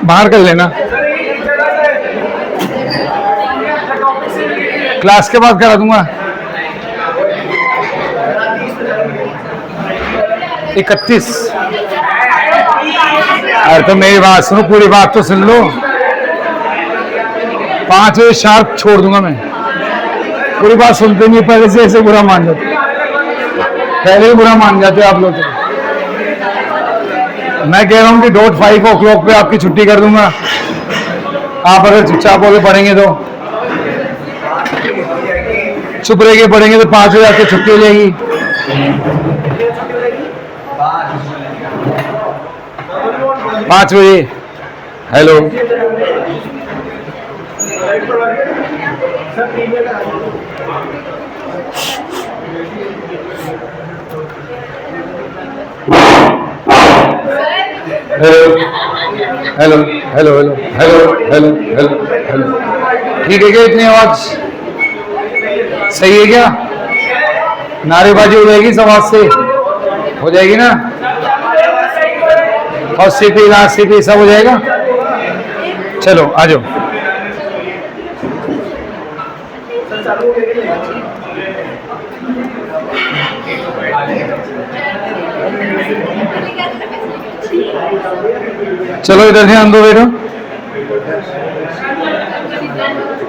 बाहर कर लेना, क्लास के बाद करा दूंगा। 31। अरे तो मेरी बात सुनो, पूरी बात तो सुन लो। 5 बजे शार्प छोड़ दूंगा मैं। पूरी बात सुनते नहीं, पहले से ऐसे बुरा मान जाते, पहले ही बुरा मान जाते आप लोग। तो मैं कह रहा हूँ कि 5 o'clock पे आपकी छुट्टी कर दूंगा। आप अगर चुपचाप होकर पढ़ेंगे तो, चुप रह के पढ़ेंगे तो 5 बजे आपकी छुट्टी हो जाएगी। पाँच बजे। Hello, hello hello hello hello hello hello hello. ठीक है क्या? इतनी आवाज सही है क्या? नारेबाजी हो जाएगी, सब हाथ से हो जाएगी ना, और सीपी लास्ट सीपी सब हो जाएगा। चलो आ जाओ। चलो इधर ध्यान दो बेटा,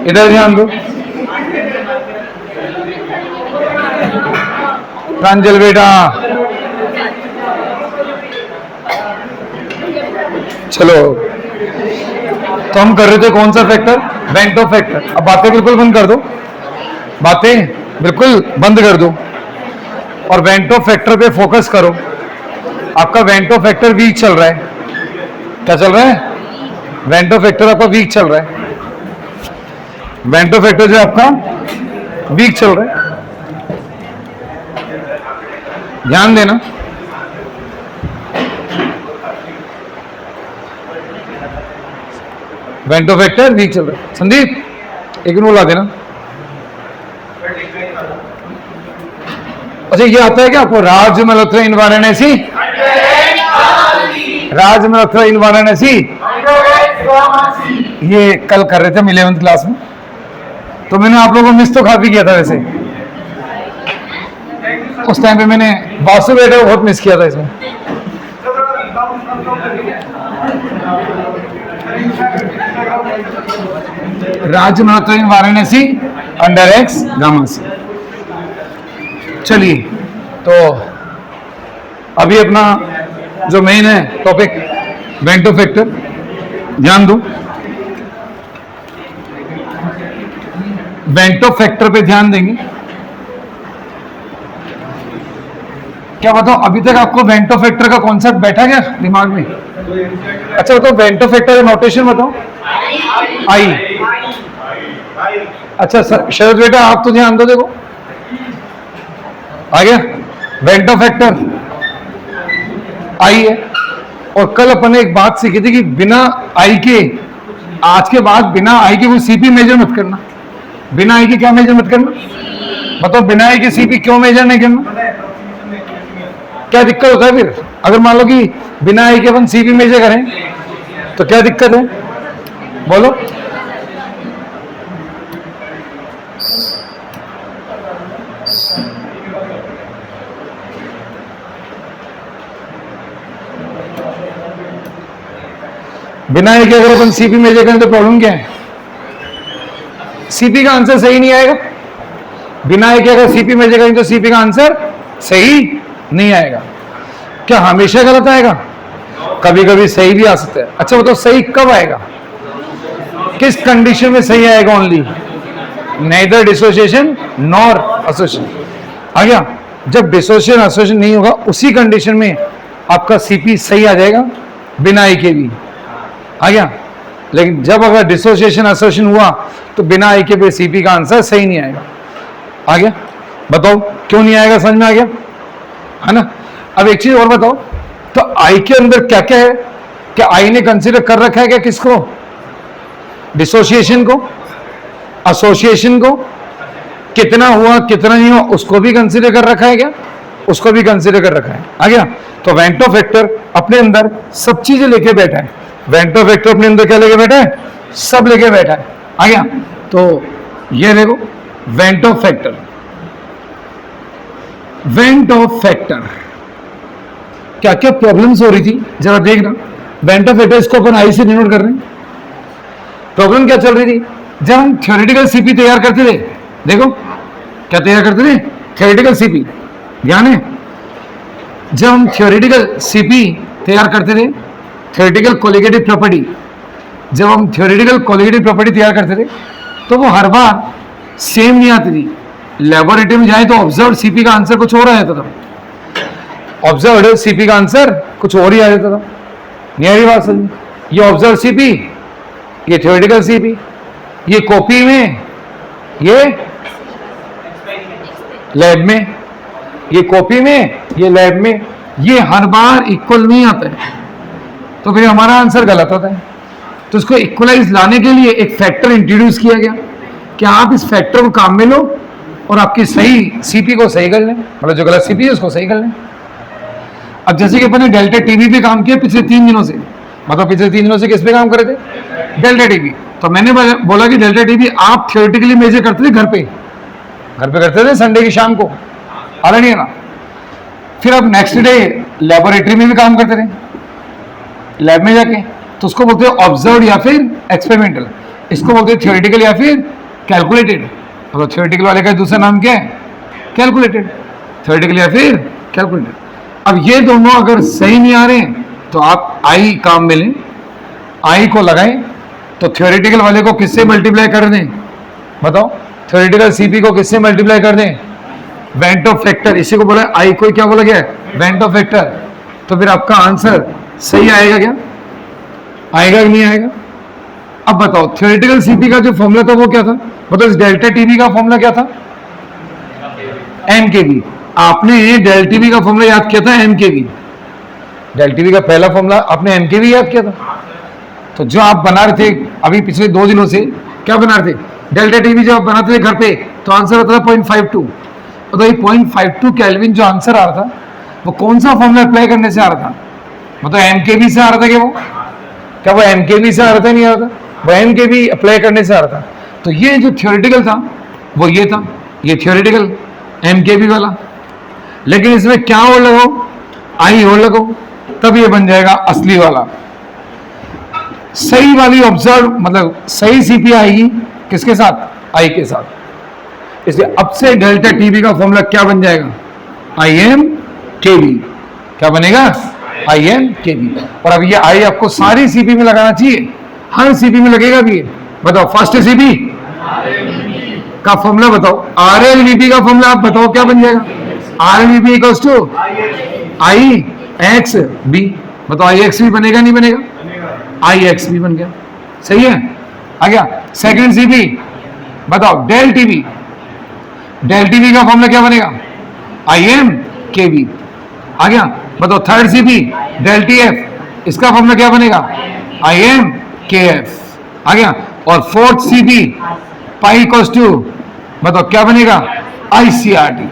इधर ध्यान दो। प्रांजल बेटा, चलो तो हम कर रहे थे कौन सा फैक्टर? Vento factor. अब बातें बिल्कुल बंद कर दो, बातें बिल्कुल बंद कर दो और वेंटो फैक्टर पे फोकस करो। आपका वेंटो फैक्टर वीक चल रहा है। क्या चल रहा है? वेंटो फैक्टर आपका वीक चल रहा है। वेंटो फैक्टर जो आपका वीक चल रहा है, ध्यान देना। वेंटो फैक्टर वीक चल रहा है। संदीप एक नोट ला देना। अच्छा ये आता है क्या आपको? राज मल्होत्रा इन वाराणसी, राज मल्होत्रा इन वाराणसी, ये कल कर रहे थे हम 11th क्लास में, तो मैंने आप लोगों को मिस तो काफी किया था वैसे। उस टाइम पे मैंने बासु बेटा को बहुत मिस किया था इसमें। राज मल्होत्रा इन वाराणसी अंडर एक्स गामा सी। चलिए तो अभी अपना जो मेन है टॉपिक वेंटो फैक्टर, ध्यान दो। वेंटो फैक्टर पे ध्यान देंगे। क्या बताओ अभी तक आपको वेंटो फैक्टर का कॉन्सेप्ट बैठा क्या दिमाग में? अच्छा बताओ वेंटो फैक्टर का नोटेशन बताओ। आई। अच्छा शरद बेटा आप तो ध्यान दो, देखो आ गया वेंटो फैक्टर आई है। और कल अपन ने एक बात सीखी थी कि बिना आई के, आज के बाद बिना आई के वो सीपी मेजर मत करना। बिना आई के क्या मेजर मत करना? बताओ बिना आई के सीपी क्यों मेजर नहीं करना? क्या दिक्कत होता है फिर? अगर मान लो कि बिना आई के अपन सीपी मेजर करें तो क्या दिक्कत है? बोलो। बिना आई के अगर अपन सीपी मेजर करें तो प्रॉब्लम क्या है? सीपी का आंसर सही नहीं आएगा। बिना आई के अगर सीपी मेजर करें तो सीपी का आंसर सही नहीं आएगा। क्या हमेशा गलत आएगा? कभी कभी सही भी आ सकता है। अच्छा बताओ सही कब आएगा? किस कंडीशन में सही आएगा? Only neither dissociation nor association. आ गया? जब डिसोसिएशन एसोसिएशन नहीं होगा उसी कंडीशन में आपका सीपी सही आ जाएगा, बिना आई के भी। आ गया? लेकिन जब अगर डिसोसिएशन एसोसिएशन हुआ तो बिना आई के पे सीपी का आंसर सही नहीं आएगा। आ गया? बताओ क्यों नहीं आएगा? समझ में आ गया है ना? अब एक चीज और बताओ, तो आई के अंदर क्या क्या है? क्या आई ने कंसीडर कर रखा है क्या? किसको? डिसोसिएशन को, एसोसिएशन को, कितना हुआ कितना नहीं हुआ उसको भी कंसीडर कर रखा है क्या? उसको भी कंसीडर कर रखा है। आ गया? तो वेंटो फैक्टर अपने अंदर सब चीजें लेके बैठा है। वेंट ऑफ वेक्टर अपने अंदर क्या लेके बैठा है, सब लेके बैठा है। आ गया? तो ये देखो went of factor, went of factor क्या क्या प्रॉब्लम्स हो रही थी जरा देखना। वेंट ऑफ फैक्टर इसको अपन आई से डिनोट कर रहे हैं। प्रॉब्लम क्या चल रही थी जब हम थ्योरेटिकल सीपी तैयार करते थे, देखो क्या तैयार करते थे, थ्योरेटिकल सीपी, ध्यान है, जब हम थ्योरेटिकल सीपी तैयार करते थे, थ्योरेटिकल कोलिगेटिव प्रॉपर्टी, जब हम थ्योरेटिकल कोलिगेटिव प्रॉपर्टी तैयार करते थे तो वो हर बार सेम नहीं आती थी। लेबोरेटरी में जाए तो ऑब्जर्व सीपी का आंसर कुछ और आ जाता था, ऑब्जर्व सीपी का आंसर कुछ और ही आ जाता था। नहीं आ रही बात समझ? ये ऑब्जर्व सीपी, ये थ्योरेटिकल सीपी, ये कॉपी में, ये लैब में, ये कॉपी में, ये लैब में, ये हर बार इक्वल नहीं आता है, तो फिर हमारा आंसर गलत होता है। तो इसको इक्वलाइज लाने के लिए एक फैक्टर इंट्रोड्यूस किया गया कि आप इस फैक्टर को काम में लो और आपकी सही सीपी को सही कर लें, मतलब जो गलत सीपी है उसको सही कर लें। अब जैसे कि अपन ने डेल्टा टीवी पे काम किया पिछले 3 दिनों से, मतलब पिछले 3 दिनों से किस पे काम कर रहे थे, डेल्टा टीवी। तो मैंने बोला कि डेल्टा टीवी आप थियोरेटिकली मेजर करते थे घर पे करते थे संडे की शाम को, आ रहा नहीं है ना। फिर अब नेक्स्ट डे लेबोरेटरी में भी काम करते थे, लैब में जाके, तो उसको बोलते हैं ऑब्जर्व या फिर एक्सपेरिमेंटल, इसको बोलते हैं थियोरेटिकल या फिर कैलकुलेटेड। तो थियोरेटिकल वाले का दूसरा नाम क्या है, कैलकुलेटेड, थियोरेटिकल या फिर कैलकुलेटेड। अब ये दोनों अगर सही नहीं आ रहे हैं तो आप आई काम में लें, आई को लगाएं, तो थियोरेटिकल वाले को किससे मल्टीप्लाई कर दें, बताओ, थियोरेटिकल सीपी को किससे मल्टीप्लाई कर दें, वेंट ऑफ फैक्टर, इसी को बोला आई को क्या बोला गया है, वेंट ऑफ फैक्टर। तो फिर आपका आंसर सही आएगा क्या, आएगा कि नहीं आएगा? अब बताओ थियोरेटिकल सीपी का जो फॉर्मूला था वो क्या था, मतलब इस डेल्टा टीवी का फॉर्मूला क्या था, एम के बी। आपने डेल्टा टीवी का फॉर्मूला याद किया था M K B, delta TV का पहला फॉर्मूला आपने एम के बी याद किया था। तो जो आप बना रहे थे अभी पिछले 2 दिनों से, क्या बना रहे थे, डेल्टा टीवी जब आप बनाते थे घर पे तो आंसर आता था 0.52। तो ये 0.52 केल्विन जो आंसर आ रहा था वो कौन सा फॉर्मूला अप्लाई करने से आ रहा था, मतलब एम के बी से आ रहा था क्या वो एम के बी से आ रहा था, नहीं आ रहा था, वो एम के बी अप्लाई करने से आ रहा था। तो ये जो थियोरेटिकल था वो ये था, ये थियोरेटिकल एम के बी वाला, लेकिन इसमें क्या और लगाओ, आई और लगाओ, तब ये बन जाएगा असली वाला, सही वाली ऑब्जर्व, मतलब सही सीपी आएगी किसके साथ, आई के साथ। इसलिए अब से डेल्टा टीवी का फॉर्मूला क्या बन जाएगा, आई एम के बी, क्या बनेगा, आई एम के बी। और अब ये आई आपको सारी सीपी में लगाना चाहिए, हर सीपी में लगेगा भी। बताओ फर्स्ट सीपी का फॉर्मूला बताओ, आर एल वीपी का फॉर्मूला आप बताओ क्या बन जाएगा, R L VP equals to I X B. बताओ आई एक्स बी बनेगा नहीं बनेगा, आई एक्स बी बन गया, सही है, आ गया। सेकंड सीपी बताओ डेल टीवी, डेल टीवी का फॉर्मूला क्या बनेगा, आई एम के बी, आ गया। बताओ third CP del T F, इसका फॉर्मूला क्या बनेगा, आई एम के एफ, आ गया। और fourth CP pi equals to, बताओ क्या बनेगा, आईसीआरटी,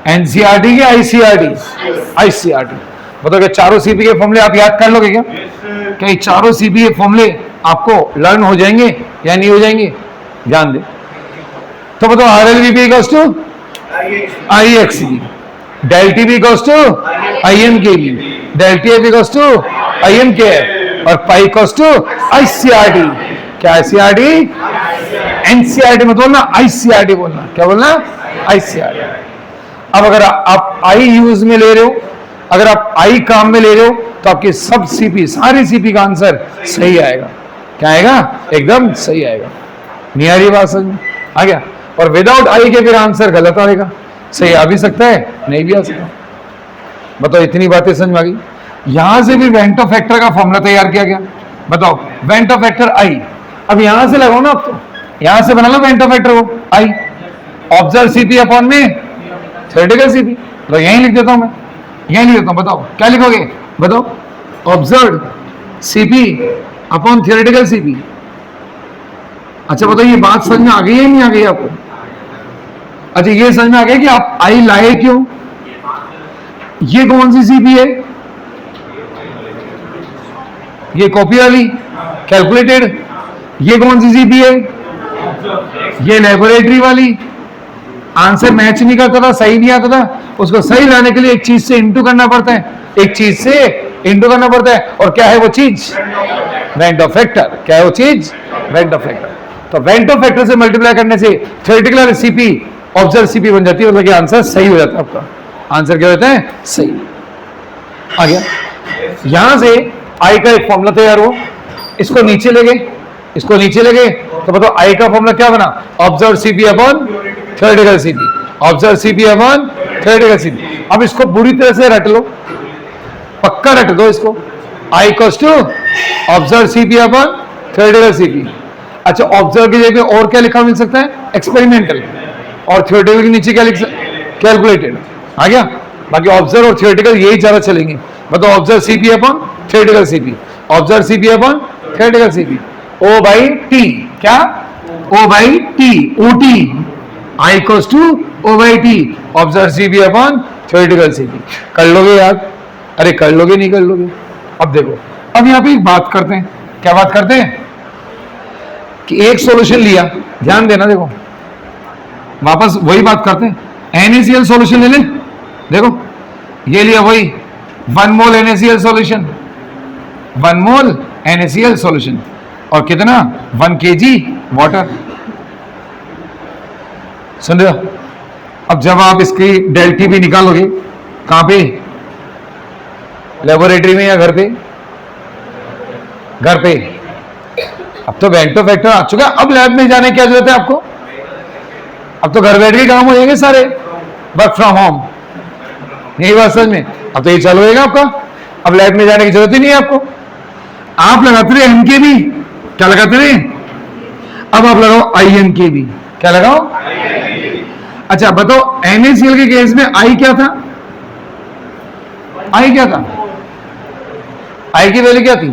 एनसीआरटी के आईसीआरटी, आईसीआरटी। बताओ क्या चारों सीपी के फॉर्मूले आप याद कर लोगे क्या, क्या ये चारों सीपी के फॉर्मूले आपको लर्न हो जाएंगे या नहीं हो जाएंगे, ध्यान दे। तो बताओ R L V P equals to I X B, del T B equals to I M K B, del T F equals to I M K F, और पाई इक्वल्स टू आईसीआरटी। क्या ICRT, NCRT मत बोलना, ICRT बोलना, क्या बोलना, ICRT. अब अगर आप आई यूज में ले रहे हो, अगर आप आई काम में ले रहे हो तो आपकी सब सीपी, सारी सीपी का आंसर सही आएगा। क्या आएगा, एकदम सही आएगा। नहीं आ रही बात समझ में, आ गया। और विदाउट आई के फिर आंसर गलत आएगा, सही आ भी सकता है नहीं भी आ सकता। बताओ इतनी बातें समझ में आ गई। यहां से भी वेंट ऑफ फैक्टर का फॉर्मूला तैयार किया गया। बताओ वेंट ऑफ फैक्टर आई, अब यहां से लगाओ ना, आप तो यहां से बना लो वेंट ऑफ फैक्टर को आई, ऑब्जर्व सीपी अपॉन में थ्योरेटिकल सीपी, तो यहीं लिख देता हूं मैं, यहीं लिख देता हूं। बताओ क्या लिखोगे, बताओ observe CP upon theoretical CP. अच्छा बताओ ये बात समझ में आ गई है नहीं आ गई आपको? अच्छा ये समझ में आ गया कि आप आई लाए क्यों, ये कौन सी सीपी है, ये कॉपी वाली कैलकुलेटेड, ये कौन सी सीपी है, ये लेबोरेटरी वाली। आंसर मैच नहीं करता था, सही नहीं आता था, उसको सही लाने के लिए एक चीज से इंटू करना पड़ता है, एक चीज से इंटू करना पड़ता है। और क्या है वो चीज, वेंट ऑफ फैक्टर। क्या है वो चीज, वेंट ऑफ फैक्टर। तो वेंट ऑफ फैक्टर से मल्टीप्लाई करने से थ्योरेटिकल सीपी ऑब्जर्व सीपी बन जाती है, मतलब कि आंसर सही हो जाता है आपका। आंसर क्या होता है, सही। आ गया। यहां से आई का एक फॉर्मूला तैयार हो, इसको नीचे ले गए, इसको नीचे ले गए, तो बताओ आई का फॉर्मूला क्या बना, observe CP upon theoretical CP, observe CP upon theoretical CP. अब इसको बुरी तरह से रट लो, पक्का रट दो इसको, I equals to observe CP upon theoretical CP. अच्छा, ऑब्जर्व की जगह और क्या लिखा मिल सकता है, एक्सपेरिमेंटल, और थ्योरेटिकल के नीचे क्या लिख सकते, कैलकुलेटेड। आ गया। बाकी ऑब्जर्व और थ्योरेटिकल यही ज्यादा चलेंगे। बताओ observe CP upon theoretical CP, observe CP upon theoretical CP, O by T. क्या, O by T, O T, I equals to O by T, observe CP upon theoretical CP. कर लोगे याद, अरे कर लोगे नहीं कर लोगे। अब देखो, अब यहां पे एक बात करते हैं, क्या बात करते हैं कि एक सॉल्यूशन लिया, ध्यान देना, देखो वापस वही बात करते हैं, NaCl सॉल्यूशन ले ले, देखो ये लिया वही 1 मोल NaCl सॉल्यूशन, 1 मोल NaCl सॉल्यूशन, और कितना 1 kg वाटर। सुन रहे हो? अब जब आप इसकी डेल्टी भी निकालोगे, कहां पे, लेबोरेटरी में या घर पे, घर पे। अब तो वेंट ऑफ फैक्टर आ चुका है, अब लैब में जाने की क्या जरूरत है आपको, अब तो घर बैठ के काम हो जाएंगे सारे, वर्क फ्रॉम होम। यही बात समझ में, अब तो ये चालू होगा आपका, अब लैब में जाने की जरूरत ही नहीं है आपको। आप लगाते रहे एन के भी, क्या लगाते रहे, अब आप लगाओ आई एन के भी, क्या लगाओ। अच्छा बताओ, NaCl के केस में आई क्या था, आई क्या था, आई की वैल्यू क्या थी,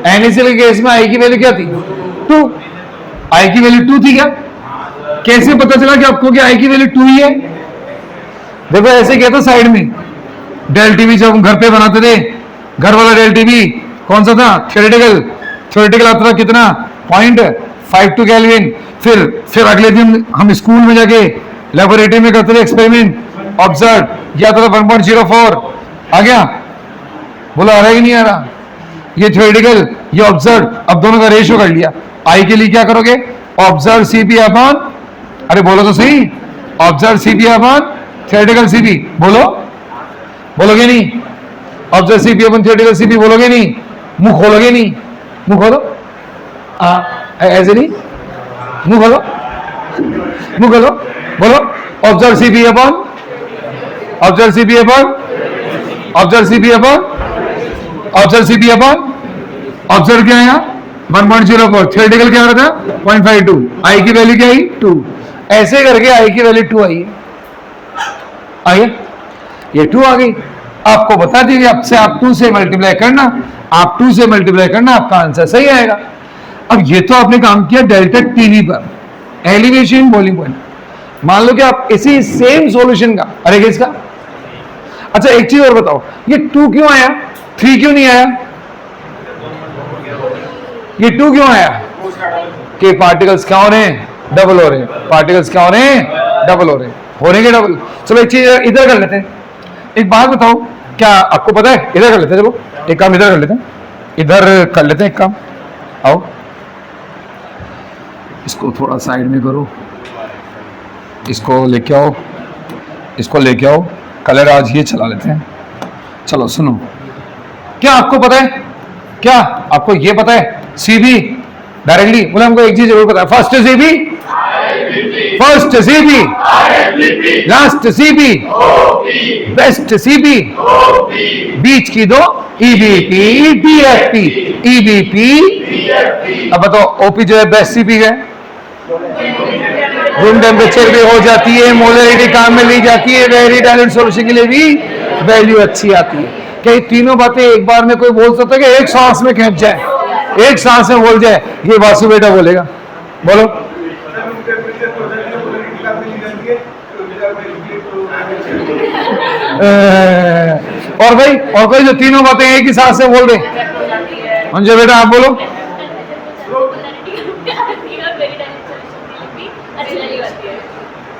NaCl के केस में आई की वैल्यू क्या थी, 2। आई की वैल्यू 2 थी क्या, कैसे पता चला कि आपको कि आई की वैल्यू 2 ही है। देखो ऐसे क्या था साइड में, डेल टीवी जब हम घर पे बनाते थे, घर वाला डेल टीवी कौन सा था, थ्योरेटिकल, थ्योरेटिकल आता था कितना, 0.52 केल्विन। फिर अगले दिन हम स्कूल में जाके लेबोरेटरी में करते थे एक्सपेरिमेंट, ऑब्जर्व, ये आता था 1.04। आ गया, बोला आ रहा ही नहीं आ रहा, ये थ्योरेटिकल, ये ऑब्जर्व। अब दोनों का रेशियो कर लिया, आई के लिए क्या करोगे, ऑब्जर्व सीपी अपॉन, अरे बोलो तो सही, observe CP upon theoretical CP, बोलो, बोलोगे नहीं, observe CP upon theoretical CP बोलोगे नहीं, मुंह खोलोगे नहीं, मुंह खोलो, ऐसे नहीं, मुंह खोलो, मुंह खोलो, बोलो observe CP upon, observe CP upon, observe CP upon, observe CP upon, observe क्या है 1.04, थ्योरेटिकल क्या आ रहा था 0.52, आई की वैल्यू क्या आई 2, ऐसे करके आई की वैल्यू 2 आई है, ये 2 आ गई। आपको बता दीजिए, अब से आप 2 से मल्टीप्लाई करना, आप 2 से मल्टीप्लाई करना, आपका आंसर सही आएगा। अब ये तो आपने काम किया डेल्टा टीवी पर, एलिवेशन बॉइलिंग पॉइंट। मान लो कि आप इसी सेम सॉल्यूशन का, अरे किसका, अच्छा एक चीज और बताओ, ये 2 क्यों आया, 3 क्यों नहीं आया, ये 2 क्यों आया, कि पार्टिकल्स क्या हो रहे हैं, डबल हो रहे हैं, पार्टिकल्स क्या हो रहे हैं, डबल हो रहे हैं, हो रहे हैं डबल। चलो एक चीज इधर कर लेते हैं, एक बात बताओ, क्या आपको पता है, इधर कर लेते हैं, चलो एक काम इधर कर लेते हैं, इधर कर लेते हैं एक काम, आओ इसको थोड़ा साइड में करो, इसको लेके आओ, इसको लेके आओ, कलर आज ये चला लेते हैं। चलो सुनो, क्या आपको पता है, क्या आपको ये पता है, सीबी डायरेक्टली बोले, हमको एक चीज जरूर पता है, first CB, first CB, last CB, best CB, बीच की दो ईबीपी, डीएफपी, ईबीपी। अब बताओ ओपी जो है बेस्ट सीबी है, रूम टेम्परेचर भी हो जाती है, मोलरिटी काम में ली जाती है, वेरी डायल्यूट सॉल्यूशन के लिए भी वैल्यू अच्छी आती है। क्या ये तीनों बातें एक बार में कोई बोल सकता है कि एक सांस में खींच जाए, एक सांस में बोल जाए, ये वासु बेटा बोलेगा, बोलो। और भाई, और कोई जो तीनों बातें एक ही सांस से बोल रहे, अंजय बेटा आप बोलो।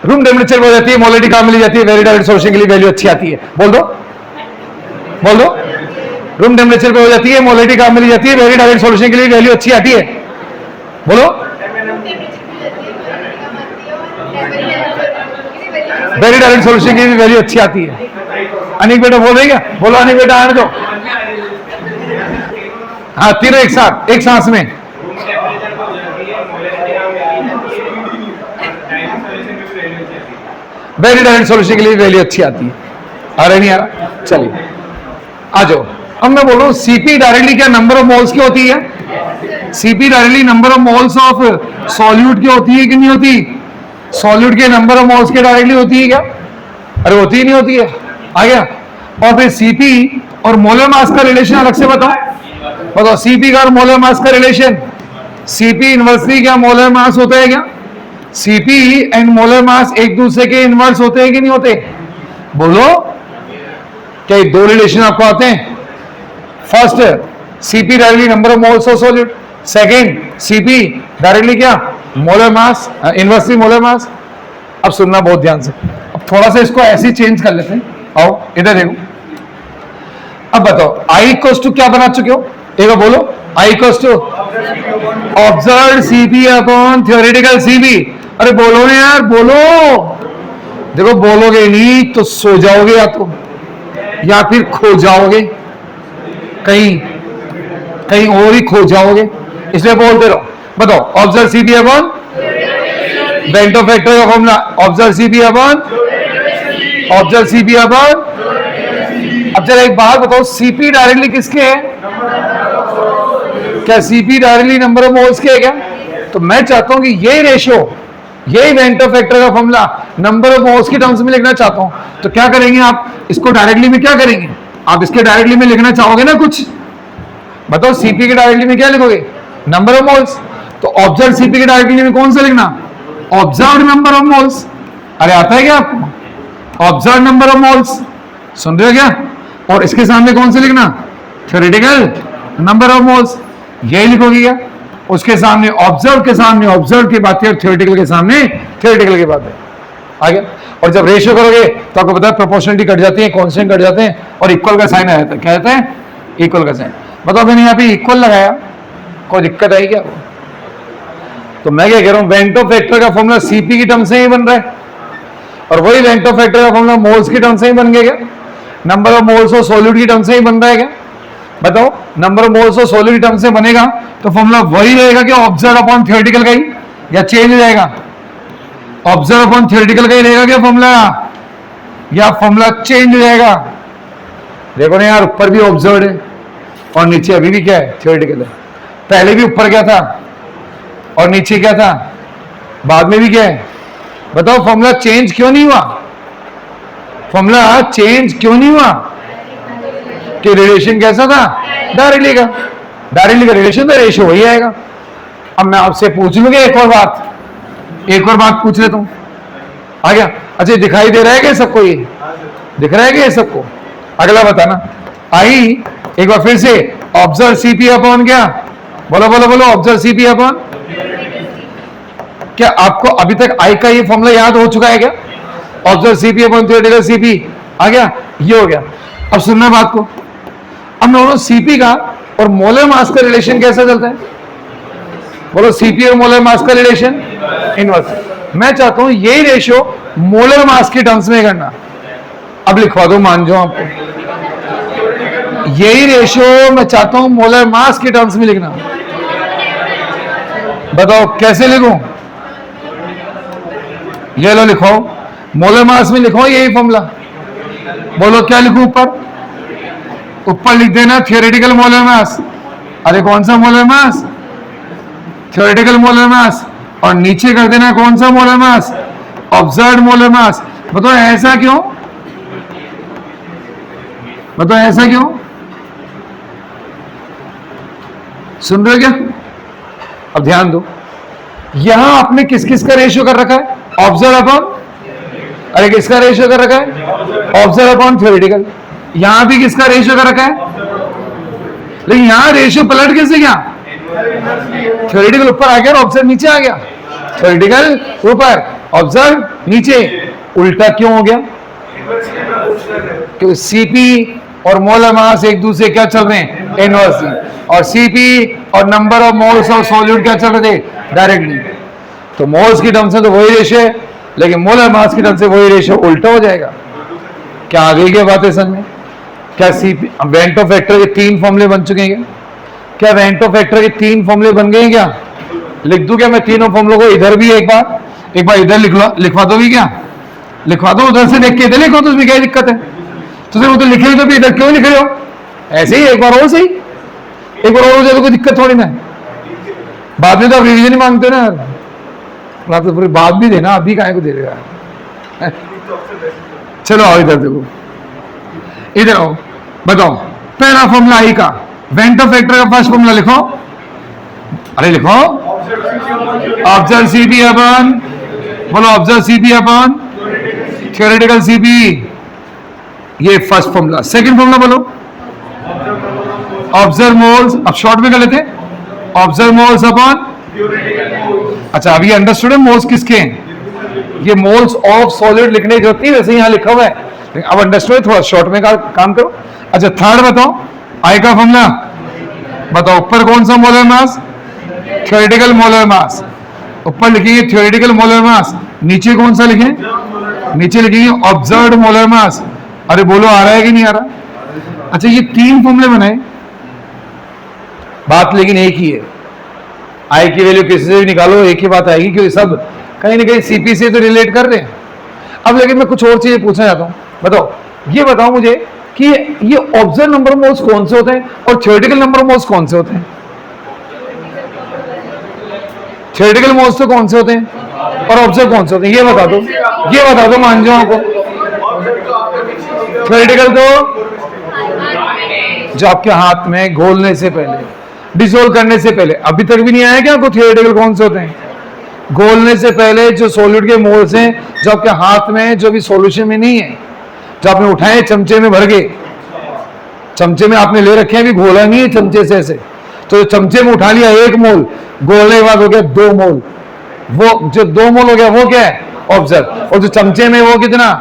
रूम टेम्परेचर हो जाती है, मोलरिटी कहाँ मिली जाती है, वेरी डायरेक्ट सोल्यूशन के लिए वैल्यू अच्छी आती है। बोल दो बोल दो। रूम टेम्परेचर पे हो जाती है, मोलरिटी कहाँ मिली जाती है, वेरी डायरेक्ट सोल्यूशन के लिए वैल्यू अच्छी आती है। बोलो। वेरी डायरेक्ट सोल्यूशन की वैल्यू अच्छी आती है। अनिक बेटा बोल रही क्या? बोलो अनिक बेटा आने दो। हाँ तीनों एक साथ एक सांस में। वेरी डायरेक्ट सोल्यूशन के लिए वैल्यू अच्छी आती है। आ रहा नहीं आ रहा? चलिए आ जाओ। अब मैं बोल रहा हूं सीपी डायरेक्टली क्या नंबर ऑफ मोल्स की होती है? CP directly number of moles of solute की होती है कि नहीं होती? सॉल्यूट के नंबर ऑफ मोल्स के डायरेक्टली होती है क्या? अरे होती ही नहीं होती है। आ गया। और फिर सीपी और मोलर मास का रिलेशन अलग से बताओ। बताओ सीपी का और मोलर मास का रिलेशन। सीपी इनवर्सली क्या मोलर मास होता है क्या? सीपी एंड मोलर मास एक दूसरे के इनवर्स होते हैं कि नहीं होते? बोलो। क्या ये दो रिलेशन आपको आते हैं? First CP directly number of moles of solute, second CP directly क्या molar mass, inversely molar mass. अब सुनना बहुत ध्यान से। अब थोड़ा सा इसको ऐसे ही चेंज कर लेते हैं। आओ इधर देखो। अब बताओ आई इक्वल्स टू क्या बना चुके हो? एक बार बोलो। I equals to observe CP upon theoretical CP. अरे बोलो ना यार बोलो। देखो बोलोगे नहीं तो सो जाओगे या फिर खो जाओगे, कहीं कहीं और ही खो जाओगे, इसलिए बोलते रहो। बताओ observe CP upon van't factor का formula. Observe CP upon observe CP upon. अब जरा एक बात बताओ सीपी डायरेक्टली किसके है? क्या CP directly number of moles के है क्या? तो मैं चाहता हूं कि यही रेशियो, यही वेंटो फैक्टर का फॉर्मूला नंबर ऑफ मोल्स की टर्म्स में लिखना चाहता हूं। तो क्या करेंगे आप? इसको डायरेक्टली में क्या करेंगे? आप इसके डायरेक्टली में लिखना चाहोगे ना कुछ? बताओ सीपी के डायरेक्टली में क्या लिखोगे? Number of moles. तो ऑब्जर्व सीपी के डायरेक्टली में कौन सा लिखना? Observe number of moles. अरे आता है क्या आपको? Observe number of moles. सुन रहे हो क्या? और इसके सामने कौन से लिखना? Theoretical number of moles. यही लिखोगे क्या? उसके सामने ऑब्जर्व के सामने ऑब्जर्व की बात है, थ्योरेटिकल के सामने थ्योरेटिकल की बात है। आ गया। और जब रेशियो करोगे तो आपको पता है प्रोपोर्शनलिटी कट जाती है, कांस्टेंट कट जाते हैं और इक्वल का साइन आ जाता है। क्या आता है? इक्वल का साइन। बताओ मैंने यहाँ पे इक्वल लगाया, कोई दिक्कत आई क्या? तो मैं क्या कह रहा हूँ वेंटो फैक्टर का फॉर्मूला सीपी की टर्म से ही बन रहा है और वही वेंटो फैक्टर का फॉर्मूला मोल्स की टर्म से ही बन गया क्या? Number of moles of solute की टर्म से ही बन रहा है क्या? बताओ number of moles of solute की टर्म से बनेगा तो फॉर्मूला वही रहेगा कि ऑब्जर्व अपॉन थ्योरेटिकल का ही, या चेंज हो जाएगा? ऑब्जर्व अपॉन थ्योरेटिकल का ही रहेगा क्या फॉर्मूला, या फॉर्मूला चेंज हो जाएगा? देखो ना यार ऊपर भी ऑब्जर्व है और नीचे अभी भी क्या है? थ्योरेटिकल है। पहले भी ऊपर क्या था और नीचे क्या था, बाद में भी क्या है? बताओ फॉर्मूला चेंज क्यों नहीं हुआ? फॉर्मूला चेंज क्यों नहीं हुआ? कि रिलेशन कैसा था? डायरेक्टली का। डायरेक्टली का रिलेशन तो रेशियो वही आएगा। अब मैं आपसे पूछ लूंगा एक और बात पूछ लेता हूं। आ गया? अच्छा दिखाई दे रहा है क्या सबको? ये दिख रहा है क्या सबको? अगला बताना। आई एक बार फिर से ऑब्जर्व सीपी अपॉन क्या? बोलो बोलो बोलो। Observe CP upon. क्या आपको अभी तक आई का ये फॉर्मूला याद हो चुका है क्या? Observe CP upon theoretical CP. आ गया? ये हो गया। अब सुनना बात को। अब मैं बोलो सीपी का और मोलर मास का रिलेशन कैसा चलता है? बोलो सीपी और मोलर मास का रिलेशन इनवर्स। मैं चाहता हूं यही रेशियो मोलर मास के टर्म्स में करना। अब लिखवा दो, मान जाओ आपको। यही रेशियो मैं चाहता हूं मोलर मास के टर्म्स में लिखना। बताओ कैसे लिखूं? ये लो लिखो, मोलर मास में लिखो यही फॉर्मूला। बोलो क्या लिखूं? ऊपर लिख देना थ्योरेटिकल मोलर मास। अरे कौन सा molar mass? Theoretical molar mass. और नीचे कर देना कौन सा molar mass? Observed molar mass. बताओ ऐसा क्यों? बताओ ऐसा क्यों? सुन रहे हो क्या? अब ध्यान दो। यहां आपने किस किस का रेशियो कर रखा है? Observe upon. अरे किसका रेशियो कर रखा है? Observe upon theoretical. यहां भी किसका रेशियो कर रखा है? लेकिन यहां रेशियो पलट कैसे गया? थ्योरेटिकल ऊपर आ गया और ऑब्जर्व नीचे आ गया। थ्योरेटिकल ऊपर, ऑब्जर्व नीचे। उल्टा क्यों हो गया? क्योंकि सीपी और मोलर मास एक दूसरे क्या चल रहे हैं? इनवर्सली। और सीपी और number of moles of solute क्या चल रहे थे? डायरेक्टली। तो मोल्स की टर्म से तो वही रेशियो है, लेकिन मोलर मास की टर्म से वही रेशियो उल्टा हो जाएगा। क्या आ गई क्या बात है समझ में? क्या सीपी वेंटो फैक्टर के 3 फॉर्मूले बन चुके हैं? क्या वेंटो फैक्टर के 3 फॉर्मूले बन गए हैं? क्या लिख दूं क्या मैं तीनों फॉर्मूलों को इधर भी? एक बार इधर लिखवा दोगी क्या? लिखवा दो, उधर से देख के इधर लिखो, तो उसमें क्या दिक्कत है? तो सिर्फ उधर लिखे तो भी इधर क्यों लिख रहे हो? ऐसे ही एक बार और सही, एक बार और हो जाए तो कोई दिक्कत थोड़ी ना। बाद में तो आप रिविजन ही मांगते हो ना, आप तो पूरी बात भी देना, अभी काहे को दे रहे हो? चलो आओ इधर देखो, इधर आओ, बताओ पहला फॉर्मूला आई का, वेंटो फैक्टर का फर्स्ट फॉर्मूला लिखो। अरे लिखो, ऑब्जर्व सीपी अपन, बोलो ऑब्जर्व सीपी अपन थ्योरेटिकल सीपी, ये फर्स्ट फॉर्मूला। सेकंड फॉर्मूला बोलो, ऑब्जर्व मोल्स, अब शॉर्ट में कर लेते हैं, ऑब्जर्व मोल्स अपन। अच्छा अभी अंडरस्टूड है मोल्स किसके हैं? ये मोल्स ऑफ सॉलिड लिखने की जरूरत नहीं, वैसे यहां लिखा हुआ है, अब अंडरस्टूड, थोड़ा शॉर्ट में काम करो। अच्छा थर्ड बताओ, आई का फॉर्मूला बताओ, ऊपर कौन सा molar mass? Theoretical molar mass, ऊपर लिखेंगे थ्योरेटिकल मोलर मास, नीचे कौन सा लिखें? नीचे लिखेंगे ऑब्जर्व्ड मोलर मास। अरे बोलो आ रहा है कि नहीं आ रहा? अच्छा ये 3 फॉर्मूले बनाए, बात लेकिन एक ही है, आई की वैल्यू किसी से भी निकालो एक ही बात आएगी, क्योंकि सब कहीं ना कहीं सीपी से तो रिलेट कर रहे हैं। अब लेकिन मैं कुछ और चीजें पूछना चाहता हूं, बताओ ये बताओ मुझे कि ये ऑब्जर्व नंबर ऑफ मोल्स कौन से होते हैं और थ्योरेटिकल नंबर ऑफ मोल्स कौन से होते हैं? थ्योरेटिकल मोल्स तो कौन से होते हैं और ऑब्जर्व कौन से होते हैं? ये बता दो, ये बता दो, मान जाओ आपको। थ्योरेटिकल तो जो आपके हाथ में घोलने से पहले, डिसोल्व करने से पहले, अभी तक भी नहीं आया क्या आपको थ्योरेटिकल कौन से होते हैं? घोलने से पहले जो सॉल्यूट के मोल्स हैं, जो आपके हाथ में जो भी सॉल्यूशन में नहीं है, जो आपने उठाए चमचे में भर के, चमचे में आपने ले रखे हैं, भी घोला नहीं है चमचे से ऐसे, तो चमचे में उठा लिया 1 मोल, घोलने के बाद हो गया 2 मोल, वो जो 2 मोल हो गया वो क्या है? ऑब्जर्व। और जो चमचे में वो कितना?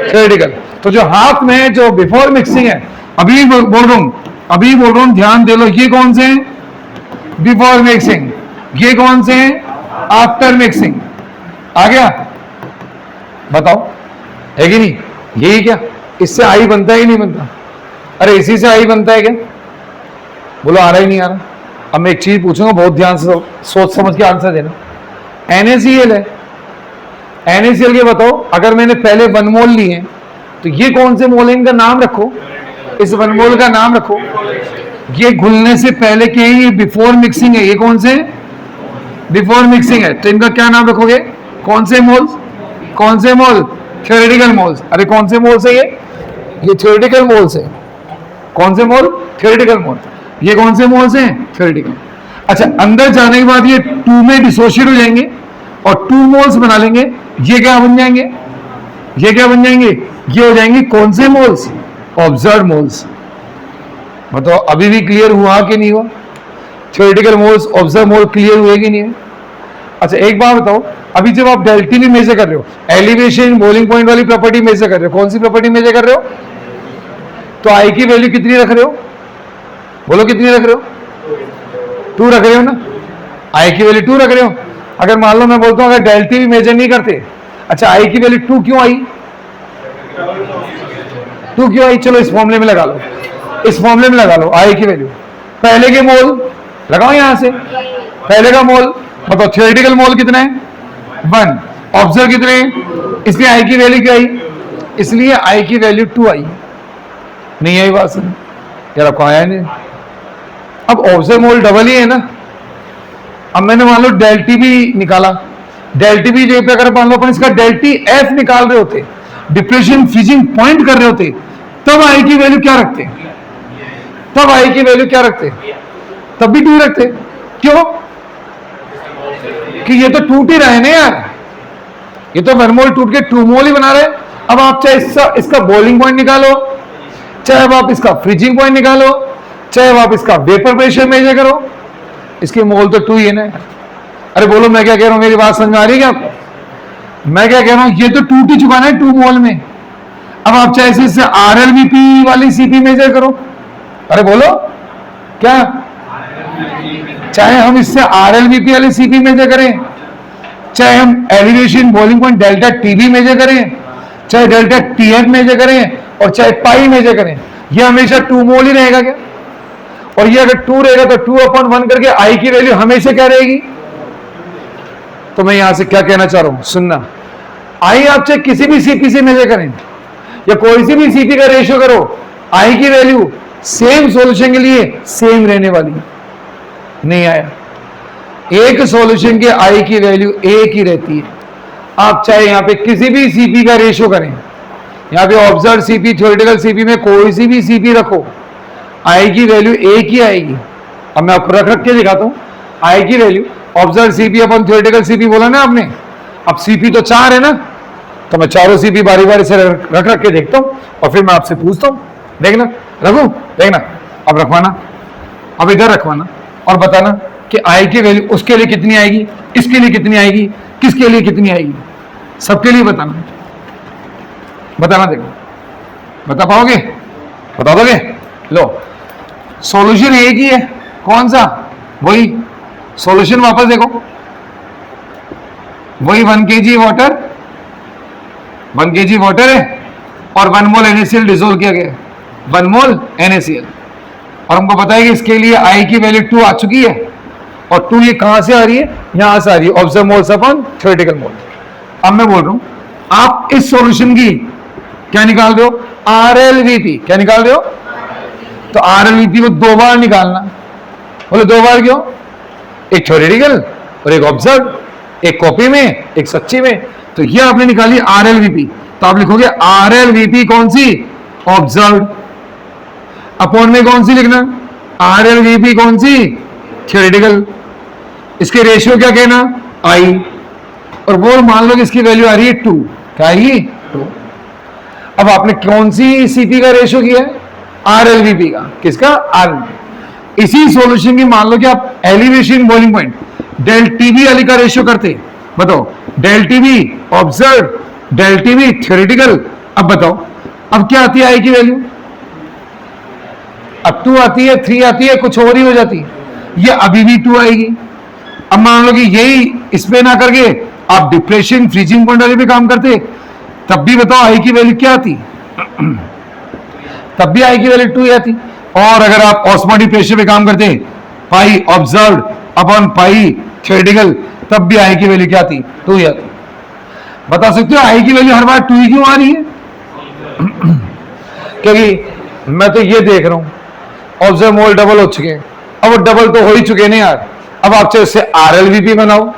थ्योरेटिकल। तो जो हाथ में जो बिफोर मिक्सिंग है, अभी बोल रहा हूं ध्यान दे लो, ये कौन से हैं? Before mixing. ये कौन से हैं? After mixing. आ गया? बताओ है कि नहीं? यही क्या इससे आई बनता है कि नहीं बनता? अरे इसी से आई बनता है क्या? बोलो आ रहा ही नहीं आ रहा? अब मैं एक चीज पूछूंगा, बहुत ध्यान से सोच समझ के आंसर देना। NaCl है, NaCl के बताओ, अगर मैंने पहले 1 मोल लिए तो ये कौन से मोल है? इनका नाम रखो, इस 1 मोल का नाम रखो। ये घुलने से पहले के हैं, ये बिफोर मिक्सिंग है, ये कौन से? बिफोर मिक्सिंग है, तो इनका क्या नाम रखोगे? कौन से मोल्स? कौन से मोल? Theoretical moles. अरे कौन से मोल्स है ये थ्योरेटिकल मोल्स है। कौन से मोल? थ्योरेटिकल मोल। ये कौन से मोल्स हैं? थ्योरेटिकल। अच्छा अंदर जाने के बाद ये 2 में डिसोशिएट हो जाएंगे और 2 मोल्स बना लेंगे, ये क्या बन जाएंगे? ये क्या बन जाएंगे? ये हो जाएंगे कौन से मोल्स? Observe moles. बताओ अभी भी क्लियर हुआ कि नहीं हुआ? थ्योरेटिकल मोल्स, ऑब्जर्व मोल क्लियर हुए कि नहीं है? अच्छा एक बात बताओ, अभी जब आप डेल्टी भी मेजर कर रहे हो, एलिवेशन बॉइलिंग पॉइंट वाली प्रॉपर्टी मेजर कर रहे हो, कौन सी प्रॉपर्टी मेजर कर रहे हो? तो आई की वैल्यू कितनी रख रहे हो? बोलो कितनी रख रहे हो? 2 रख रहे हो ना? आई की वैल्यू 2 रख रहे हो। अगर मान लो मैं बोलता हूं अगर डेल्टी भी मेजर नहीं करते, अच्छा आई की वैल्यू 2 क्यों आई? 2 क्यों आई? चलो इस फॉर्मूले में लगा लो, इस फॉर्मूले में लगा लो आई की वैल्यू। पहले के मोल लगाओ यहां से, पहले का मोल बताओ, थ्योरेटिकल मोल कितने हैं? 1। ऑब्जर्व कितने हैं? इसलिए आई की वैल्यू क्या आई? इसलिए आई की वैल्यू 2 आई। नहीं आई बात सुन यार, आपको आया नहीं? अब ऑब्जर्व मोल डबल ही है ना। अब मैंने मान लो डेल्टी भी निकाला, डेल्टी भी जो पे अगर मान लो अपन इसका डेल्टी एफ निकाल रहे होते, डिप्रेशन फ्रीजिंग पॉइंट कर रहे होते, तब आई की वैल्यू क्या रखते? तब आई की वैल्यू क्या रखते? तब भी 2 रखते। क्यों? कि ये तो टूट ही रहे ना यार, ये तो 1 मोल टूट के 2 मोल ही बना रहे। अब आप चाहे इसका बॉइलिंग पॉइंट निकालो, चाहे अब आप इसका फ्रीजिंग पॉइंट निकालो, चाहे आप इसका वेपर प्रेशर मेजर करो, इसकी मोल तो 2 ही है ना। अरे बोलो मैं क्या कह रहा हूं, मेरी बात समझ में आ रही है क्या आपको? मैं क्या कह रहा हूं, ये तो टूट ही चुका ना 2 मोल में। अब आप चाहे इससे आरएलवीपी वाली सीपी मेजर करो। अरे बोलो क्या, चाहे हम इससे आरएलवीपी वाली सीपी मेजर करें, चाहे हम elevation boiling point delta TB measure करें, चाहे डेल्टा टीएफ मेजर करें, और चाहे पाई मेजर करें, ये हमेशा 2 मोल ही रहेगा क्या? और ये अगर 2 रहेगा तो 2/1 करके आई की वैल्यू हमेशा क्या रहेगी? तो मैं यहां से क्या कहना चाह रहा हूं, सुनना। आई आप चाहे किसी भी सीपी से मेजर करें या कोई सी भी सीपी का रेशियो करो, आई की वैल्यू सेम सॉल्यूशन के लिए सेम रहने वाली नहीं। आया एक सॉल्यूशन के आई की वैल्यू एक ही रहती है। आप चाहे यहां पे किसी भी सीपी का रेशियो करें, यहां पे ऑब्जर्व सीपी, थ्योरेटिकल सीपी में कोई सी भी सीपी रखो, आई की वैल्यू एक ही आएगी। अब मैं आपको रख के दिखाता हूं आई की वैल्यू। ऑब्जर्व सीपी अपन थ्योरेटिकल सीपी बोला ना आपने, अब सीपी तो 4 है ना, तो मैं चारों सीपी बारी बारी से रख के देखता हूं और फिर मैं आपसे पूछता हूं। देखना रखू, देखना, अब रखवाना, अब इधर रखवाना और बताना कि आई की वैल्यू उसके लिए कितनी आएगी, इसके लिए कितनी आएगी, किसके लिए कितनी आएगी, सबके लिए बताना। बताना, देखो बता पाओगे, बता दोगे? लो सॉल्यूशन एक ही है, कौन सा? वही सॉल्यूशन, वापस देखो, वही 1 kg वाटर, 1 kg वाटर है और 1 मोल NaCl डिसोल्व किया गया है, 1 मोल NaCl। और हमको पता है कि इसके लिए आई की वैल्यू 2 आ चुकी है, और 2 ये कहां से आ रही है? यहां से आ रही है, ऑब्जर्व मोल्स अपॉन थ्योरेटिकल मोल। अब मैं बोल रहा हूं, आप इस सॉल्यूशन की क्या निकाल रहे हो? RLVP। क्या निकाल रहे हो? तो RLVP को 2 बार निकालना। बोले 2 बार क्यों? एक थ्योरेटिकल और एक ऑब्जर्व, एक कॉपी में एक सच्ची में। तो ये आपने निकाली RLVP, तो आप लिखोगे RLVP कौन सी? ऑब्जर्व। अपॉन में कौन सी लिखना? RLVP कौन सी? थ्योरेटिकल। इसके रेशियो क्या कहना? आई। और वो मान लो कि इसकी वैल्यू आ रही है 2। क्या आएगी? 2। अब आपने कौन सी सीपी का रेशियो किया है? RLVP का। किसका? RLVP। इसी सॉल्यूशन की मान लो कि आप elevation boiling point del TB वाली का रेशियो करते, बताओ, del TB observe, del TB theoretical. अब बताओ अब क्या आती है आई की वैल्यू? अब 2 आती है, 3 आती है, कुछ और ही हो जाती है, ये अभी भी 2 आएगी। अब मान लो कि यही इसमें ना करके आप डिप्रेशन फ्रीजिंग पॉइंट वाले पे काम करते, तब भी बताओ आई की वैल्यू क्या आती? तब भी आई की वैल्यू 2 ही आती। और अगर आप ऑस्मोटिक प्रेशर पे काम करते, पाई ऑब्जर्व्ड अपॉन पाई थ्योरेटिकल, तब भी आई की वैल्यू क्या आती? 2 ही आती। बता सकते हो आई की वैल्यू हर बार 2 ही क्यों आ रही है? क्योंकि मैं तो ये देख रहा हूं ऑब्जर्व मोल डबल हो चुके हैं। अब वो डबल तो हो ही चुके नहीं यार। अब आप चाहे उससे RLVP बनाओ,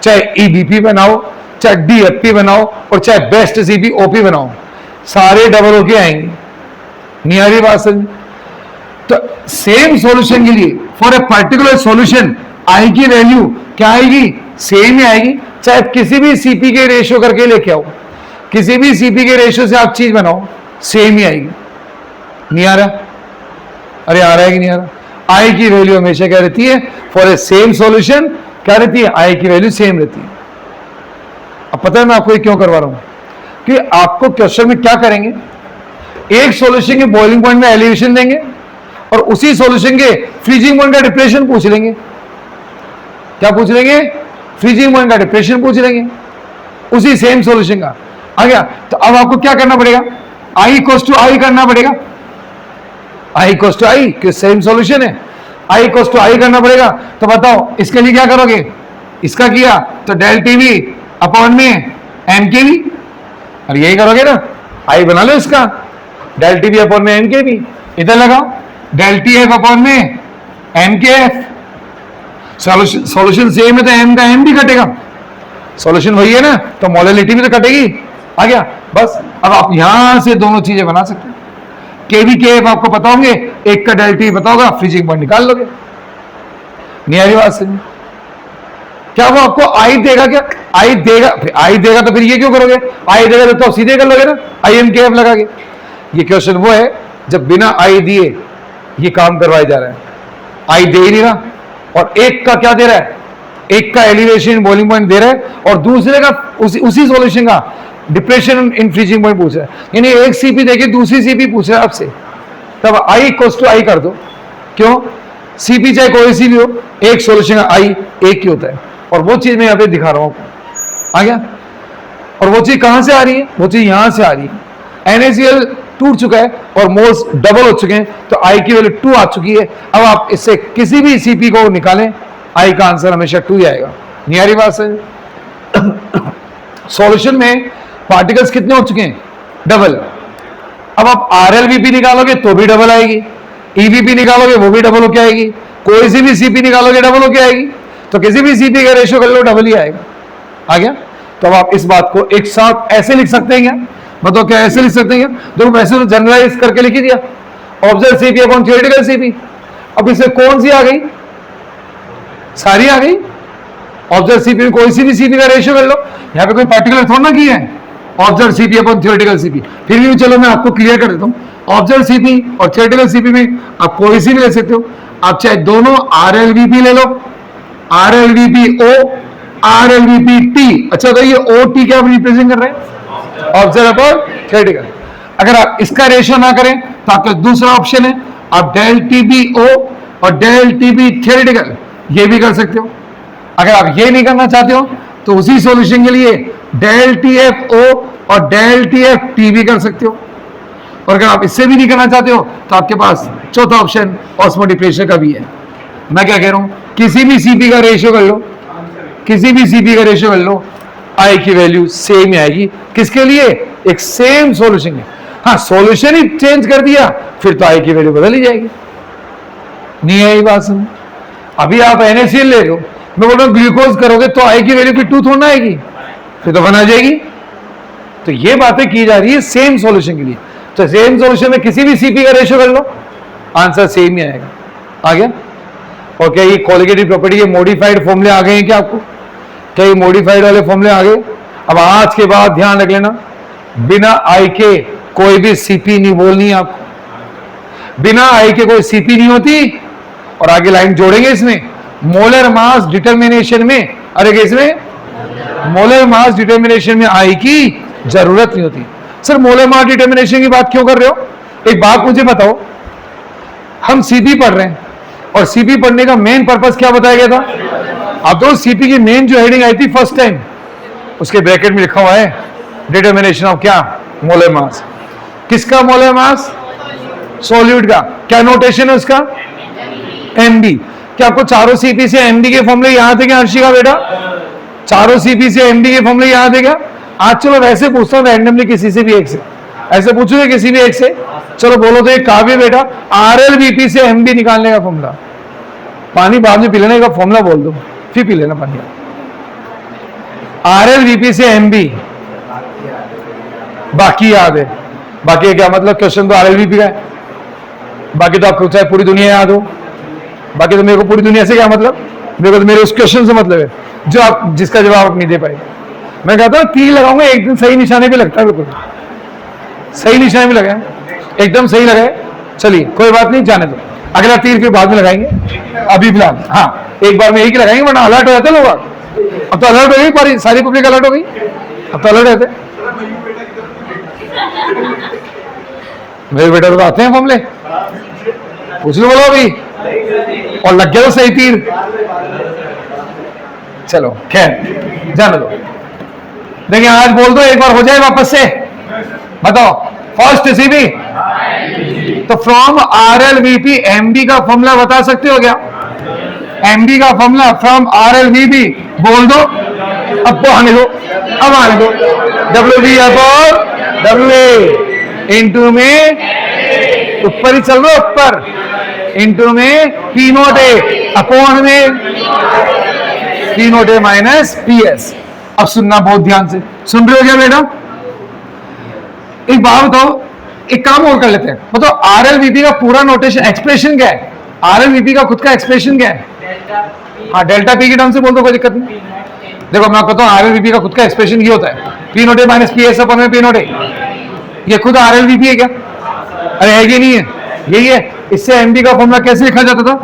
चाहे EBP बनाओ, चाहे DFP बनाओ, और चाहे बेस्ट सीपी OP बनाओ, सारे डबल होके आएंगे। नहीं आ रही बात समझ? तो सेम सॉल्यूशन के लिए फॉर ए पर्टिकुलर सॉल्यूशन आई की वैल्यू क्या आएगी? सेम ही आएगी। चाहे किसी भी सीपी के रेशियो करके लेके आओ, किसी भी सीपी के रेशियो से आप चीज बनाओ, सेम ही आएगी। नहीं आ रहा? अरे आ रहा है कि नहीं आ रहा? आई की वैल्यू हमेशा क्या रहती है? फॉर ए सेम सॉल्यूशन क्या रहती है? आई की वैल्यू सेम रहती है। अब पता है मैं आपको ये क्यों करवा रहा हूं कि आपको क्वेश्चन में क्या करेंगे, एक सॉल्यूशन के बॉइलिंग पॉइंट में एलिवेशन देंगे और उसी सॉल्यूशन के फ्रीजिंग पॉइंट का डिप्रेशन पूछ लेंगे। क्या पूछ लेंगे? फ्रीजिंग पॉइंट का डिप्रेशन पूछ लेंगे, उसी सेम सॉल्यूशन का। आ गया? तो अब आपको क्या करना पड़ेगा? आई इक्वल्स टू आई करना पड़ेगा। आई इक्वल्स टू आई, कि सेम सॉल्यूशन है, आई इक्वल्स टू आई करना पड़ेगा। तो बताओ इसके लिए क्या करोगे? इसका किया तो डेल टीवी अपॉन में एम के वी, और यही करोगे ना, आई बना लो इसका, डेल टीवी अपॉन में एम के वी। इधर लगाओ डेल टी एफ अपॉन में M K F. Solution same है तो एम का एम भी कटेगा, सॉल्यूशन वही है ना, तो मोलैलिटी भी तो कटेगी। आ गया? बस अब आप यहां से दोनों चीजें बना सकते हैं। केवी के एफ आपको पता होंगे, एक का डेल टी पता होगा, फ्रीजिंग पॉइंट निकाल लोगे। नहीं आ रही बात समझ? क्या वो आपको आई देगा? क्या आई देगा? आई देगा तो फिर ये क्यों करोगे? आई देगा तो सीधे कर लोगे ना, आई एम के एफ लगा के। ये क्वेश्चन वो है जब बिना आई दिए ये काम करवाया जा रहा है, आई दे ही नहीं रहा, और एक का क्या दे रहा है, एक का एलिवेशन बॉइलिंग पॉइंट दे रहा है, और दूसरे का उसी सॉल्यूशन का डिप्रेशन इन फ्रीजिंग पॉइंट पूछ रहा है। यानी एक सीपी देके दूसरी सीपी पूछ रहा है आपसे, तब आई इक्वल्स टू आई कर दो। क्यों? सीपी चाहे कोई सी भी हो, एक सॉल्यूशन का आई एक ही होता है, और वो चीज मैं यहां पे दिखा रहा हूं आपको। आ गया? और वो चीज कहां से आ रही है? वो चीज यहां से आ रही है। NaCl टूट चुका है और मोल्स डबल हो चुके हैं, तो आई की वैल्यू 2 आ चुकी है। अब आप इससे किसी भी सीपी को निकालें, आई का आंसर हमेशा 2 ही आएगा। नहीं आ रही बात समझ? सॉल्यूशन में पार्टिकल्स कितने हो चुके हैं? डबल। अब आप RLVP निकालोगे तो भी डबल आएगी, EVP निकालोगे वो भी डबल होके आएगी, कोई सी भी सीपी निकालोगे डबल होके आएगी, तो किसी भी सीपी का रेशियो कर लो डबल ही आएगा। आ गया? तो अब आप इस बात को एक साथ ऐसे लिख सकते हैं क्या? बताओ क्या ऐसे लिख सकते हैं क्या? देखो वैसे तो जनरलाइज करके लिख दिया, observe CP upon theoretical CP. अब इससे कौन सी आ गई? सारी आ गई। ऑब्जर्व सीपी में कोई सी भी सीपी का रेशियो कर लो, यहां पे कोई पार्टिकुलर थोड़ा ना किया है, observe CP upon theoretical CP. फिर भी चलो मैं आपको क्लियर कर देता हूं, ऑब्जर्व सीपी और थ्योरेटिकल सीपी में आप कोई सी भी ले सकते हो। आप चाहे दोनों RLVP ले लो, RLVPO, RLVPT। अच्छा, तो ये OT क्या रिप्रेजेंट कर रहे हैं? Observe upon theoretical. अगर आप इसका रेशियो ना करें तो आपका दूसरा ऑप्शन है, आप डेल TBO और डेल TB थ्योरेटिकल ये भी कर सकते हो। अगर आप ये नहीं करना चाहते हो तो उसी सॉल्यूशन के लिए डेल TFO और डेल TFT भी कर सकते हो। और अगर आप इससे भी नहीं करना चाहते हो तो आपके पास चौथा ऑप्शन ऑस्मोटिक प्रेशर का भी है। मैं क्या कह रहा हूं, किसी भी सीपी का रेशियो कर लो, किसी भी सीपी का रेशियो कर लो, आई की वैल्यू सेम ही आएगी। किसके लिए? एक सेम सॉल्यूशन है। हाँ, सॉल्यूशन ही चेंज कर दिया फिर तो आई की वैल्यू बदल ही जाएगी। नहीं आई बात समझ? अभी आप NaCl ले रहे हो, मैं बोल रहा हूं ग्लूकोज करोगे तो आई की वैल्यू फिर 2 थोड़ा आएगी, फिर तो 1 आ जाएगी। तो ये बातें की जा रही है सेम सॉल्यूशन के लिए। तो सेम सॉल्यूशन में किसी भी सीपी का रेशियो कर लो, आंसर सेम ही आएगा। आ गया? और क्या ये कोलिगेटिव प्रॉपर्टी के मॉडिफाइड फॉर्मूले आ गए हैं क्या आपको? क्या ये मॉडिफाइड वाले फॉर्मूले आ गए? अब आज के बाद ध्यान रख लेना, बिना आई के कोई भी सीपी नहीं बोलनी है आपको, बिना आई के कोई सीपी नहीं होती। और आगे लाइन जोड़ेंगे इसमें, मोलर मास डिटर्मिनेशन में, अरे इसमें मोलर मास डिटर्मिनेशन में आई की जरूरत नहीं होती। सर मोलर मास डिटर्मिनेशन की बात क्यों कर रहे हो? एक बात मुझे बताओ, हम सीपी पढ़ रहे हैं और सीपी पढ़ने का मेन पर्पस क्या बताया गया था? अब तो सीपी की मेन जो हेडिंग आई थी फर्स्ट टाइम, उसके ब्रैकेट में लिखा हुआ है डिटर्मिनेशन ऑफ क्या? मोलर मास। किसका मोलर मास? सॉल्यूट का। क्या नोटेशन है उसका? MB। क्या आपको चारों सीपी से MB के फॉर्मूले याद है क्या हर्षिका बेटा? चारों सीपी से MB के फॉर्मूले याद है क्या? आज चलो वैसे पूछता हूँ रैंडमली किसी से भी एक से, ऐसे पूछोगे किसी भी एक से, चलो बोलो तो एक काव्य बेटा RLVP से MB निकालने का फॉर्मूला, पानी बाद में पी लेने का फॉर्मूला बोल दो फिर पी लेना पानी। RLVP से MB बाकी याद है, बाकी क्या मतलब? क्वेश्चन तो RLVP का है, बाकी तो आपको चाहे पूरी दुनिया याद हो, बाकी तो मेरे को पूरी दुनिया से क्या मतलब? मेरे को तो मेरे उस क्वेश्चन से मतलब है जो आप जिसका जवाब आप नहीं दे पाए। मैं कहता हूँ तीर लगाऊंगा एक दिन सही निशाने पे लगता है, बिल्कुल सही निशाने पे लगा है, एकदम सही लगा है। चलिए कोई बात नहीं, जाने दो, अगला तीर फिर बाद में लगाएंगे, अभी फिलहाल हाँ एक बार में एक ही लगाएंगे वरना अलर्ट हो जाते लोग। अब तो अलर्ट हो गई, सारी पब्लिक अलर्ट हो गई, अब तो अलर्ट रहते। मेरे बेटा तो आते हैं फॉर्मूले, पूछ लो बोलो अभी, और लग गया तो सही तीर। चलो खैर जाने दो। देखिए आज बोल दो एक बार हो जाए वापस से, बताओ फर्स्ट सीपी। तो फ्रॉम RLVP MB का फॉर्मूला बता सकते हो क्या? MB का फॉर्मूला फ्रॉम RLVP बोल दो, अब तो आने दो, अब आने दो। WB अपॉन WA इंटू में ऊपर ही चल रहा ऊपर, इंटू में P0A अपॉन में P0A माइनस PS। अब सुनना बहुत ध्यान से, सुन रहे हो क्या बेटा? एक बात बताओ, एक काम और कर लेते हैं, बताओ RLVP का पूरा नोटेशन एक्सप्रेशन क्या है? RLVP का खुद का एक्सप्रेशन क्या है? हाँ डेल्टा P के टर्म से बोल दो, कोई दिक्कत नहीं। देखो मैं कहता हूँ RLVP का खुद का एक्सप्रेशन ये होता है P0A माइनस PS अपन में P0A। ये खुद RLVP है क्या? अरे है कि नहीं है? यही है। इससे एमडी का फॉर्मूला कैसे लिखा जाता था?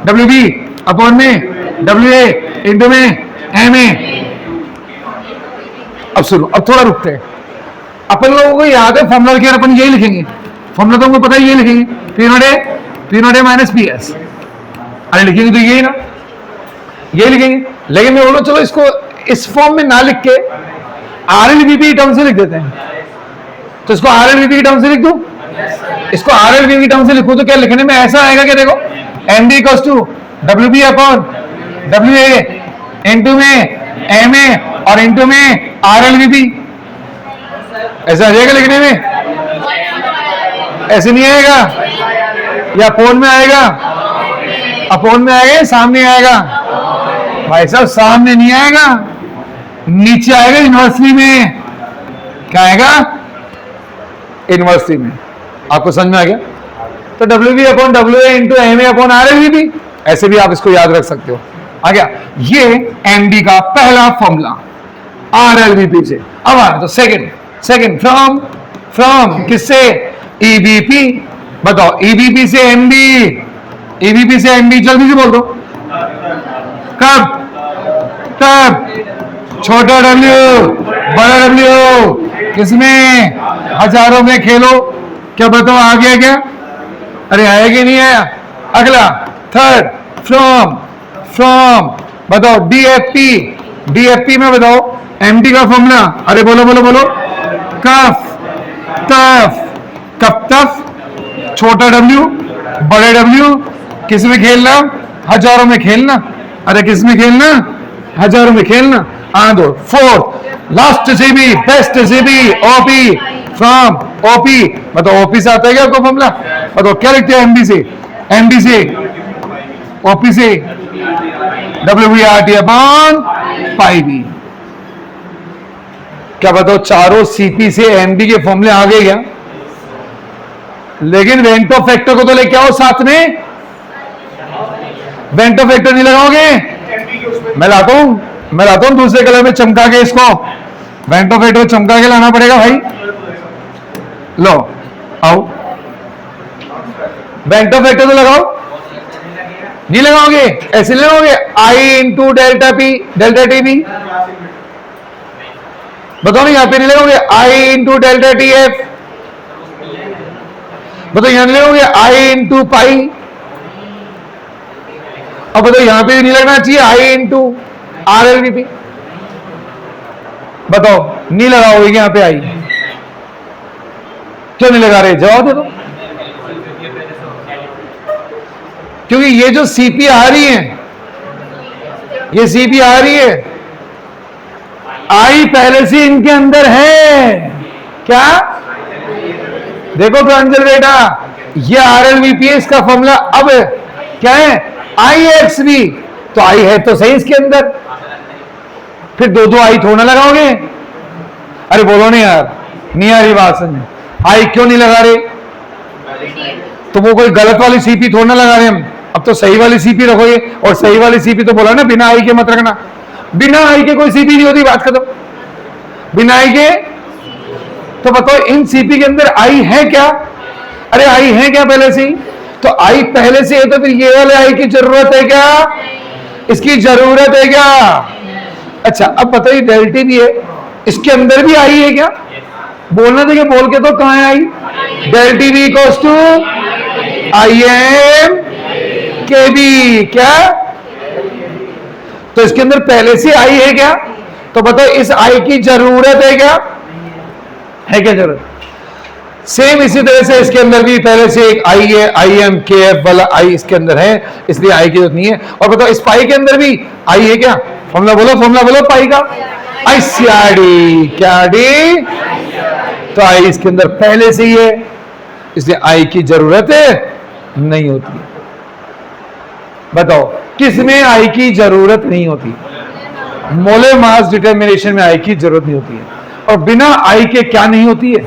डब्ल्यू बी अपॉन में डब्ल्यू ए इंटू में एम ए। अब सुनो, अब थोड़ा रुकते हैं। अपन लोगों को याद है फॉर्मूला क्या, अपन यही लिखेंगे फॉर्मूला, तो हमको पता है ये लिखेंगे P not a minus P S. अरे लिखेंगे तो यही ना, यही लिखेंगे। लेकिन मैं बोलो चलो इसको इस फॉर्म में ना लिख के आर एल वीपी टर्म से लिख देते हैं। तो इसको आर एल वीपी की टर्म से लिख दूं, इसको आर एल वीपी की टर्म से लिखूं तो क्या लिखने में ऐसा आएगा क्या? देखो M D equals to W B upon W A into में एम ए और इंटू में आर एल वीपी। ऐसा आ जाएगा लिखने में? ऐसे नहीं आएगा, या अपोन में आएगा? अपोन में आएगा, सामने आएगा? भाई साहब सामने नहीं आएगा, नीचे आएगा इन्वर्सली में। क्या आएगा? इन्वर्सली में। आपको समझ में आ गया? तो W B upon W A into M A upon R L V, ऐसे भी आप इसको याद रख सकते हो। आ गया ये एम डी का पहला formula R L V P से। अब आ तो सेकेंड फ्रॉम किससे? ईबीपी। बताओ ईबीपी से एमडी, ईबीपी से एमडी, जल्दी से बोल दो। कब? छोटा डब्ल्यू बड़ा डब्ल्यू किसमें? हजारों में खेलो। क्या बताओ आ गया क्या? अरे आया कि नहीं आया? अगला थर्ड फ्रॉम बताओ डीएफपी में बताओ एमडी का फॉर्मूला। अरे बोलो कफ तफ छोटा डब्ल्यू बड़े डब्ल्यू किस में खेलना? हजारों में खेलना। अरे किस में खेलना? हजारों में खेलना। दो फोर्थ लास्ट से भी बेस्ट से भी ओपी फ्रॉम ओपी। बताओ ओपी से आता है क्या आपको फॉर्मूला? बताओ क्या लिखते हैं एमडी से ओपी से W B R T upon pi B. क्या बताओ चारों सीपी से एमडी के फॉर्मूले आ गए क्या? लेकिन वेंटो फैक्टर को तो लेके आओ साथ में। वेंटो फैक्टर नहीं लगाओगे? मैं लाता हूं दूसरे कलर में चमका के इसको। वेंटो फैक्टर चमका के लाना पड़ेगा भाई। लो आओ, वेंटो फैक्टर तो लगाओ। नहीं लगाओगे? ऐसे नहीं लगाओगे? I into delta T B. बताओ ना, यहां पे नहीं लगाओगे? I into delta T F. बताओ यहां नहीं लगाओगे? I into pi. अब बताओ यहां पे भी नहीं लगना चाहिए? I into R L V P. बताओ नहीं लगाओगे यहां पे आई? क्यों नहीं लगा रहे? जवाब दे दो। क्योंकि ये जो सीपी आ रही है, ये सीपी आ रही है, आई पहले से इनके अंदर है। क्या? देखो प्रांजल बेटा, ये आर एल वी पी इसका फॉर्मूला अब क्या है? आई एक्स वी। तो आई है तो सही इसके अंदर, फिर दो आई थोड़ा लगाओगे? अरे बोलो नहीं यार, नहीं आ रही बात समझ। आई क्यों नहीं लगा रहे? तो वो कोई गलत वाली सीपी थोड़ा ना लगा रहे हम। अब तो सही वाली सीपी रखोगे, और सही वाली सीपी तो बोला ना बिना आई के मत रखना। बिना आई के कोई सीपी नहीं होती, बात खत्म। बिना आई के तो बताओ इन सीपी के अंदर आई है क्या? अरे आई है क्या पहले से ही? तो आई पहले से है तो फिर ये वाले आई की जरूरत है क्या? इसकी जरूरत है क्या? अच्छा अब बताइए डेल्टी भी है, इसके अंदर भी आई है क्या? बोलना देखिए, बोल के तो कहां है I? Delta B equals to I M K B. क्या? तो इसके अंदर पहले से आई है क्या? तो बताओ इस आई की जरूरत है क्या? है क्या जरूरत? सेम इसी तरह से इसके अंदर भी पहले से एक आई है, आई एम के एफ वाला आई इसके अंदर है, इसलिए आई की जरूरत नहीं है। और बताओ इस पाई के अंदर भी आई है क्या? फॉर्मूला बोलो पाई का। आई सी आर डी। क्या डी? तो आई इसके अंदर पहले से ही है, इसलिए आई की जरूरत नहीं होती। बताओ किसमें आई की जरूरत नहीं होती? मोलर मास डिटर्मिनेशन में आई की जरूरत नहीं होती है। और बिना आई के क्या नहीं होती है?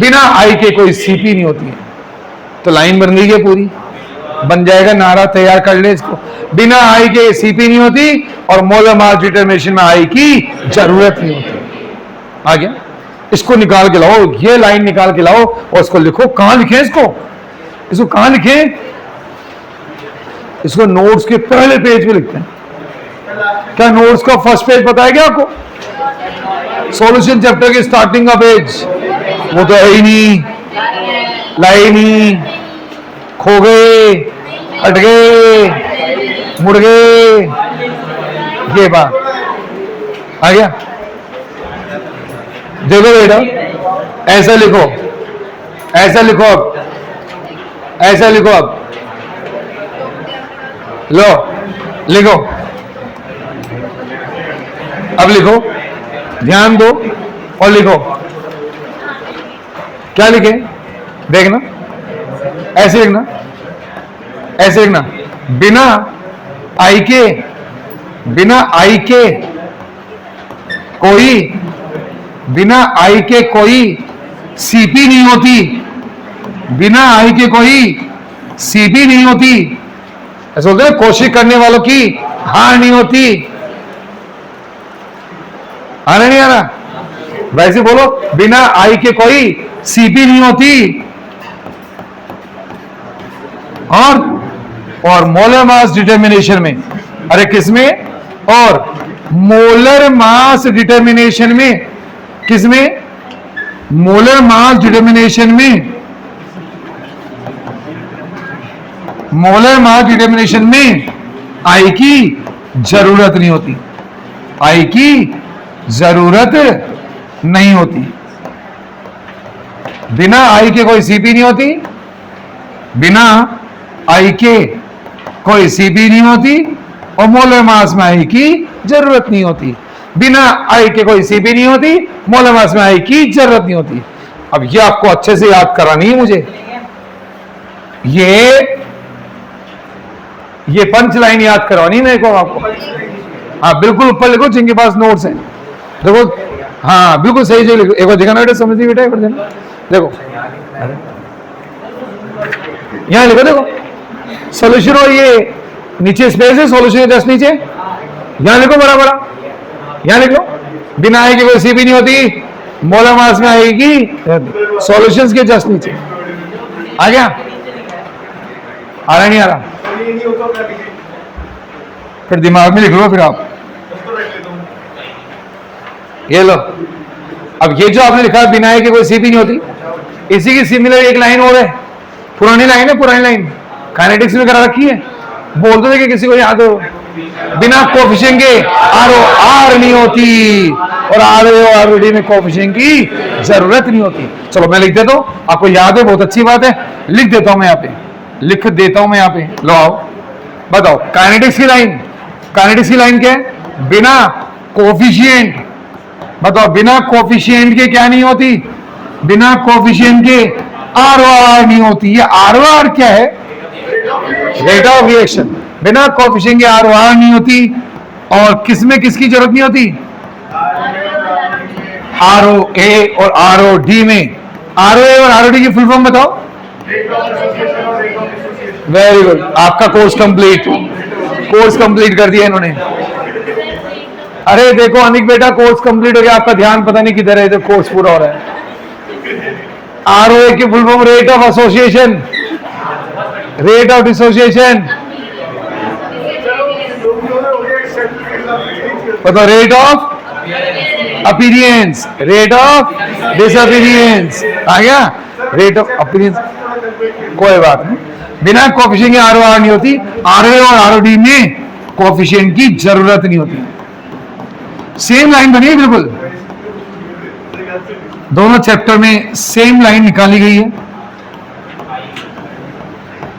बिना आई के कोई सीपी नहीं होती है। तो लाइन बन गई है पूरी, बन जाएगा नारा, तैयार कर ले इसको। बिना आई के सीपी नहीं होती और मोलर मास डिटर्मिनेशन में आई की जरूरत नहीं होती। आ गया? इसको निकाल के लाओ, ये लाइन निकाल के लाओ और इसको लिखो। कहां लिखे इसको? इसको कहां लिखे? इसको नोट्स के पहले पेज पे लिखते हैं। क्या नोट्स का फर्स्ट पेज पता है क्या आपको? सॉल्यूशन चैप्टर के स्टार्टिंग का पेज, वो तो है ही नहीं, लाई नहीं, खो गए, हट गए, मुड़ गए, ये बात आ गया। देखो बेटा, ऐसा लिखो, ऐसा लिखो, अब ऐसा लिखो, अब लो लिखो, अब लिखो, ध्यान दो और लिखो। क्या लिखे? देखना, ऐसे लिखना, ऐसे लिखना, बिना आई के, बिना आई के कोई, बिना आई के कोई सीपी नहीं होती, बिना आई के कोई सीपी नहीं होती। ऐसा बोलते हैं कोशिश करने वालों की हार नहीं होती। आ रहा नहीं आ रहा? वैसे बोलो, बिना आई के कोई सीपी नहीं होती। और मोलर मास डिटर्मिनेशन में, अरे किसमें? और मोलर मास डिटर्मिनेशन में, किसमें? मोलर मास डिटर्मिनेशन में, मोलर मास डिटर्मिनेशन में आई की जरूरत नहीं होती, आई की जरूरत नहीं होती। बिना आई के कोई सीपी नहीं होती, बिना आई के कोई सीपी नहीं होती, और मोलर मास में आई की जरूरत नहीं होती। बिना आई के कोई सीपी नहीं होती, मोलर मास में आई की जरूरत नहीं होती। अब ये आपको अच्छे से याद करानी है मुझे। ये पंच लाइन याद करवानी मेरे को आपको। हाँ बिल्कुल ऊपर लिखो जिनके पास नोट्स हैं। देखो, हाँ बिल्कुल सही जो लिखो। एक बार देखा ना बेटा, समझिए बेटा, एक बार देखना, देखो यहां लिखो, देखो सोल्यूशन, और ये नीचे स्पेस है, सोल्यूशन के जस्ट नीचे यहां लिखो, बड़ा बड़ा यहां लिख लो, बिना आई की कोई सीपी नहीं होती, मोलर मास में आएगी, सॉल्यूशंस के जस्ट नीचे। आ गया? आ रहा नहीं आ रहा? फिर दिमाग में लिख लो, फिर आप ये लो। अब ये जो आपने लिखा बिना आई की कोई सीपी नहीं होती, इसी की सिमिलर एक लाइन और है, पुरानी लाइन है, पुरानी लाइन काइनेटिक्स में करा रखी है। बोल दो कि किसी को याद हो, बिना कोफिशिएंट के आर नहीं होती, और आर डी में कोफिशिएंट की जरूरत नहीं होती। चलो मैं लिख देता हूं, आपको याद है, बहुत अच्छी बात है, लिख देता हूं मैं यहाँ पे, लिख देता हूं मैं यहाँ पे। लो आओ, बताओ काइनेटिक्स की लाइन, काइनेटिक्स की लाइन क्या है? बिना कोफिशिएंट, बताओ बिना कोफिशिएंट के क्या नहीं होती? बिना कोफिशिएंट के आर नहीं होती। ये आर क्या है? Rate of reaction. बिना कोफिशिएंट के आर नहीं होती, और किसमें किसकी जरूरत नहीं होती? ROA और ROD में। ROA और ROD की फुल फॉर्म बताओ। वेरी गुड, आपका कोर्स कंप्लीट, कोर्स कंप्लीट कर दिया इन्होंने। अरे देखो अनिक बेटा, कोर्स कंप्लीट हो गया, आपका ध्यान पता नहीं किधर है, तो कोर्स पूरा हो रहा है। ROA की full form rate of association, rate of dissociation, बताओ rate of appearance, rate of disappearance. आ गया? रेट ऑफ अपीरियंस, कोई बात नहीं, बिना कोफिशिएंट के आर नहीं होती, ROA और ROD में कोफिशिएंट की जरूरत नहीं होती। सेम लाइन बनी है बिल्कुल, दोनों चैप्टर में सेम लाइन निकाली गई है,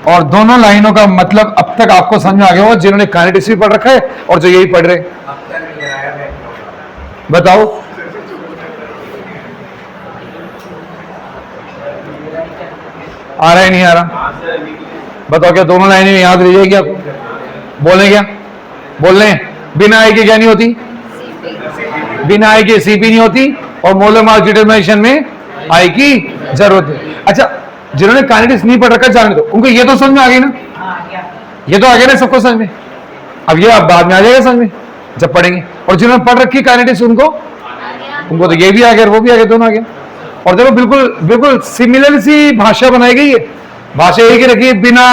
और दोनों लाइनों का मतलब अब तक आपको समझ में आ गया होगा, जिन्होंने काइनेटिक्स भी पढ़ रखा है और जो यही पढ़ रहे। बताओ आ रहा है नहीं आ रहा? बताओ क्या दोनों लाइनें याद रह जाएगी आपको? बोलें क्या? बोल रहे हैं बिना आई के क्या नहीं होती? बिना आई के सीपी नहीं होती, और मोलर मास डिटरमिनेशन में आई की जरूरत है। अच्छा, जिन्होंने काइनेटिक्स नहीं पढ़ रखा जाने दो, उनको ये तो समझ में आ गई ना? ये तो आ गया ना सबको समझ में? अब ये अब बाद में आ जाएगा समझ में जब पढ़ेंगे। और जिन्होंने पढ़ रखी काइनेटिक्स उनको तो ये भी आ गया, वो भी आ गया, दोनों आ गया। और देखो बिल्कुल बिल्कुल सिमिलर सी भाषा बनाई गई है, भाषा एक ही रखी है, बिना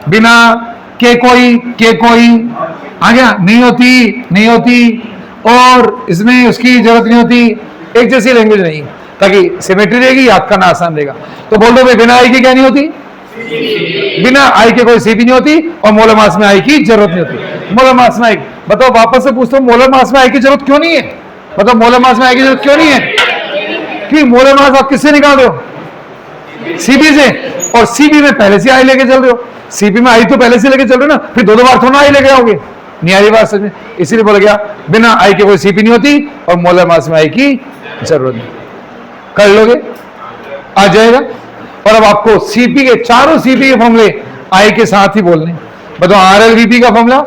बिना, के कोई आ गया, नहीं होती नहीं होती, और इसमें उसकी जरूरत नहीं होती, एक जैसी लैंग्वेज नहीं, ताकि सिमेट्री रहेगी, याद करना आसान रहेगा। तो बोल दो भाई बिना आई की क्या नहीं होती, बिना आई के कोई सीपी नहीं होती, और मोलर मास में आई की जरूरत नहीं होती। मोलर मास में आई, बताओ वापस से पूछता हूं, मोलर मास में आई की जरूरत क्यों नहीं है? बताओ मोलर मास में आई की जरूरत क्यों नहीं है? कि मोलर मास आप किससे निकाल रहे हो? सीपी से, और सीपी में पहले से आई लेके चल रहे हो, सीपी में आई तो पहले से लेके चल रहे हो ना, फिर दो बार थोड़ा आई लेके आओगे, नहीं आ रही बात समझ में, इसीलिए बोला गया बिना आई के कोई सीपी नहीं होती, और मोलर मास में आई की जरूरत नहीं। कर लोगे, आ जाएगा। और अब आपको सीपी के, चारों सीपी के फॉर्मूले आई के साथ ही बोलने। बताओ आरएलवीपी का फॉर्मूला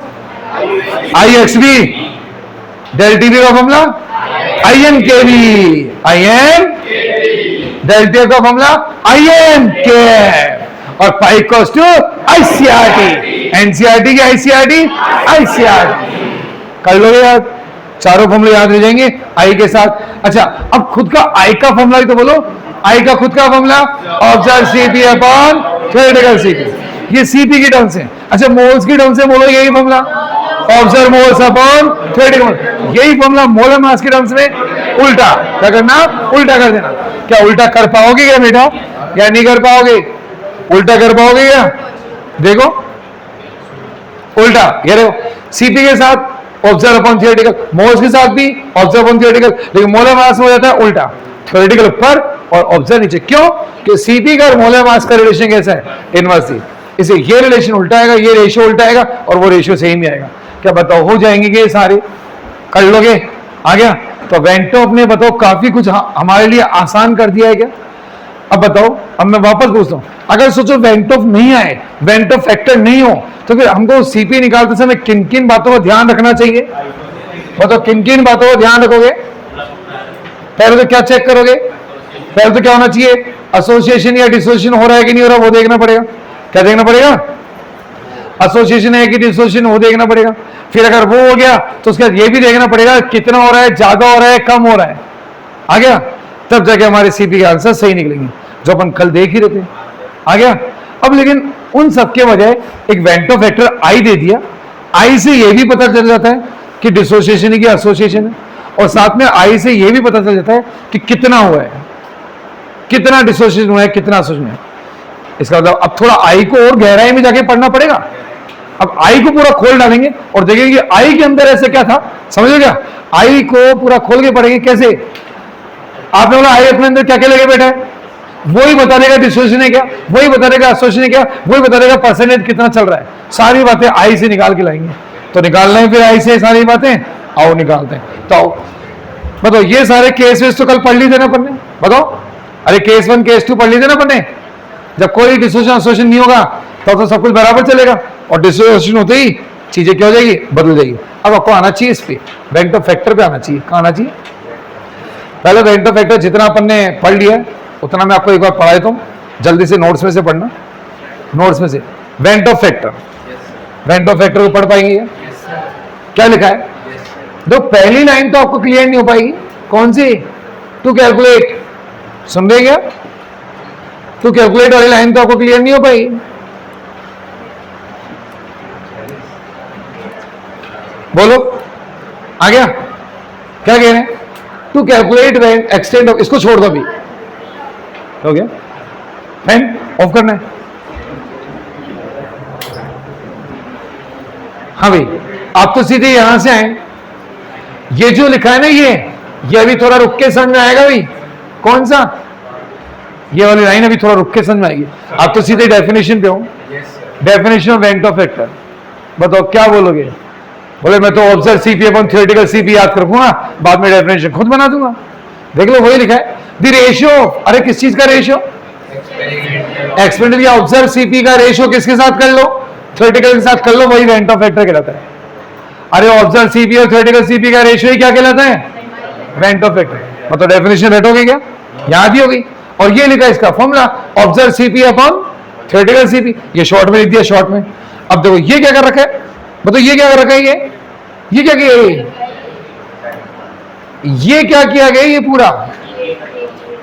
आईएक्सबी, डेल टीवी का फॉर्मूला आईएनकेवी, डेल टीवी का फॉर्मूला आईएनके, और pi equals to ICRT, NCRT की आईसीआरटी, आईसीआरटी। कर लोगे यार, चारों फॉर्मूले याद रह जाएंगे आई के साथ। अच्छा, अब खुद का आई का फॉर्मूला ही तो बोलो, आई का खुद का formula observe CP upon theoretical CP, ये सीपी की टर्म से। अच्छा, मोल्स की टर्म से बोलो यही formula, observe moles upon theoretical, यही फॉर्मूला मोलर मास की टर्म्स में उल्टा। क्या करना? उल्टा कर देना। क्या उल्टा कर पाओगे क्या बेटा, या नहीं कर पाओगे? उल्टा कर पाओगे क्या? देखो उल्टा, ये देखो सीपी के साथ ऑब्जर्व अपॉन थ्योरेटिकल, मोल्स के साथ भी ऑब्जर्व अपॉन थ्योरेटिकल, लेकिन मोलर मास हो जाता है उल्टा, थ्योरेटिकल ऊपर और ऑब्जर्व नीचे। क्यों? कि सीपी का और मोलर मास का रिलेशन कैसा है? इनवर्सली, इसे ये रिलेशन उल्टा आएगा, ये रेशियो उल्टा आएगा, और वो रेशियो सेम ही आएगा। क्या बताओ हो जाएंगे ये सारे? कर लोगे? आ गया? तो वेंटोफ ने बताओ काफी कुछ हमारे लिए आसान कर दिया है क्या? अब बताओ, अब मैं वापस पूछता हूं, अगर सोचो वेंटोफ नहीं आए, वेंटोफ फैक्टर नहीं हो, तो फिर हमको सीपी निकालते समय किन किन बातों का ध्यान रखना चाहिए? बताओ किन किन बातों का ध्यान रखोगे? पहले तो क्या चेक करोगे? पहले तो क्या होना चाहिए? एसोसिएशन या डिसोसिएशन हो रहा है कि नहीं हो रहा, वो देखना पड़ेगा। क्या देखना पड़ेगा? एसोसिएशन है कि डिसोसिएशन, वो देखना पड़ेगा। फिर अगर वो हो गया तो उसके बाद ये भी देखना पड़ेगा कितना हो रहा है, ज्यादा हो रहा है, कम हो रहा है। आ गया? तब जाके हमारे सीपी के आंसर सही निकलेंगे, जो अपन कल देख ही रहे थे। आ गया? अब लेकिन उन सबके बजाय एक वेंटो फैक्टर आई दे दिया, आई से ये भी पता चल जाता है कि डिसोसिएशन है कि एसोसिएशन है, और साथ में आई से ये भी पता चल जाता है कि कितना हुआ है, कितना डिसोसिएशन हुआ है, कितना एसोसिएशन है। इसका मतलब अब थोड़ा आई को और गहराई में जाके पढ़ना पड़ेगा। अब आई को पूरा खोल डालेंगे और देखेंगे आई के अंदर ऐसे क्या था, समझो क्या? आई को पूरा खोल के पढ़ेंगे। कैसे? आपने बोला आई अपने अंदर क्या क्या लेके बैठा है, वही बता देगा डिसोसिएशन है क्या, वही बता देगा एसोसिएशन है क्या, वही बता देगा परसेंटेज कितना चल रहा है। सारी बातें आई से निकाल के लाएंगे। तो निकालना है फिर आई से सारी बातें, आओ निकालते हैं। तो आओ बताओ, ये सारे केस वेस तो कल पढ़ ली थे ना अपन ने? बताओ, अरे केस 1 केस 2 पढ़ ली थे ना अपन ने? जब कोई डिसोसिएशन एसोसिएशन नहीं होगा तो सब कुछ बराबर चलेगा, और डिसोसिएशन होते ही चीजें क्या हो जाएगी? बदल जाएगी। अब आपको आना चाहिए इस पे, वेंटो फैक्टर पे आना चाहिए। कहाँ आना चाहिए? पहले वेंटो फैक्टर जितना अपन ने पढ़ लिया उतना मैं आपको एक बार पढ़ाई दूं, जल्दी से नोट्स में से पढ़ना, नोट्स में से वेंटो फैक्टर। वेंटो फैक्टर को पढ़ पाएंगे क्या? क्या लिखा है? दो पहली लाइन तो आपको क्लियर नहीं हो पाएगी। कौन सी? To calculate. सुन रहे क्या? टू कैलकुलेट वाली लाइन तो आपको क्लियर नहीं हो पाएगी। बोलो, आ गया? क्या कह रहे हैं? टू कैलकुलेट एक्सटेंड ऑफ, इसको छोड़ दो अभी, हो गया? फैन ऑफ करना है। हाँ भाई, आप तो सीधे यहां से आए, ये जो लिखा है ना ये अभी थोड़ा रुक के समझ में आएगा भाई। कौन सा? ये वाली लाइन अभी थोड़ा रुक के समझ में आएगी। आप तो सीधे डेफिनेशन पे हो, डेफिनेशन ऑफ वेंटो फैक्टर। बताओ क्या बोलोगे? बोले मैं तो observe CP upon theoretical CP याद कर रखूंगा, बाद में डेफिनेशन खुद बना दूंगा। देख लो वही लिखा है, द रेशियो। अरे किस चीज का रेशियो? एक्सपेरिमेंटल या ऑब्जर्व सीपी का रेशियो किसके साथ कर लो? थ्योरेटिकल के साथ कर लो, वही वेंटो फैक्टर कहलाता है। अरे ऑब्जर्व सीपी और थ्योरेटिकल सीपी का रेशियो ही क्या कहलाता है? Vento factor. मतलब डेफिनेशन रटोगे क्या? याद ही होगी। और ये लिखा इसका formula observe CP upon theoretical CP, ये शॉर्ट में लिख दिया, शॉर्ट में। अब देखो ये क्या कर रखा है, बताओ ये क्या कर रखा है? ये क्या किया? ये क्या किया गया? ये पूरा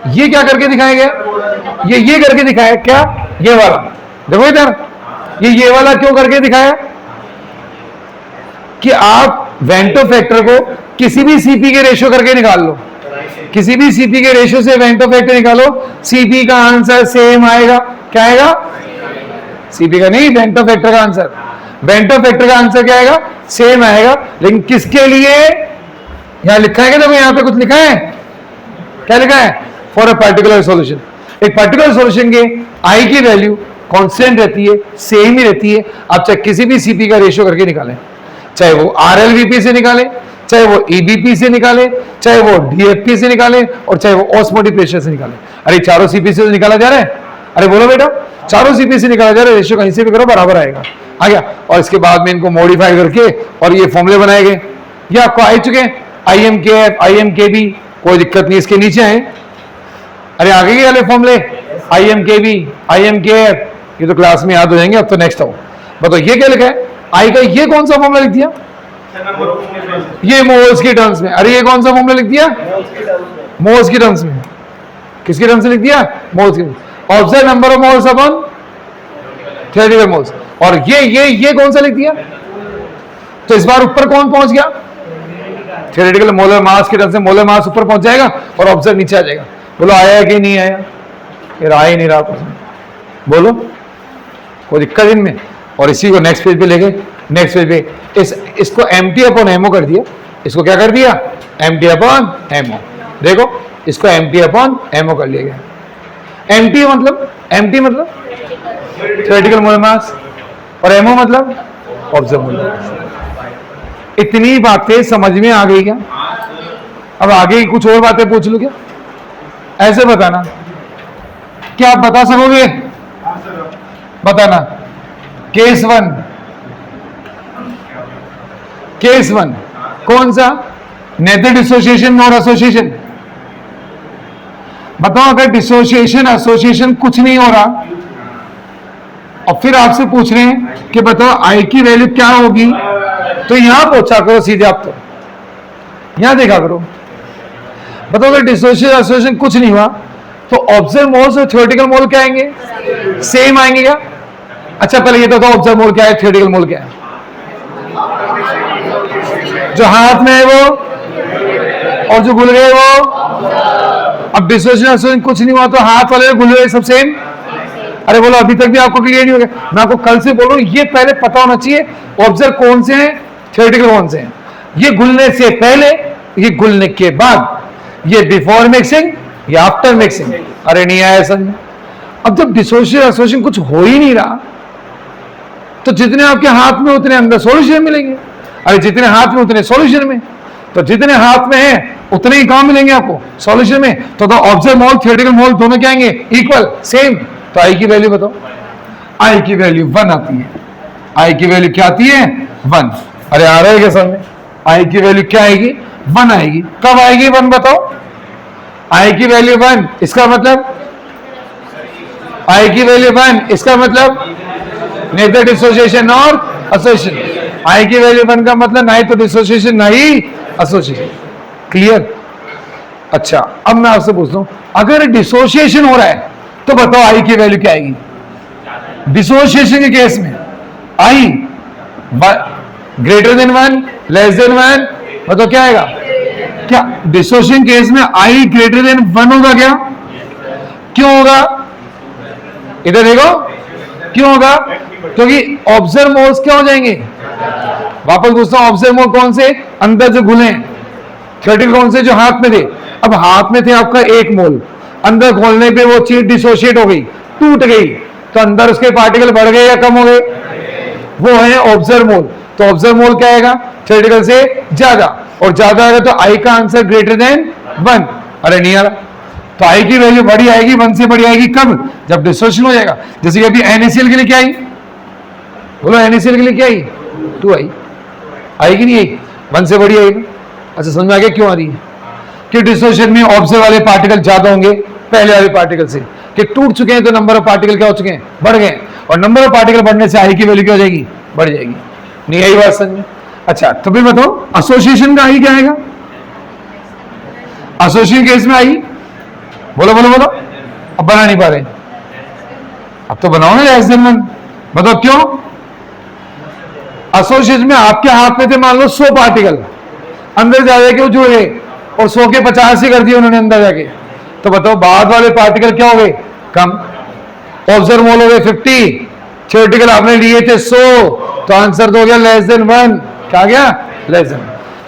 ये क्या करके दिखाया गया? ये करके दिखाया क्या? ये वाला देखो इधर, ये वाला क्यों करके दिखाया कि आप वेंटो फैक्टर को किसी भी सीपी के रेशियो करके निकाल लो, किसी भी सीपी के रेशियो से वेंटो फैक्टर निकालो, सीपी का आंसर सेम आएगा। क्या आएगा? सीपी का नहीं, वेंटो फैक्टर का आंसर, वेंटो फैक्टर का आंसर क्या आएगा? सेम आएगा। लेकिन किसके लिए? यहां लिखा है क्या? देखो यहां पे कुछ लिखा है, क्या लिखा है? For a particular solution. एक पर्टिकुलर सॉल्यूशन के आई की वैल्यू कांस्टेंट रहती है, सेम ही रहती है। आप चाहे किसी भी सीपी का रेशियो करके निकालें, चाहे वो आरएलवीपी से निकाले, चाहे वो ईबीपी से निकाले, चाहे वो डीएफपी से निकाले, और चाहे वो ऑस्मोटिक प्रेशर से निकाले। अरे चारों सीपी से निकाला जा रहा है। अरे बोलो बेटा, चारों सीपी से निकाला जा रहा है, रेशियो कहीं से भी करो बराबर आएगा। आ गया। और इसके बाद में इनको मॉडिफाई करके और ये फॉर्मूले बनाए गए, ये आपको आ चुके हैं। IMKF, IMKB, कोई दिक्कत नहीं, इसके नीचे है। अरे आगे के वाले फॉर्मूले IMKB, IMKF, ये तो क्लास में याद हो जाएंगे। अब तो नेक्स्ट आओ, बताओ ये क्या लिखा है? आई का ये कौन सा फॉर्मूला लिख दिया? ये मोल्स की टर्म्स में। अरे ये कौन सा फॉर्मूला लिख दिया? मोल्स की टर्म्स में। किसकी टर्म्स में लिख दिया? मोल्स की। Observe number of moles upon theoretical moles. और ये कौन सा लिख दिया? तो इस बार ऊपर कौन पहुंच गया? थ्योरेटिकल मोलर मास की टर्म्स में मोलर मास ऊपर पहुंच जाएगा और ऑब्जर्व नीचे आ जाएगा। बोलो आया कि नहीं आया? फिर आ ही नहीं रहा, बोलो कोई दिक्कत इनमें। और इसी को नेक्स्ट पेज पे लेके, नेक्स्ट पेज पे इसको MT अपॉन एमओ कर दिया। इसको क्या कर दिया? MT upon MO. देखो इसको MT अपॉन एमओ कर लिया गया। MT मतलब थ्योरेटिकल मोलर मास, और एमओ मतलब ऑब्जर्व मोलर मास। इतनी बातें समझ में आ गई क्या? अब आगे कुछ और बातें पूछ लो क्या? ऐसे बताना, क्या आप बता सकोगे? बताना। केस वन कौन सा? Neither dissociation nor association. बताओ अगर डिसोसिएशन एसोसिएशन कुछ नहीं हो रहा और फिर आपसे पूछ रहे हैं कि बताओ आई की वैल्यू क्या होगी, तो यहां पूछा करो सीधे, आप तो यहां देखा करो। बताओ अगर डिसोसिएशन एसोसिएशन कुछ नहीं हुआ तो ऑब्जर्व मोल्स और थ्योरेटिकल मोल क्या आएंगे? सेम आएंगे क्या? अच्छा पहले ये तो ऑब्जर्व मोल क्या है, थ्योरेटिकल मोल क्या है? जो हाथ में है वो, और जो घुल गए वो। अब डिसोसिएशन कुछ नहीं हुआ तो हाथ वाले घुल गए सब सेम। अरे बोलो अभी तक भी आपको क्लियर नहीं हो गया? मैं आपको कल से बोल रहा हूं, ये पहले पता होना चाहिए ऑब्जर्व कौन से हैं, थ्योरेटिकल कौन से हैं। ये घुलने से पहले, ये घुलने के बाद, ये बिफोर मिक्सिंग, ये आफ्टर मिक्सिंग। अरे नहीं आया समझ। अब जब डिसोसिएशन एसोसिएशन कुछ हो ही नहीं रहा तो जितने आपके हाथ में उतने अंदर सॉल्यूशन मिलेंगे। अरे जितने हाथ में उतने सॉल्यूशन में, तो जितने हाथ में है उतने ही कहां मिलेंगे आपको? सॉल्यूशन में। तो ऑब्जर्व मोल थ्योरेटिकल मोल दोनों क्या आएंगे? Equal, same. तो आई की वैल्यू बताओ। आई की वैल्यू 1 आती है। आई की वैल्यू क्या आती है? 1। अरे आ रहा है क्या समझ? आई की वैल्यू क्या आएगी? 1 आएगी। कब आएगी 1 बताओ? आई की वैल्यू 1, इसका मतलब आई की वैल्यू 1, इसका मतलब नेदर डिसोसिएशन और एसोसिएशन। आई की वैल्यू 1 का मतलब ना ही तो डिसोसिएशन ना ही एसोसिएशन। क्लियर? अच्छा अब मैं आपसे पूछता हूं, अगर डिसोसिएशन हो रहा है तो बताओ आई की वैल्यू क्या आएगी? डिसोसिएशन के केस में आई ग्रेटर देन 1, लेस देन 1, बताओ क्या आएगा? क्या डिसोसिएशन केस में आई ग्रेटर देन 1 होगा क्या? क्यों होगा? इधर देखो, क्यों होगा? क्योंकि ऑब्जर्व मोल्स क्या हो जाएंगे? वापस पूछता हूं, ऑब्जर्व मोल कौन से? अंदर जो घुले, थ्योरेटिकल कौन से? जो हाथ में थे। अब हाथ में थे आपका 1 मोल, अंदर घोलने पे वो चीज डिसोशिएट हो गई, टूट गई, तो अंदर उसके पार्टिकल बढ़ गए या कम हो गए? वो है ऑब्जर्व मोल। तो ऑब्जर्व मोल क्या आएगा? थ्योरेटिकल से ज्यादा, और ज्यादा आएगा तो आई का आंसर ग्रेटर देन 1। अरे नहीं आ रहा। तो आई की वैल्यू बड़ी आएगी, 1 से बड़ी आएगी कब? जब डिसोसिएशन हो जाएगा। जैसे कि अभी NaCl के लिए क्या आई? बोलो NaCl के लिए क्या आई? 2 आई। आएगी नहीं आई? 1 से बड़ी आएगी। अच्छा समझ में आ गया क्यों आ रही है? कि डिसोसिएशन में ऑब्जर्व वाले पार्टिकल ज्यादा होंगे पहले वाले पार्टिकल से, कि टूट चुके हैं तो नंबर ऑफ पार्टिकल क्या हो चुके हैं? बढ़ गए। और नंबर ऑफ पार्टिकल बढ़ने से आई की वैल्यू क्या हो जाएगी? बढ़ जाएगी। नहीं आई बात समझ में? अच्छा तो भी बताओ एसोसिएशन का आई क्या आएगा? एसोसिएशन केस में आई, बोलो बोलो बोलो, अब बना नहीं पा रहे। अब तो बनाओ ना लेस देन 1। बताओ क्यों? एसोसिएशन में आपके हाथ में थे मान लो 100 पार्टिकल, अंदर जा जाके वो जुड़े और 100 के 50 ही कर दिए उन्होंने अंदर जाके, तो बताओ बाद वाले पार्टिकल क्या हो गए? कम। ऑब्जर्व मोल हो गए 50, थ्योरेटिकल आपने लिए थे 100, तो आंसर तो हो गया लेस देन 1। क्या गया? Less than.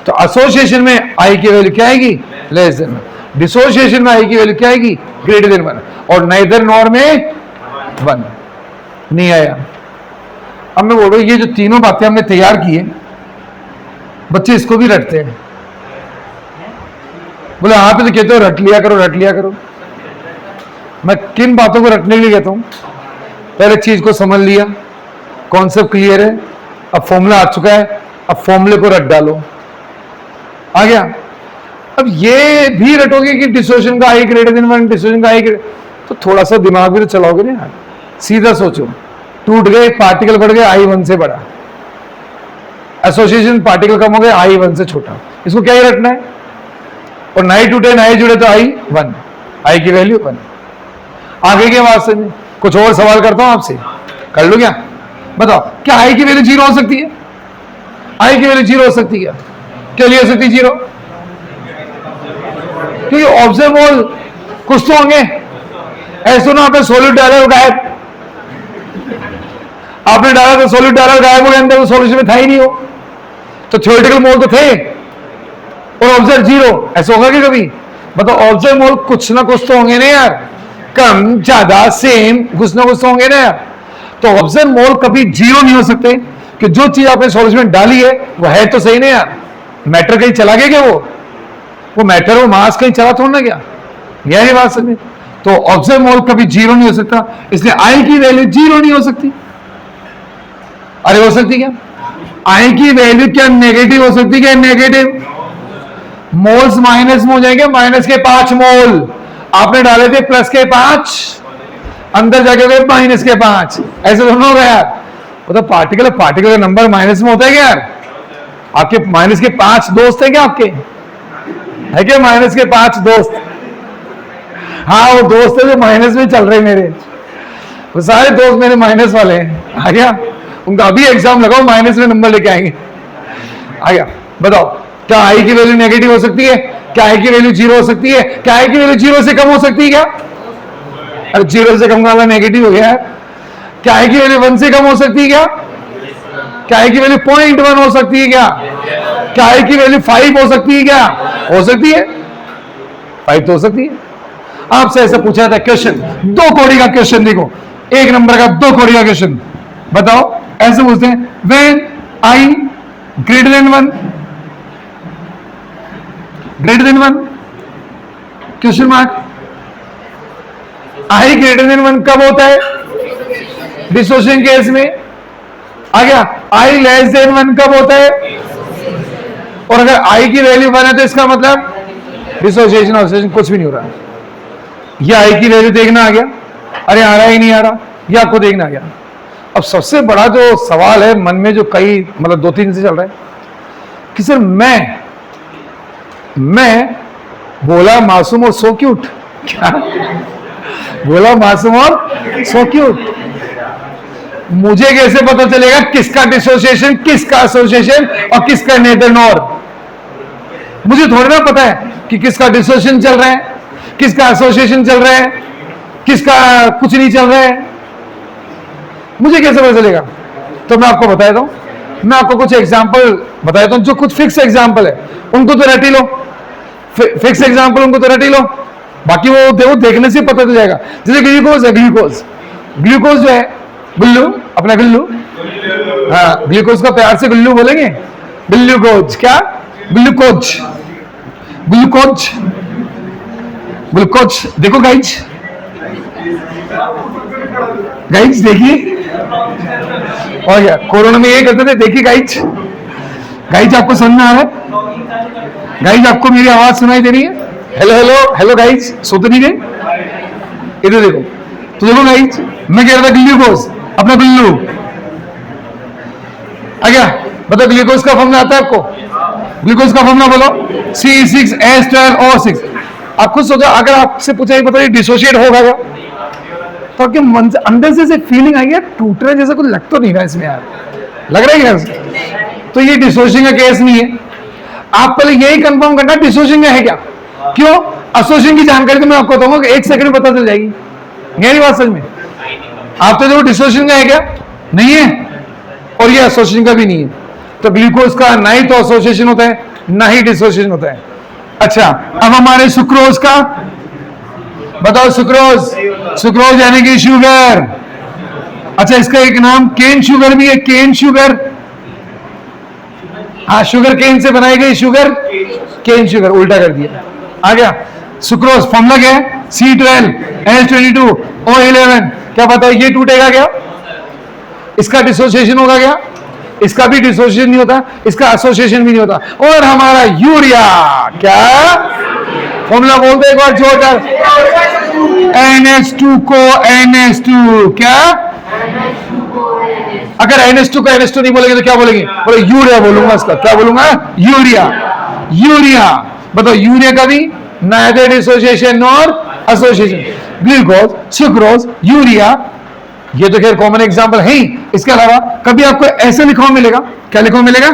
तो एसोसिएशन में आई की वैल्यू क्या आएगी? Less than. डिसोसिएशन में आई की वैल्यू क्या आएगी? Greater than 1। और नाइदर नॉर में 1 नहीं आया। अब मैं बोल रहा हूं ये जो तीनों बातें हमने तैयार की है, बच्चे इसको भी रटते हैं। बोले आप तो कहते हो रट लिया करो, रट लिया करो। मैं किन बातों को रटने के लिए कहता हूं? पहले चीज को समझ लिया, कॉन्सेप्ट क्लियर है, अब फॉर्मूला आ चुका है, अब फॉर्मूले को रट डालो, आ गया। अब ये भी रटोगे कि डिसोसिएशन का आई ग्रेटर देन 1, डिसोसिएशन का आई तो थोड़ा सा दिमाग भी तो चलाओगे ना यार। सीधा सोचो, टूट गए पार्टिकल बढ़ गए, आई 1 से बड़ा, एसोसिएशन पार्टिकल कम हो गए, आई 1 से छोटा, इसको क्या ही रटना है? और नाई टूटे नाई जुड़े तो आई 1, आई की वैल्यू 1। आगे की आवाज से कुछ और सवाल करता हूं आपसे, कर लो क्या? बताओ क्या आई की वैल्यू 0 हो सकती है? आई की वैल्यू 0 हो सकती है? क्यों नहीं हो सकती 0? क्योंकि ऑब्जर्व मोल कुछ तो होंगे। ऐसे ना आपने सॉल्यूट डाला और गायब, आपने डाला तो सॉल्यूट डाला और गायब हो गया, अंदर तो सॉल्यूशन में था ही नहीं हो। तो थ्योरेटिकल मोल तो थे और ऑब्जर्व 0, ऐसा होगा कि कभी? बताओ ऑब्जर्व मोल कुछ ना कुछ तो होंगे ना यार, कम ज्यादा सेम कुछ ना कुछ तो होंगे ना यार। तो ऑब्जर्व मोल कभी 0 नहीं हो सकते कि जो चीज आपने सॉल्यूशन में डाली है वो है तो सही ना यार। मैटर कहीं चला गया क्या? वो मैटर वो मास कहीं चला थोड़ा ना गया, यही बात समझे। तो ऑब्जर्व मोल कभी 0 नहीं हो सकता, इसलिए आई की वैल्यू 0 नहीं हो सकती। अरे हो सकती क्या? आई की वैल्यू क्या नेगेटिव हो सकती? क्या नेगेटिव? मोल्स माइनस में हो जाएंगे, माइनस के 5 मोल आपने डाले थे, प्लस के 5 अंदर जाके गए माइनस के 5, ऐसे दोनों हो गया यार। वो तो पार्टिकल का नंबर माइनस में होता है क्या यार? आपके माइनस के 5 दोस्त है क्या? आपके है क्या माइनस के 5 दोस्त? हाँ वो दोस्त है जो माइनस में चल रहे मेरे, वो सारे दोस्त मेरे माइनस वाले हैं। आ गया? उनका अभी एग्जाम लगाओ, माइनस में नंबर लेके आएंगे। आ गया? बताओ क्या आई की वैल्यू नेगेटिव हो सकती है? क्या आई की वैल्यू 0 हो सकती है? क्या आई की वैल्यू 0 से कम हो सकती है क्या? अरे 0 से कम वाला नेगेटिव हो गया है। क्या आई की वैल्यू 1 से कम हो सकती है क्या? क्या आई की वैल्यू 0.1 हो सकती है क्या? क्या आई की वैल्यू 5 हो सकती है क्या? हो सकती है, 5 तो हो सकती है। आपसे ऐसा पूछा था क्वेश्चन, 2 कौड़ी का क्वेश्चन, देखो 1 नंबर का 2 कौड़ी का क्वेश्चन, बताओ ऐसे पूछते हैं, when I greater than 1, greater than 1 question mark. I greater than 1 कब होता है? डिसोसिएशन केस में। आ गया? आई लेस देन 1 कब होता है? और अगर आई की वैल्यू 1 है तो इसका मतलब डिसोसिएशन ऑक्सीडेशन कुछ भी नहीं हो रहा। ये आई की वैल्यू देखना आ गया, अरे आ रहा ही नहीं आ रहा, ये आपको देखना आ गया। अब सबसे बड़ा जो सवाल है मन में, जो कई मतलब 2-3 से चल रहा है कि सर मैं बोला मासूम और सो क्यूट, क्या बोला मासूम और सो क्यूट, मुझे कैसे पता चलेगा किसका डिसोसिएशन, किसका एसोसिएशन और किसका नेदर नॉर? मुझे थोड़ी ना पता है कि किसका डिसोसिएशन चल रहा है, किसका एसोसिएशन चल रहा है, किसका कुछ नहीं चल रहा है, मुझे कैसे पता चलेगा? तो मैं आपको बताता हूं, मैं आपको कुछ एग्जांपल बताता हूं, जो कुछ फिक्स एग्जांपल है उनको तो रट ही लो, फिक्स एग्जांपल उनको तो रट ही लो, बाकी वो देखने से पता चल जाएगा। जैसे ग्लूकोज है, ग्लूकोज जो है, गुल्लू, अपना गुल्लू, हाँ ग्लूकोज का प्यार से गुल्लू बोलेंगे, ग्लूकोज, क्या ग्लूकोज, ग्लूकोज, ग्लूकोज। देखो गाइज, गाइज देखिए, और क्या कोरोना में ये करते थे, देखिए गाइज, गाइज आपको समझ में आ रहा है? गाइज आपको मेरी आवाज सुनाई दे रही है? हेलो हेलो हेलो गाइज, सो तो नहीं गए? इधर देखो, तो देखो गाइज, मैं कह रहा था ग्लूकोज, अपना गुल्लू आ गया। बताओ ग्लूकोज का फॉर्मूला आता है आपको? ग्लूकोज का फॉर्मूला बोलो, C6H12O6। आप खुद सोचो, अगर आपसे पूछा, बताइए डिसोशिएट होगा क्या? तो आपके मन से अंदर से फीलिंग आई है टूट रहा है जैसा कुछ लग तो नहीं रहा इसमें यार, लग रहा है क्या? तो ये डिसोसिएशन का केस नहीं है। आप पहले यही कंफर्म करना डिसोसिएशन का है क्या। क्यों? एसोसिएशन की जानकारी तो मैं आपको बताऊंगा कि 1 सेकंड में पता चल जाएगी। मेरी बात समझ में? आप तो जो डिसोसिएशन का है क्या? नहीं है, और ये एसोसिएशन का भी नहीं है। तो ग्लूकोज का ना ही तो एसोसिएशन होता है ना ही डिसोसिएशन होता है। अच्छा, अब हमारे सुक्रोज का बताओ। सुक्रोज यानी कि शुगर। अच्छा, इसका एक नाम केन शुगर भी है, केन शुगर। हाँ, शुगर केन से बनाई गई शुगर केन शुगर, उल्टा कर दिया। आ गया सुक्रोज। फॉर्मूला क्या है? C12H22O11। क्या पता है ये टूटेगा क्या? इसका डिसोसिएशन होगा क्या? इसका भी डिसोसिएशन नहीं होता, इसका एसोसिएशन भी नहीं होता। और हमारा यूरिया क्या फॉर्मूला बोलते एक बार जोरदार। NH2 को NH2 क्या? अगर NH2 को NH2 नहीं बोलेंगे तो क्या बोलेंगे? बोले यूरिया बोलूंगा इसका। क्या बोलूंगा? यूरिया। बताओ, यूरिया का भी नाइदर डिसोसिएशन और एसोसिएशन। ग्लूकोज, सुक्रोज, यूरिया, ये तो खैर कॉमन एग्जांपल है ही। इसके अलावा कभी आपको ऐसे लिखा हुआ मिलेगा, क्या लिखा हुआ मिलेगा?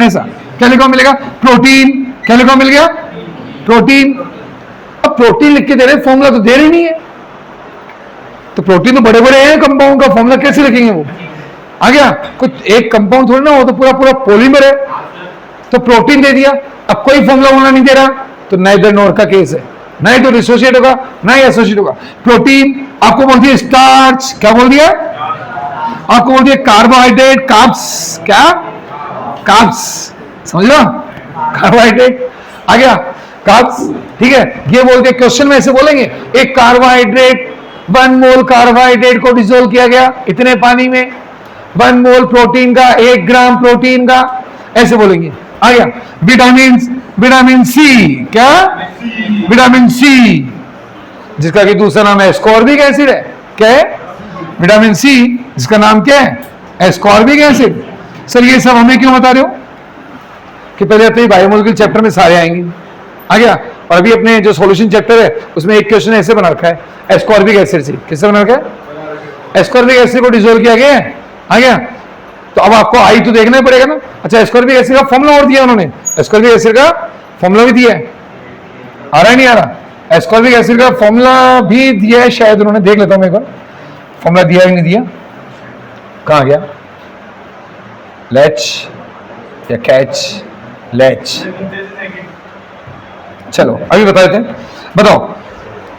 ऐसा क्या लिखा हुआ मिलेगा? प्रोटीन। क्या लिखा हुआ मिल गया? प्रोटीन। अब प्रोटीन लिख के दे रहे, फॉर्मूला तो दे रही नहीं है। तो प्रोटीन तो बड़े बड़े हैं कंपाउंड का, फॉर्मूला कैसे लिखेंगे वो? आ गया कुछ एक कंपाउंड थोड़ी ना, वो तो पूरा पॉलीमर है। तो प्रोटीन दे दिया, अब कोई फॉर्मूला होना नहीं दे रहा, तो नाइदर नॉर का केस है। ना ही तो डिसोसिएट होगा ना ही एसोसिएट होगा। प्रोटीन आपको बोल दिया स्टार्च, क्या बोल दिया? आपको बोल दिया कार्बोहाइड्रेट, कार्ब्स। क्या? कार्ब्स, समझ लो, कार्बोहाइड्रेट। आ गया कार्ब्स, ठीक है। ये बोल दिया, क्वेश्चन में ऐसे बोलेंगे, एक कार्बोहाइड्रेट 1 मोल कार्बोहाइड्रेट को डिसोल्व किया गया इतने पानी में, 1 मोल प्रोटीन का, 1 ग्राम प्रोटीन का, ऐसे बोलेंगे। आ गया विटामिन सी। क्या? विटामिन सी, जिसका कि दूसरा नाम है एस्कॉर्बिक एसिड है। क्या है? विटामिन सी, जिसका नाम क्या है? Ascorbic acid. सर ये सब हमें क्यों बता रहे हो? कि पहले अपने बायोमोलिक्यूल चैप्टर में सारे आएंगे। आ गया, और अभी अपने जो सॉल्यूशन चैप्टर है उसमें एक क्वेश्चन ऐसे बना रखा है, एस्कॉर्बिक एसिड से। किससे बना रखा है? एस्कॉर्बिक एसिड को डिसोल्व किया गया है। आ गया, तो अब आपको आई तो देखना ही पड़ेगा ना। अच्छा, एस्कॉर्बिक एसिड का फॉर्मूला और दिया उन्होंने, एस्कॉर्बिक एसिड का फॉर्मूला भी दिया है। आ रहा है नहीं आ रहा? एस्कॉर्बिक एसिड का फॉर्मूला भी दिया है शायद उन्होंने, देख लेता हूं मैं एक बार, फॉर्मूला दिया है नहीं दिया, कहां गया? लेच या कैच, लेच। चलो अभी बता देते हैं। बताओ,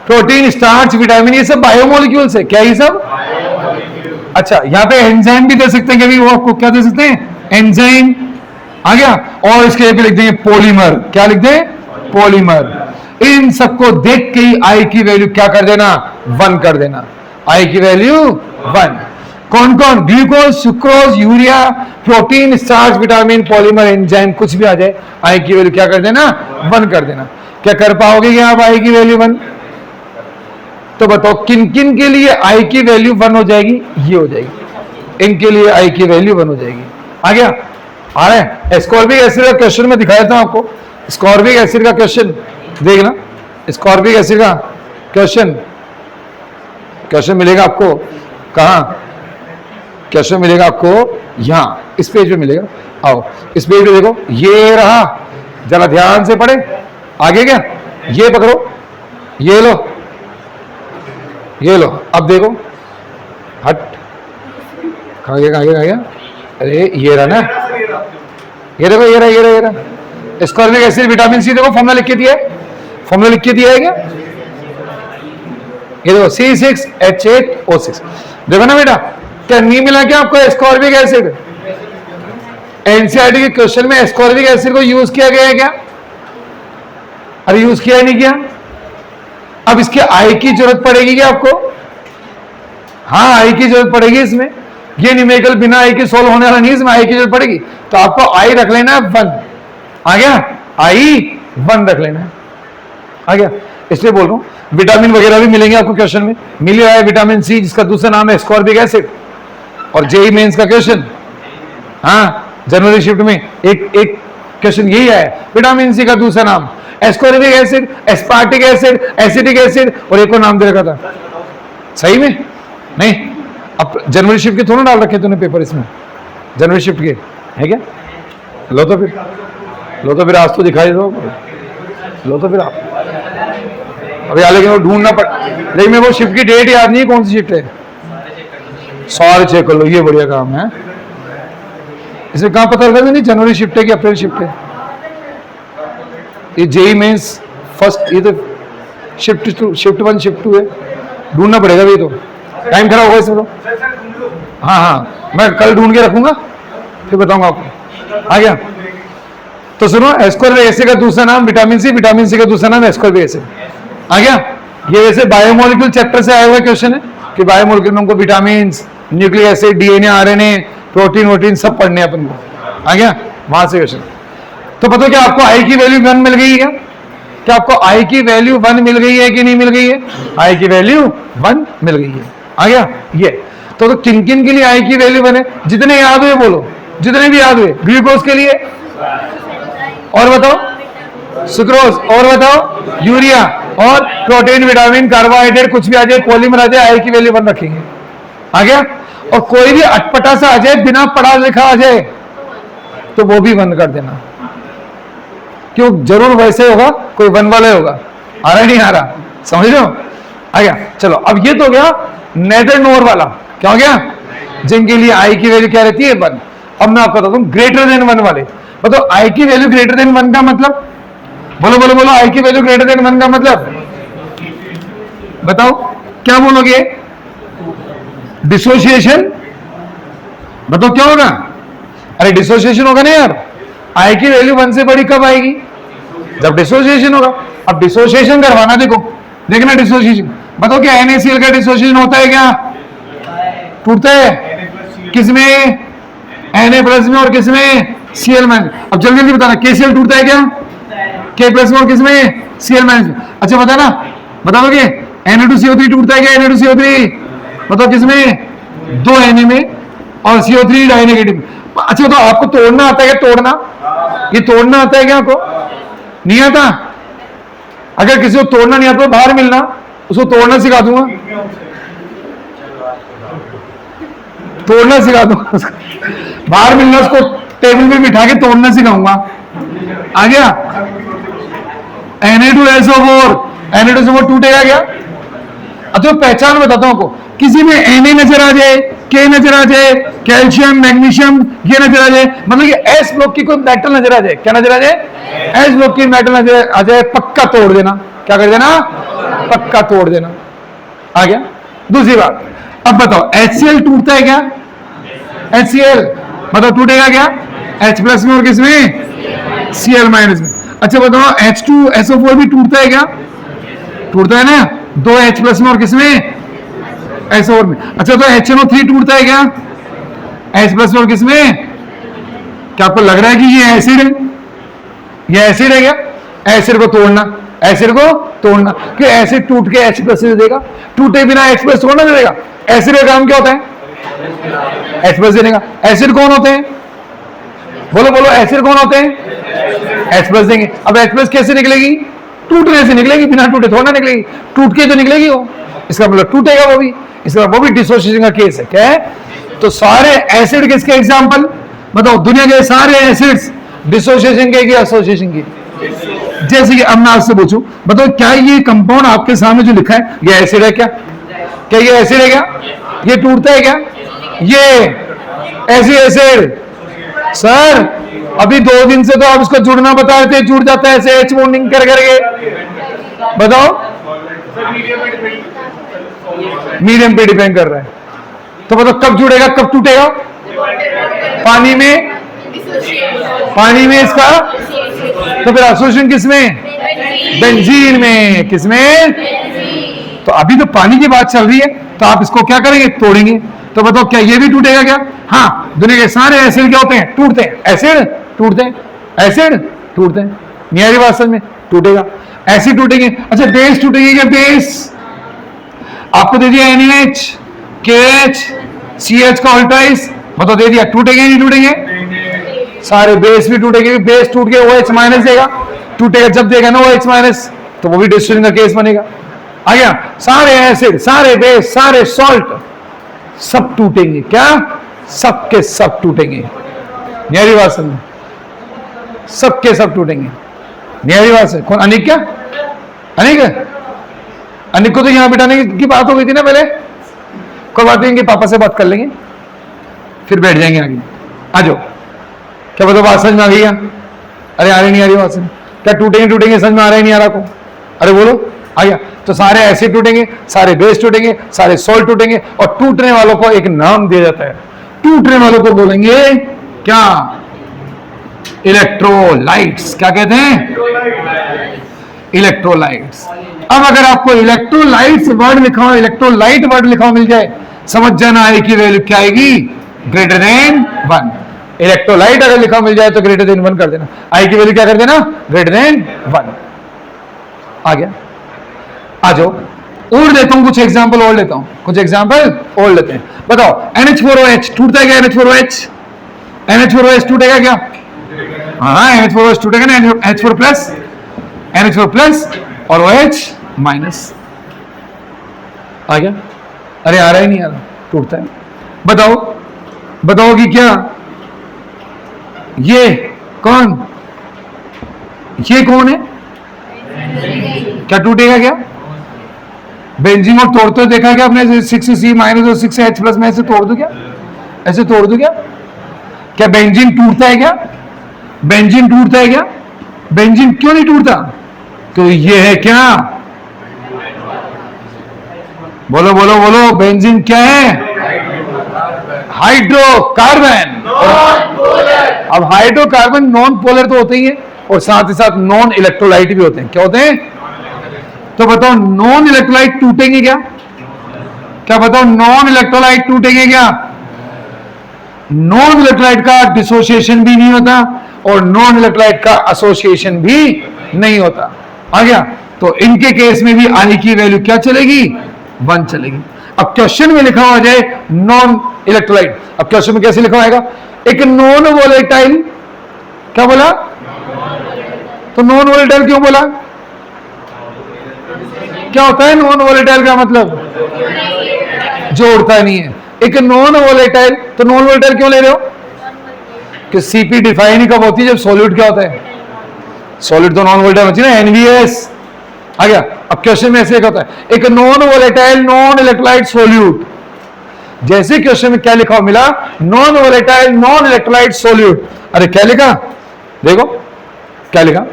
प्रोटीन, स्टार्च, विटामिन, ये सब बायोमोलिक्यूल्स है। क्या ये सब? अच्छा, यहाँ पे एंजाइम भी दे सकते हैं, वो आपको क्या दे सकते हैं? एंजाइम। आ गया, और इसके भी लिख देंगे पॉलीमर। क्या लिख दें? पॉलीमर। इन सबको देख के ही आई की वैल्यू क्या कर देना? 1 कर देना। आई की वैल्यू 1। कौन कौन? Glucose, sucrose, urea, protein, starch, vitamin, polymer, enzyme, कुछ भी आ जाए, आई की वैल्यू क्या कर देना? 1 कर देना। क्या कर पाओगे क्या आप आई की वैल्यू 1? तो बताओ किन किन के लिए आई की वैल्यू 1 हो जाएगी? ये हो जाएगी, इनके लिए आई की वैल्यू 1 हो जाएगी। आ गया? आ रहा है? एस्कॉर्बिक एसिड का क्वेश्चन में दिखाया था आपको, एस्कॉर्बिक एसिड का क्वेश्चन देखना। एस्कॉर्बिक एसिड का क्वेश्चन मिलेगा आपको कहां? क्वेश्चन मिलेगा आपको यहां, इस पेज पे मिलेगा। आओ इस पेज पे देखो, ये रहा, जरा ध्यान से पढ़े। आगे क्या? ये पकड़ो, ये लो, ये लो। अब देखो, हट, कहाँ गया? अरे ये रहा ना, ये देखो, ये रहा। एस्कॉर्बिक एसिड, विटामिन सी, देखो फॉर्मूला लिख के दिया है। फॉर्मूला लिख के दिया है क्या? ये देखो C6H8O6। देखो ना बेटा, क्या नहीं मिला क्या आपको एस्कॉर्बिक एसिड? एनसीईआरटी के क्वेश्चन में एस्कॉर्बिक एसिड को यूज किया गया है क्या? अरे यूज किया नहीं किया? अब इसके आई की जरूरत पड़ेगी क्या आपको? हाँ, आई की जरूरत पड़ेगी इसमें। ये न्यूमेरिकल बिना आई के सोल्व होने वाला नहीं, इसमें आई की जरूरत पड़ेगी। तो आपको आई रख लेना है 1। आ गया? आई 1 रख लेना है। आ गया? इसलिए बोल रहा हूं विटामिन वगैरह भी मिलेंगे आपको क्वेश्चन में। मिल रहा है विटामिन सी, जिसका दूसरा नाम है एस्कॉर्बिक एसिड। और जेई मेंस का क्वेश्चन, हाँ जनवरी शिफ्ट में एक क्वेश्चन यही है, विटामिन सी का दूसरा नाम ascorbic acid, aspartic acid, acetic acid, और एक और नाम दे रखा था। सही में नहीं, अब जनवरी शिफ्ट के थोड़ा डाल रखे तूने पेपर इसमें, जनवरी शिफ्ट के है क्या? लो तो फिर आज तो दिखाई दो, लो तो फिर आप अभी आ, लेकिन वो ढूंढना पड़, लेकिन मेरे को शिफ्ट की डेट याद नहीं है कौन सी शिफ्ट है, सारे चेक कर लो, ये बढ़िया काम है। इसे कहाँ पता लगा नहीं जनवरी शिफ्ट है कि अप्रैल शिफ्ट है? ये जेई मेंस फर्स्ट, ये तो शिफ्ट 1 शिफ्ट 2 है, ढूंढना पड़ेगा भी, तो टाइम खराब होगा इसमें तो। हाँ, मैं कल ढूंढ के रखूंगा फिर बताऊंगा आपको। आ गया? तो सुनो, एस्कॉर्बिक एसिड का दूसरा नाम विटामिन सी, विटामिन सी का दूसरा नाम एस्कॉर्बिक एसिड। आ गया? ये वैसे बायोमोलिक्यूल चैप्टर से आया हुआ क्वेश्चन है कि बायोमोलिक्यूल में हमको vitamin, nucleic acid, DNA, RNA, protein वोटीन सब पढ़ने अपन को। आ गया? वहां से क्वेश्चन। तो पता क्या आपको आई की वैल्यू 1 मिल गई है? क्या आपको आई की वैल्यू 1 मिल गई है कि नहीं मिल गई है? आई की वैल्यू 1 मिल गई है। आ गया? ये तो किन किन के लिए आई की वैल्यू 1 है? जितने याद हुए बोलो, जितने भी याद हुए। ग्लूकोज के लिए और बताओ, सुक्रोज और बताओ, यूरिया और प्रोटीन, विटामिन, कार्बोहाइड्रेट कुछ भी आ जाए, पॉलीमर आ जाए, आई की वैल्यू 1 रखेंगे। आ गया? और कोई भी अटपटा सा आ जाए, बिना पढ़ा लिखा आ जाए, तो वो भी 1 कर देना। क्यों? जरूर वैसे होगा, कोई 1 वाला होगा। आ रहा नहीं आ रहा? समझ रहे हो? आ गया? चलो, अब ये तो गया नेदर नोर वाला। क्या हो गया? जिनके लिए आई की वैल्यू क्या रहती है? 1। अब मैं आपको बताता हूं ग्रेटर देन 1 वाले। बताओ आई की वैल्यू ग्रेटर देन 1 का मतलब, बोलो बोलो बोलो, आई की वैल्यू ग्रेटर देन 1 का मतलब बताओ, क्या बोलोगे? डिसोसिएशन। बताओ क्या होगा? अरे डिसोसिएशन होगा ना यार। आई की वैल्यू 1 से बड़ी कब आएगी? जब डिसोसिएशन होगा। अब डिसोसिएशन करवाना, देखना डिसोसिएशन। बताओ क्या NaCl का डिसोसिएशन होता है क्या? टूटता है किसमें? Na+ में और किसमें? Cl- में। अब जल्दी जल्दी बताना, KCl टूटता है क्या? K+ में और किसमें? Cl-। अच्छा बताना, बताओगे Na2CO3 टूटता है क्या? Na2CO3 बताओ किसमें? 2 Na में और CO3 डाइनेगेटिव। अच्छा बताओ आपको तोड़ना आता है क्या? तोड़ना, ये तोड़ना आता है क्या आपको? नहीं आता? अगर किसी को तोड़ना नहीं आता तो बाहर मिलना, उसको तोड़ना सिखा दूंगा, तोड़ना सिखा दूंगा। बाहर मिलना, उसको टेबल पे बिठा के तोड़ना सिखाऊंगा। आ गया? Na2SO4, Na2SO4 टूटेगा क्या? अच्छा पहचान बताता हूं आपको, किसी में Na नजर आ जाए, K नजर आ जाए, कैल्शियम, मैग्नीशियम ये नजर आ जाए, मतलब कि S ब्लॉक की कोई मेटल नजर आ जाए, क्या नजर आ जाए? S ब्लॉक की मेटल नजर आ जाए, पक्का तोड़ देना। क्या कर देना? पक्का तोड़ देना। आ गया? दूसरी बात, अब बताओ HCl टूटता है क्या? HCl मतलब टूटेगा क्या? H+ में और किसमें? Cl- में। अच्छा बताओ H2SO4 भी टूटता है क्या? टूटता है ना, 2 H+ में और किसमें? SO4 में। अच्छा तो HNO3 टूटता है क्या? H+ में और किसमें? क्या आपको लग रहा है कि ये एसिड है? ये एसिड है क्या? एसिड को तोड़ना, एसिड को तोड़ना, कि एसिड टूट के H+ दे देगा, टूटे बिना H+ थोड़ा ना देगा। एसिड का काम क्या होता है? H+ देने का। एसिड कौन होते हैं? बोलो बोलो, एसिड कौन होते हैं? H+ देंगे। अब H+ कैसे निकलेगी? टूटने से निकलेगी, बिना टूटे थोड़ा निकलेगी, टूट के तो निकलेगी वो, इसका मतलब टूटेगा वो भी, इसका वो भी डिसोसिएशन का केस है। क्या है? तो सारे एसिड किसके एग्जांपल बताओ? दुनिया के सारे एसिड्स डिसोसिएशन के एसोसिएशन की। जैसे कि अब मैं आपसे पूछूं, बताओ क्या ये कंपाउंड आपके सामने जो लिखा है ये एसिड है क्या? क्या ये एसिड है क्या? ये टूटता है क्या? ये ऐसी एसिड सर अभी 2 दिन से तो आप इसको जुड़ना बता रहे थे, जुड़ जाता है ऐसे H बॉन्डिंग कर करके। बताओ मीडियम पे डिपेंड कर रहा है। तो बताओ कब जुड़ेगा, कब टूटेगा? पानी में, पानी में इसका, तो फिर एसोसिएशन किसमें? बेंजीन में। किसमें? तो अभी तो पानी की बात चल रही है, तो आप इसको क्या करेंगे? तोड़ेंगे। तो बताओ क्या ये भी टूटेगा क्या? हाँ, दुनिया के सारे एसिड क्या होते हैं? टूटते हैं। एसिड टूटते हैं, एसिड टूटते हैं। न्यारी बात समझ में? टूटेगा, एसिड टूटेंगे। अच्छा बेस टूटेंगे क्या? बेस आपको दे दिया NaH, KH, CH का ऑल्टाइज, बताओ दे दिया, टूटेंगे नहीं टूटेंगे? सारे बेस भी टूटेंगे। बेस टूट के OH- देगा, टूटेगा जब देगा ना OH-, तो वो भी डिस्ट्रीब्यूशन का केस बनेगा। आ गया? सारे एसिड, सारे बेस, सारे सॉल्ट सब टूटेंगे। क्या? सब के सब टूटेंगे। न्यारी बात समझ, सब के सब टूटेंगे। न्यारी बात से कौन? अनिक? क्या अनिक है? अनिक को तो यहां बिठाने की बात हो गई थी ना पहले। कोई बात नहीं, पापा से बात कर लेंगे, फिर बैठ जाएंगे आगे। आ जाओ। क्या बताओ, बात समझ में आ गई? अरे आ रही नहीं आ रही बात समझ? क्या टूटेंगे टूटेंगे समझ में आ रहा है नहीं आ रहा को? अरे बोलो, आ गया? तो सारे एसिड टूटेंगे, सारे बेस टूटेंगे, सारे सॉल्ट टूटेंगे, और टूटने वालों को एक नाम दिया जाता है। टूटने वालों को बोलेंगे क्या? इलेक्ट्रोलाइट्स। क्या कहते हैं? इलेक्ट्रोलाइट्स। अब अगर आपको इलेक्ट्रोलाइट्स वर्ड लिखा हो, इलेक्ट्रोलाइट वर्ड लिखा हो मिल जाए, समझ जाना आई की वैल्यू क्या आएगी? Greater than 1। इलेक्ट्रोलाइट अगर लिखा मिल जाए तो ग्रेटर देन 1 कर देना। आई की वैल्यू क्या कर देना? Greater than 1। आ गया? आ जाओ, और लेता हूं कुछ एग्जांपल, और लेता हूं कुछ एग्जांपल और लेते हैं। बताओ, NH4OH टूटता है क्या? NH4OH टूटेगा क्या? हाँ, NH4OH टूटेगा ना, NH4 प्लस और OH माइनस। आ गया? अरे आ रहा ही नहीं आ रहा, टूटता है। बताओ कि क्या ये कौन है? क्या टूटेगा क्या? बेंजीन को तोड़ते देखा क्या आपने? 6C माइनस और 6H प्लस में ऐसे तोड़ दो क्या? ऐसे तोड़ दो क्या? क्या बेंजीन टूटता है क्या? बेंजीन टूटता है क्या? बेंजीन क्यों नहीं टूटता? तो ये है क्या? बोलो, बेंजीन क्या है? हाइड्रोकार्बन। अब हाइड्रोकार्बन नॉन पोलर तो होते ही है, और साथ ही साथ नॉन इलेक्ट्रोलाइट भी होते हैं। क्या होते हैं? तो बताओ, नॉन इलेक्ट्रोलाइट टूटेंगे क्या? क्या बताओ, नॉन इलेक्ट्रोलाइट टूटेंगे क्या? नॉन इलेक्ट्रोलाइट का डिसोसिएशन भी नहीं होता, और नॉन इलेक्ट्रोलाइट का एसोसिएशन भी नहीं होता। आ गया? तो इनके केस में भी आई की वैल्यू क्या चलेगी? 1 चलेगी। अब क्वेश्चन में लिखा हो जाए नॉन इलेक्ट्रोलाइट। अब क्वेश्चन में कैसे लिखा होगा? एक नॉन वोलेटाइल। क्या बोला? तो नॉन वोलेटाइल क्यों बोला? क्या होता है नॉन वोलेटाइल का मतलब? जोड़ता नहीं है। एक नॉन वोलेटाइल, तो नॉन वोलेटाइल क्यों ले रहे हो? कि सीपी डिफाइन ही कब होती है? जब सॉलिड क्या होता है? सॉलिड तो नॉन वोलेटाइल होती है ना, NVS। आ गया? अब क्वेश्चन में ऐसे होता है, एक non volatile non electrolyte solute. जैसे क्वेश्चन में क्या लिखा हो मिला? Non volatile non electrolyte solute. अरे क्या लिखा? देखो क्या लिखा?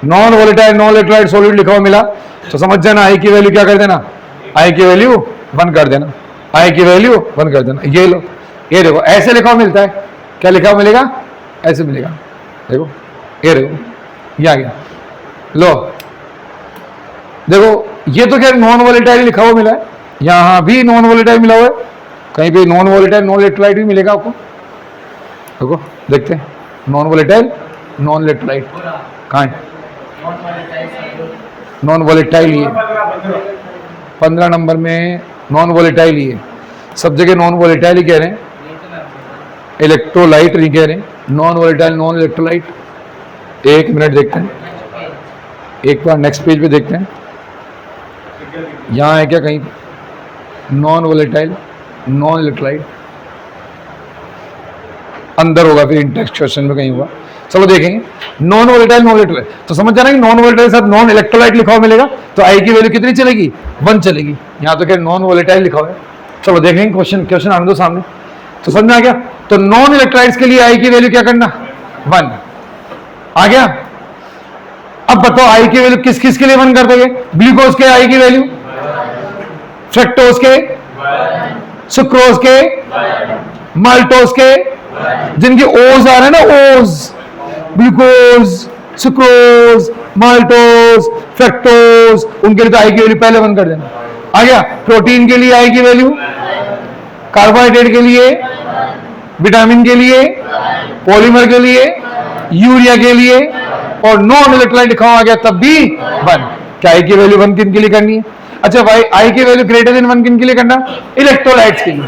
Non volatile non electrolyte solute लिखा हुआ मिला, तो समझ जाना आई की वैल्यू क्या कर देना? आई की वैल्यू 1 कर देना। आई की वैल्यू 1 कर देना। ये लो, ये देखो, ऐसे लिखा हुआ मिलता है। क्या लिखा हुआ मिलेगा? ऐसे मिलेगा। देखो, ये देखो, ये आ गया। लो देखो, ये तो क्या नॉन वोलेटाइल लिखा हुआ मिला है, यहां भी नॉन वोलेटाइल मिला हुआ है, कहीं पे नॉन वोलेटाइल नॉन इलेक्ट्रोलाइट भी मिलेगा आपको। देखो देखते हैं, नॉन वोलेटाइल नॉन इलेक्ट्रोलाइट कहाँ है? नॉन वोलेटाइल ये 15 नंबर में नॉन वोलेटाइल ही है। सब जगह नॉन वोलेटाइल ही कह रहे हैं, इलेक्ट्रोलाइट नहीं कह रहे हैं। Non volatile non electrolyte. एक मिनट देखते हैं, एक बार नेक्स्ट पेज पे देखते हैं, यहाँ है क्या कहीं? नॉन वोलेटाइल नॉन इलेक्ट्रोलाइट अंदर होगा, फिर इंटेक्स्ट क्वेश्चन में कहीं होगा। चलो देखेंगे, नॉन वोलेटाइल नॉन इलेक्ट्रोलाइट। तो समझ जाना कि नॉन वोलेटाइल के साथ नॉन इलेक्ट्रोलाइट लिखा हुआ मिलेगा, तो आई की वैल्यू कितनी चलेगी? 1 चलेगी। यहाँ तो क्या नॉन वोलेटाइल लिखा हुआ है। चलो देखेंगे क्वेश्चन आने दो सामने, तो समझ में आ गया। तो नॉन इलेक्ट्रोलाइट्स के लिए आई की वैल्यू क्या करना? 1 आ गया। अब बताओ आई की वैल्यू किस किस के लिए 1 कर दोगे? ग्लूकोज के आई की वैल्यू, फ्रक्टोज के, सुक्रोज के, माल्टोज के, जिनकी ओज आ रहे हैं ना, ओज, ग्लूकोज, सुक्रोज, माल्टोज, फ्रक्टोज, उनके लिए तो आई की वैल्यू पहले 1 कर देना। आ गया। प्रोटीन के लिए आई की वैल्यू, कार्बोहाइड्रेट के लिए, विटामिन के लिए, पॉलीमर के लिए, यूरिया के लिए, और नॉन इलेक्ट्रोलाइट लिखा हुआ आ गया तब भी 1। क्या आई की वैल्यू 1 किन के लिए करनी है? अच्छा भाई, आई की वैल्यू ग्रेटर देन 1 किन के लिए करना? इलेक्ट्रोलाइट्स के लिए।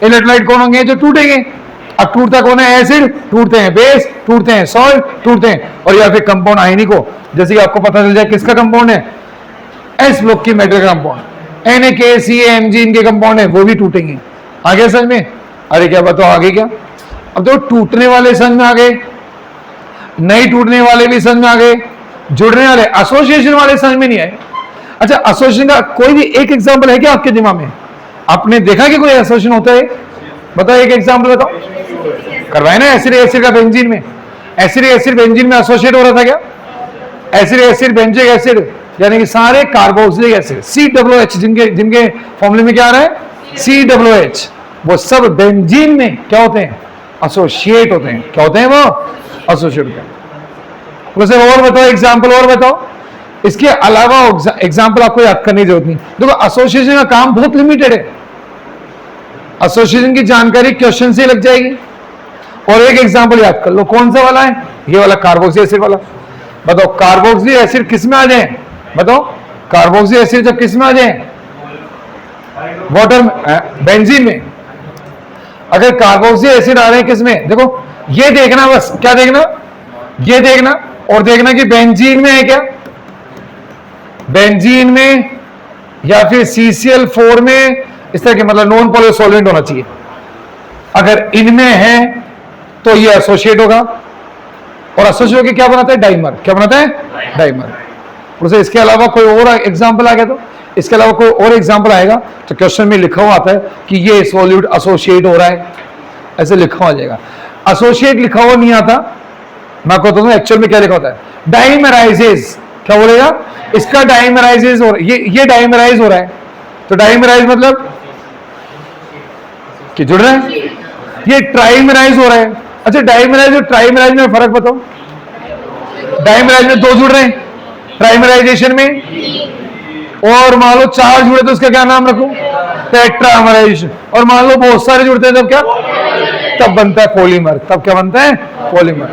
इलेक्ट्रोलाइट कौन होंगे? जो टूटेंगे। अब टूटता कौन है? एसिड टूटते हैं, बेस टूटते हैं, सॉल्ट टूटते हैं, और या फिर कंपाउंड आयनिक हो, जैसे कि आपको पता चल जाए किसका कंपाउंड है, एस ब्लॉक की मेटल कंपाउंड, NaKCl Mg इनके कंपाउंड है, वो भी टूटेंगे। आ गया समझ में? अरे क्या बताओ आगे क्या? अब तो टूटने वाले समझ में आ गए, नहीं टूटने वाले भी समझ में आ गए, जुड़ने वाले, एसोसिएशन वाले समझ में नहीं आए। अच्छा, एसोसिएशन का कोई भी एक एग्जांपल है क्या आपके दिमाग में? आपने देखा कि कोई एसोसिएशन होता है? बताओ एक एग्जांपल बताओ। करवाए ना एसिड एसिड का बेंजीन में, एसिड एसिड बेंजीन में एसोसिएट हो रहा था क्या? एसिड एसिड बेंजिक एसिड यानी कि सारे कार्बोक्सिलिक एसिड COOH जिनके फॉर्मूले में क्या आ रहा है? COOH, वो सब बेंजीन में क्या होते हैं? एसोसिएट होते हैं। क्या होते हैं वो? एसोसिएट होते हैं। वैसे और बताओ एग्जांपल, और बताओ। इसके अलावा एग्जांपल आपको याद करने की जरूरत नहीं। देखो एसोसिएशन का काम बहुत लिमिटेड है, एसोसिएशन की जानकारी क्वेश्चन से लग जाएगी। और एक एग्जांपल याद कर लो, कौन सा वाला है? ये वाला कार्बोक्सिलिक एसिड वाला। बताओ कार्बोक्सिलिक एसिड किस में आ जाए? बताओ कार्बोक्सिलिक एसिड जब किस में आ जाए? वाटर बेंजीन में। अगर कार्बोक्सिलिक एसिड आ रहे हैं किस में? देखो ये देखना, बस क्या देखना? ये देखना और देखना कि बेंजीन में है क्या, बेंजीन में या फिर CCl4 में, इस तरह के मतलब नॉन पोलर सॉल्वेंट होना चाहिए। अगर इनमें है तो ये एसोसिएट होगा, और एसोसिएट होकर क्या बनाता है? डाइमर। क्या बनाता है? डाइमर। उसे इसके अलावा कोई और एग्जांपल आ गया तो, इसके अलावा कोई और एग्जांपल आएगा तो क्वेश्चन में लिखा हुआ आता है कि ये सॉल्यूट एसोसिएट हो रहा है, ऐसे लिखा हुआ जाएगा। एसोसिएट लिखा हुआ नहीं आता, मैं कहता हूं एक्चुअल में क्या लिखा होता है? डाइमराइजेस। क्या बोलेगा? इसका डाइमराइजेस हो रहा है, ये डाइमराइज हो रहा है, तो डाइमराइज मतलब कि जुड़ रहा है, ये ट्राइमराइज हो रहा है। अच्छा, डाइमराइज और ट्राइमराइज में फर्क बताओ। डाइमराइज में 2 जुड़ रहे हैं, ट्राइमराइजेशन में, और मान लो 4 जुड़े तो उसका क्या नाम रखूं? टेट्रामराइजेशन। और मान लो बहुत सारे जुड़ते हैं तब क्या? तब बनता है पॉलीमर। तब क्या बनता है? पॉलीमर।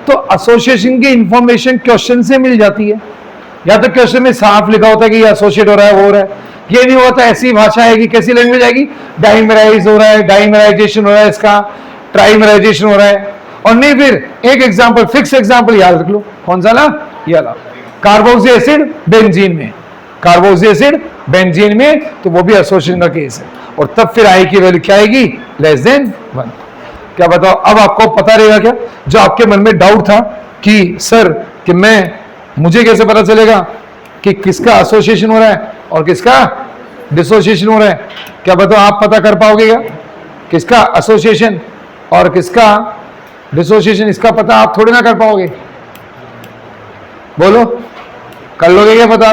तो एसोसिएशन की इंफॉर्मेशन क्वेश्चन से मिल जाती है, या तो क्वेश्चन में साफ लिखा होता है कि ये एसोसिएट हो रहा है, वो हो रहा है। ये नहीं होता, ऐसी भाषा आएगी, कैसी लैंग्वेज आएगी? डाइमराइज हो रहा है, डाइमराइजेशन हो रहा है, इसका ट्राइमराइजेशन हो रहा है। और नहीं फिर एक एग्जांपल, फिक्स एग्जांपल याद रख लो, कौन सा ला? ये वाला, कार्बोक्सिलिक एसिड बेंजीन में, कार्बोक्सिलिक एसिड बेंजीन में, तो वो भी एसोसिएशन का केस है। और तब फिर आई की वैल्यू क्या आएगी? Less than 1। क्या बताओ, अब आपको पता रहेगा क्या? जो आपके मन में डाउट था कि सर कि मुझे कैसे पता चलेगा कि किसका एसोसिएशन हो रहा है और किसका डिसोसिएशन हो रहा है? क्या बताओ आप पता कर पाओगे क्या किसका एसोसिएशन और किसका डिसोसिएशन? इसका पता आप थोड़ी ना कर पाओगे, बोलो कर लोगे क्या पता?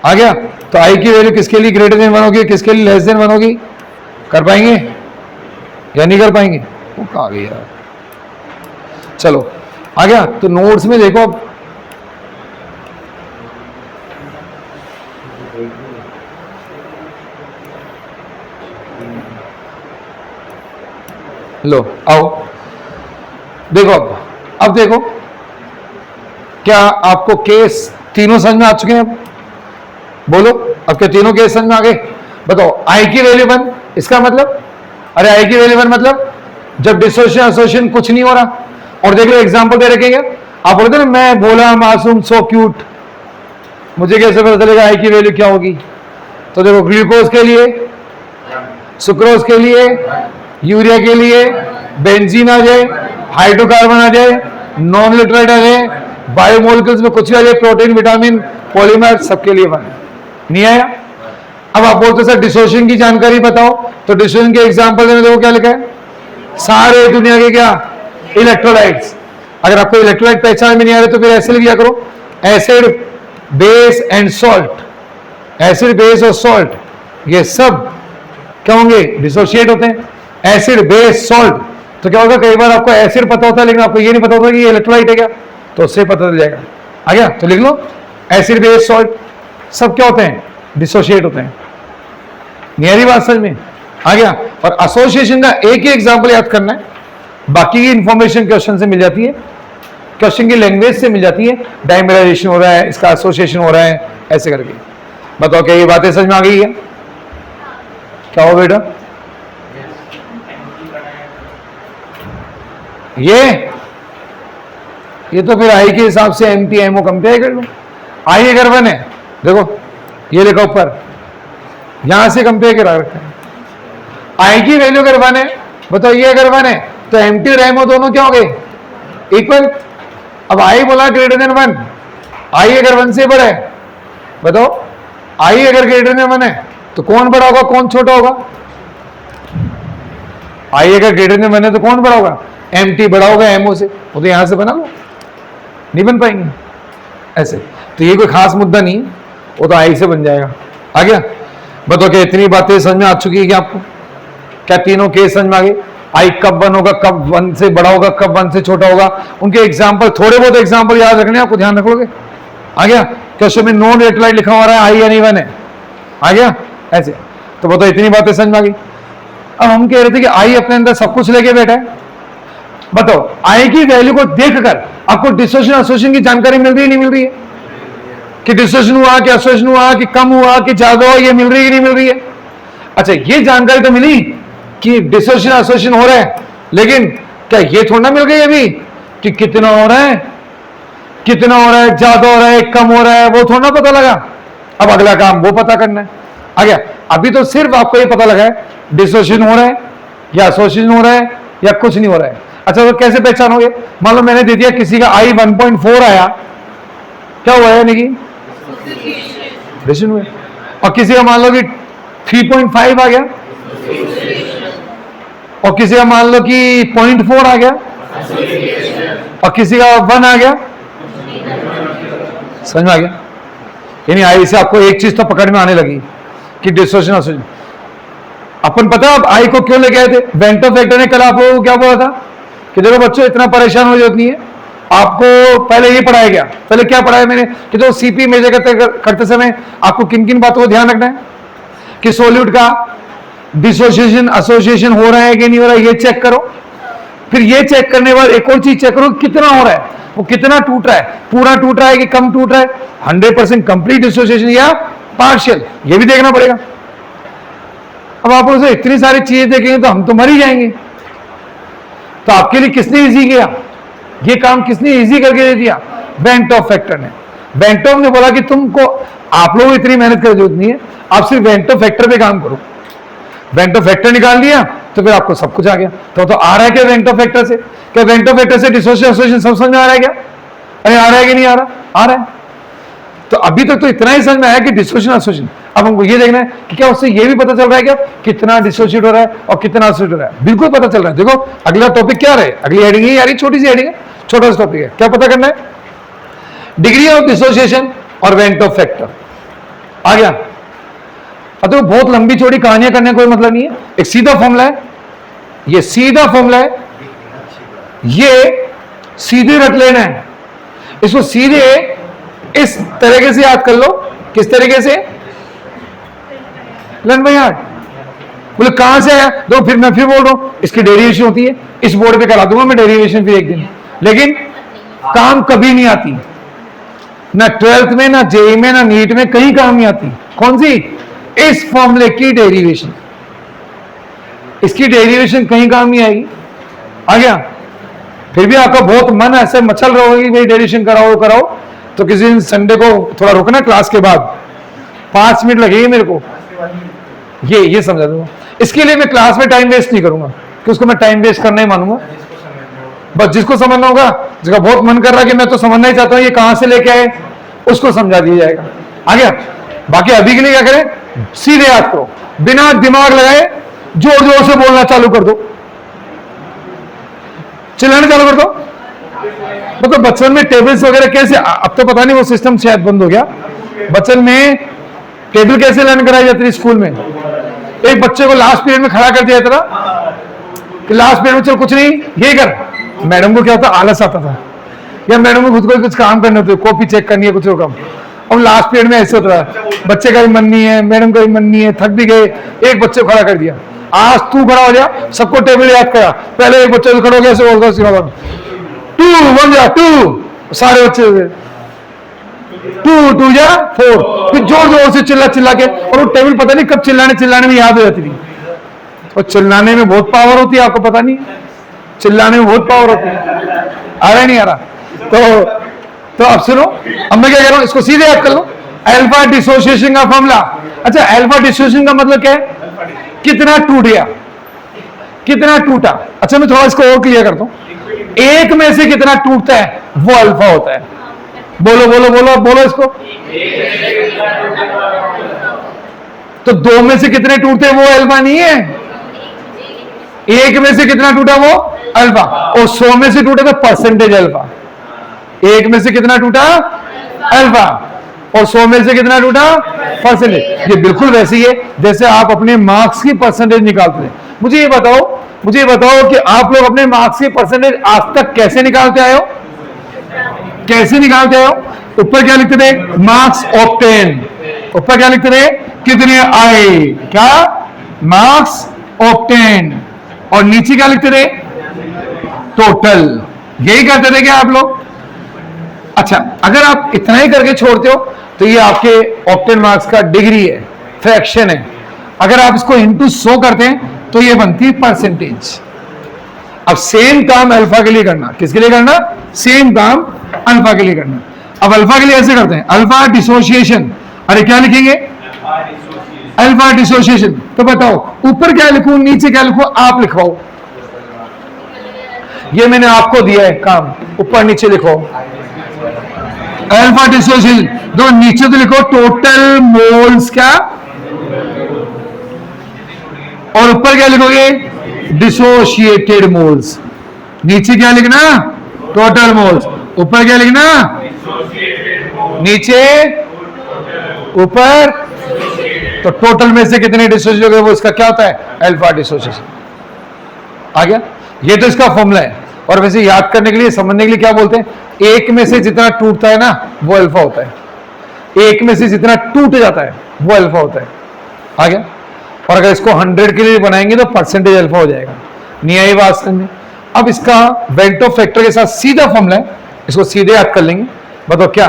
आ गया? तो आई की वैल्यू किसके लिए ग्रेटर देन 1 होगी, किसके लिए लेस देन 1 होगी? कर पाएंगे या नहीं कर पाएंगे? वो कहाँ गई यार। चलो आ गया। तो नोट्स में देखो, अब लो आओ देखो, अब देखो क्या आपको केस तीनों समझ में आ चुके हैं? अब बोलो, अब क्या तीनों केस समझ में आ गए? बताओ आई की वैल्यू 1, इसका मतलब, अरे आई की वैल्यू 1 मतलब जब डिसोसिएशन एसोसिएशन कुछ नहीं हो रहा। और देख लो एग्जांपल दे रखेंगे, आप बोलते ना मैं बोला मासूम सो क्यूट, मुझे कैसे पता चलेगा आई की वैल्यू क्या होगी? तो देखो ग्लूकोज के लिए, सुक्रोज के लिए, यूरिया के लिए बेंजीन आ जाए, हाइड्रोकार्बन आ जाए, नॉन न्यूट्रलाइट आ जाए, बायोमोलिक्यूल्स में कुछ भी आ जाए, प्रोटीन, विटामिन, पॉलीमर, सबके लिए 1 नहीं आया। अब आप बोलते सर डिसोसिएशन की जानकारी बताओ, तो डिसोसिएशन के एग्जांपल में देखो क्या लिखा है? सारे दुनिया के क्या इलेक्ट्रोलाइट्स। अगर आपको इलेक्ट्रोलाइट पहचान में नहीं आ रहे तो फिर ऐसे लिखा करो, acid, base and salt. Acid, base और सॉल्ट ये सब क्या होंगे? डिसोशिएट होते हैं। Acid, base, salt. तो क्या होगा, कई बार आपको एसिड पता होता है लेकिन आपको ये नहीं पता होता कि ये इलेक्ट्रोलाइट है क्या, तो उससे पता चल जाएगा। आ गया? तो लिख लो एसिड, बेस, सॉल्ट सब क्या होते हैं? डिसोशिएट होते हैं। मेरी बात समझ में आ गया? और एसोसिएशन का एक ही एग्जांपल याद करना है, बाकी की इंफॉर्मेशन क्वेश्चन से मिल जाती है, क्वेश्चन की लैंग्वेज से मिल जाती है। डाइमराइजेशन हो रहा है, इसका एसोसिएशन हो रहा है, ऐसे करके। बताओ क्या ये बातें समझ में आ गई है? क्या हो बेटा? ये तो फिर आई के हिसाब से MT MO कम कर लो। आई अगर 1 है देखो ये लिखा ऊपर, यहां से कंपेयर करा रखा है। आई की वैल्यू अगर 1 है, बताओ ये अगर 1 है तो एम्प्टी और एमओ दोनों क्या हो गए? इक्वल। अब आई बोला ग्रेटर देन 1, आई अगर 1 से बड़ा है, बताओ आई अगर ग्रेटर देन 1 है तो कौन बड़ा होगा कौन छोटा होगा? आई अगर ग्रेटर देन 1 है तो कौन बड़ा होगा? एम्प्टी बड़ा होगा एमओ से। वो तो यहां से बना लो, नहीं बन पाएंगे ऐसे। तो ये कोई खास मुद्दा नहीं है, वो तो आई से बन जाएगा। आ गया? बताओ क्या इतनी बातें समझ में आ चुकी है क्या आपको? क्या तीनों केस समझ में आ गए? आई कब 1 होगा, कब 1 से बड़ा होगा, कब 1 से छोटा होगा, उनके एग्जाम्पल, थोड़े बहुत एग्जाम्पल याद रखने, आपको ध्यान रखोगे। आ गया? क्वेश्चन में नॉन रेटलाइट लिखा हो रहा है, आई या नहीं 1 है। आ गया? ऐसे तो बताओ इतनी बातें समझ में आ गई। अब हम कह रहे थे कि आई अपने अंदर सब कुछ लेके बैठा है। बताओ आई की वैल्यू को देखकर आपको डिसोसिएशन एसोसिएशन की जानकारी मिल रही है नहीं मिल रही है? कि डिसोसिएशन हुआ, कि एसोसिएशन हुआ, कि कम हुआ, कि ज्यादा हुआ, ये मिल रही है कि नहीं मिल रही है? अच्छा ये जानकारी तो मिली कि डिसोसिएशन एसोसिएशन हो रहा है, लेकिन क्या ये थोड़ा मिल गई अभी कि कितना हो रहा है, कितना हो रहा है, ज्यादा हो रहा है, कम हो रहा है, वो थोड़ा पता लगा। अब अगला काम वो पता करना है। आ गया? अभी तो सिर्फ आपको ये पता लगा है डिसोसिएशन हो रहा है या एसोसिएशन हो रहा है या कुछ नहीं हो रहा है। अच्छा तो कैसे पहचानोगे? मान लो मैंने दे दिया किसी का आई 1.4 आया, क्या हुआ है? नहीं डिसोसिएशन हुआ। और किसी का मान लो कि 3.5 आ गया, और किसी का मान लो कि 0.4 आ गया, और किसी का 1 आ गया। समझ में आ गया? यानी आई से आपको एक चीज तो पकड़ में आने लगी कि डिसोसिएशन एसोसिएशन। अपन पता है अब आई को क्यों लेके आए थे? वेंटो फैक्टर ने कल आप लोगों को क्या बोला था कि देखो बच्चों इतना परेशान हो जरूरत नहीं है, आपको पहले ये पढ़ाया गया। पहले क्या पढ़ाया मैंने कि जो सीपी मेजर करते समय आपको किन किन बातों को ध्यान रखना है कि सोल्यूट का डिसोसिएशन एसोसिएशन हो रहा है कि नहीं हो रहा है, ये चेक करो। फिर ये चेक करने के बाद एक और चीज चेक करो कितना हो रहा है, वो कितना टूट रहा है, पूरा टूट रहा है कि कम टूट रहा है, 100% कंप्लीट डिसोसिएशन या पार्शियल, ये भी देखना पड़ेगा। अब आप उसे इतनी सारी चीजें देखेंगे तो हम तो मर ही जाएंगे। तो आपके लिए किसने इजी किया ये काम? किसने इजी करके दे दिया? बेंटोफ फैक्टर ने। बेंटोफ ने बोला कि तुमको, आप लोगों को इतनी मेहनत करने की जरूरत नहीं है, आप सिर्फ बेंटोफ फैक्टर पे काम करो। बेंटोफ फैक्टर निकाल दिया तो फिर आपको सब कुछ आ गया। तो आ रहा है क्या बेंटोफ फैक्टर से? क्या बेंटोफ फैक्टर से डिसोसिएशन एसोसिएशन सब समझ में आ रहा है क्या? अरे आ रहा है कि नहीं आ रहा? आ रहा है। तो अभी तक तो इतना ही समझ में आया कि डिसोसिएशन एसोसिएशन। अब हमको ये देखना है कि क्या उससे ये भी पता चल रहा है क्या कितना डिसोसिएट हो रहा है और कितना एसोसिएट हो रहा है? बिल्कुल पता चल रहा है। देखो अगला टॉपिक क्या रहे, अगली हेडिंग ही आ रही, छोटी सी हेडिंग है, छोटा सा टॉपिक है। क्या पता करना है? डिग्री ऑफ डिसोसिएशन और वेंटोफ फैक्टर। आ गया? तो बहुत लंबी चौड़ी कहानियां करने का कोई मतलब नहीं है। एक सीधा फॉर्मूला है, ये सीधा फॉर्मूला है, ये सीधे रख लेना है। इसको सीधे इस तरीके से याद कर लो। किस तरीके से? लन भाई यार बोले कहां से आया? तो फिर मैं फिर बोल रहा हूं इसकी डेरिवेशन होती है, इस बोर्ड पे करा दूंगा मैं डेरिवेशन फिर एक दिन, लेकिन काम कभी नहीं आती, ना 12th में, ना जेई में, ना नीट में, कहीं काम नहीं आती। कौन सी? इस फॉर्मूले की डेरिवेशन। इसकी डेरिवेशन कहीं काम नहीं आएगी। आ गया? फिर भी आपका बहुत मन ऐसे मचल रहा होगा कि भाई डेरिवेशन कराओ कराओ, तो किसी दिन संडे को थोड़ा रुकना क्लास के बाद, 5 मिनट लगेगी मेरे को, ये समझा दूंगा। इसके लिए मैं क्लास में टाइम वेस्ट नहीं करूंगा कि उसको मैं टाइम वेस्ट करना ही मानूंगा। बस जिसको समझना होगा, जिसका बहुत मन कर रहा है कि मैं तो समझना ही चाहता हूं ये कहां से लेके आए, उसको समझा दिया जाएगा। आ गया? बाकी अभी के लिए क्या करें, सीधे याद करो, बिना दिमाग लगाए जोर जोर से बोलना चालू कर दो, चिल्लाना चालू कर दो। मतलब बचपन में टेबल्स वगैरह कैसे, अब तो पता नहीं वो सिस्टम शायद बंद हो गया। बचपन में टेबल कैसे लर्न कराई जाती थी स्कूल में? एक बच्चे को लास्ट पीरियड में खड़ा कर दिया जाता था कि लास्ट पीरियड में चल कुछ नहीं ये कर। मैडम को क्या होता, आलस आता था, या मैडम को खुद को कुछ काम करना होता, कॉपी चेक करनी है, कुछ काम। और लास्ट पीरियड में ऐसे होता है, बच्चे का भी मन नहीं है, मैडम का भी मन नहीं है, थक भी गए, एक बच्चे को खड़ा कर दिया। आज तू खड़ा हो जा, सबको टेबल याद करा, पहले एक बच्चे खड़ा हो गया, ऐसे बोलता 2 1 जा 2, सारे बच्चे 2 2 जा 4, फिर जोर जोर से चिल्ला चिल्ला के, और वो टेबल पता नहीं कब चिल्लाने में याद हो जाती थी। और चिल्लाने में बहुत पावर होती है, आपको पता नहीं, चिल्लाने में बहुत पावर होती है। आ रहा नहीं आ रहा? तो अब सुनो, अब मैं क्या कह रहा हूं, इसको सीधे याद कर लो। अल्फा डिसोसिएशन का फॉर्मूला। अच्छा, अल्फा डिसोसिएशन का मतलब क्या है? कितना टूट गया, कितना टूटा। अच्छा, मैं थोड़ा इसको और क्लियर करता हूं। एक में से कितना टूटता है वो अल्फा होता है। बोलो बोलो बोलो बोलो इसको। तो दो में से कितने टूटते वो अल्फा नहीं है, एक में से कितना टूटा वो अल्फा। और 100 में से टूटा तो परसेंटेज अल्फा। एक में से कितना टूटा अल्फा और 100 में से कितना टूटा परसेंटेज। ये बिल्कुल वैसे ही है जैसे आप अपने मार्क्स की परसेंटेज निकालते हैं। मुझे ये बताओ कि आप लोग अपने मार्क्स की परसेंटेज आज तक कैसे निकालते आए हो? कैसे निकालते आए हो? ऊपर क्या लिखते थे? Marks obtain. ऊपर क्या लिखते थे? कितने आए, क्या मार्क्स ऑब्टेन। और नीचे क्या लिखते थे? टोटल। यही करते थे क्या आप लोग? अच्छा, अगर आप इतना ही करके छोड़ते हो तो ये आपके ऑप्टेन मार्क्स का डिग्री है, फ्रैक्शन है। अगर आप इसको इंटू 100 करते हैं तो ये बनती है परसेंटेज। अब सेम काम अल्फा के लिए करना। किसके लिए करना? सेम काम अल्फा के लिए करना। अब अल्फा के लिए ऐसे करते हैं, अल्फा डिसोसिएशन। अरे क्या लिखेंगे? Alpha dissociation. तो बताओ ऊपर क्या लिखूं नीचे क्या लिखूं? आप लिखवाओ। ये मैंने आपको दिया है काम, ऊपर नीचे लिखो। अल्फा डिसोसिएशन दो, नीचे तो लिखो टोटल मोल्स क्या, और ऊपर क्या लिखोगे? Dissociated moles. नीचे क्या लिखना? Total moles. ऊपर क्या लिखना? नीचे ऊपर। तो टोटल में से कितने डिसोशिएट हो गए वो इसका क्या होता है? Alpha dissociation. आ गया? ये तो इसका फॉर्मूला है। और वैसे याद करने के लिए, समझने के लिए क्या बोलते हैं? एक में से जितना टूटता है ना वो अल्फा होता है। एक में से जितना टूट जाता है वो अल्फा होता है। आ गया? और अगर इसको 100 के लिए बनाएंगे तो परसेंटेज अल्फा हो जाएगा। नहीं आई बात समझ? अब इसका वेक्टर फैक्टर के साथ सीधा फॉर्मूला है, इसको सीधे याद कर लेंगे। बताओ क्या?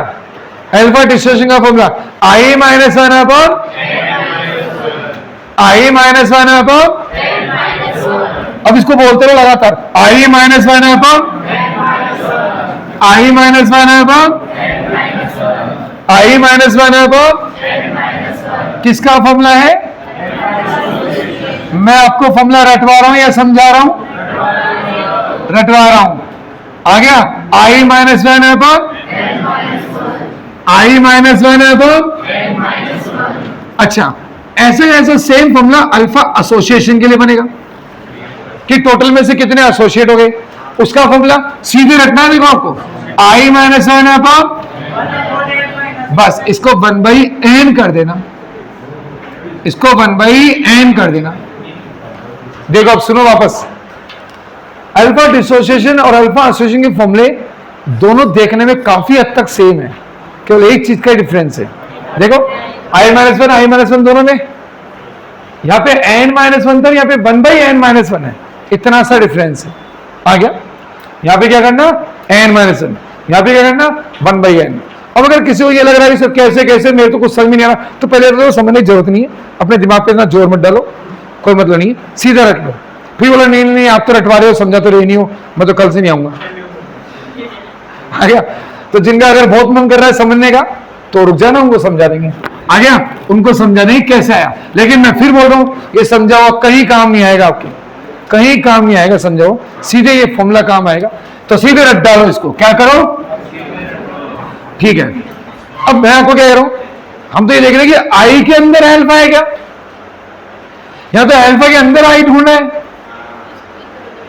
अल्फा डिसोसिएशन का formula i minus one upon i minus one upon. अब इसको बोलते रहो लगातार, i minus one upon i minus one upon i minus one upon. किसका फॉर्मूला है? मैं आपको फॉर्मूला रटवा रहा हूं या समझा रहा हूं? रटवा रहा हूं। आ गया? i minus one upon i minus one upon. अच्छा, ऐसे ऐसे सेम फॉर्मूला अल्फा एसोसिएशन के लिए बनेगा कि टोटल में से कितने एसोसिएट हो गए, उसका फॉर्मूला सीधे रखना देखो आपको, i माइनस वन अपॉन। बस इसको 1/n कर देना, इसको 1/n कर देना। देखो अब सुनो वापस, अल्फा डिसोसिएशन और अल्फा एसोसिएशन के फॉर्मूले दोनों देखने में काफी हद तक सेम है, केवल एक चीज का डिफरेंस है। देखो i माइनस वन दोनों में, यहां पे n माइनस वन था, यहां पे 1/n माइनस वन है, इतना सा डिफरेंस है। आ गया? यहां पे क्या करना? n माइनस वन, यहां पे क्या करना? 1/n। अब अगर किसी को ये लग रहा है कि सर कैसे कैसे, मेरे तो कुछ समझ में नहीं आ रहा, तो पहले तो समझने की जरूरत नहीं है, अपने दिमाग पे इतना जोर मत डालो, कोई मतलब नहीं है, सीधा रख लो। फिर बोला नहीं नहीं आप तो रटवा रहे हो, समझा तो रही नहीं हो, मैं तो कल से नहीं आऊंगा। आ गया? तो जिनका अगर बहुत मन कर रहा है समझने का तो रुक जाना, उनको समझा देंगे। आ गया? उनको समझा देंगे कैसे आया। लेकिन मैं फिर बोल रहा हूं, ये समझाओ कहीं काम नहीं आएगा, आपके कहीं काम नहीं आएगा। समझाओ सीधे ये फॉर्मूला काम आएगा, तो सीधे रख डालो इसको। क्या करो? ठीक है। अब मैं आपको क्या कह रहा हूं, हम तो ये देख रहे हैं कि आई के अंदर अल्फा है क्या? यहां तो अल्फा के अंदर आई ढूंढना है।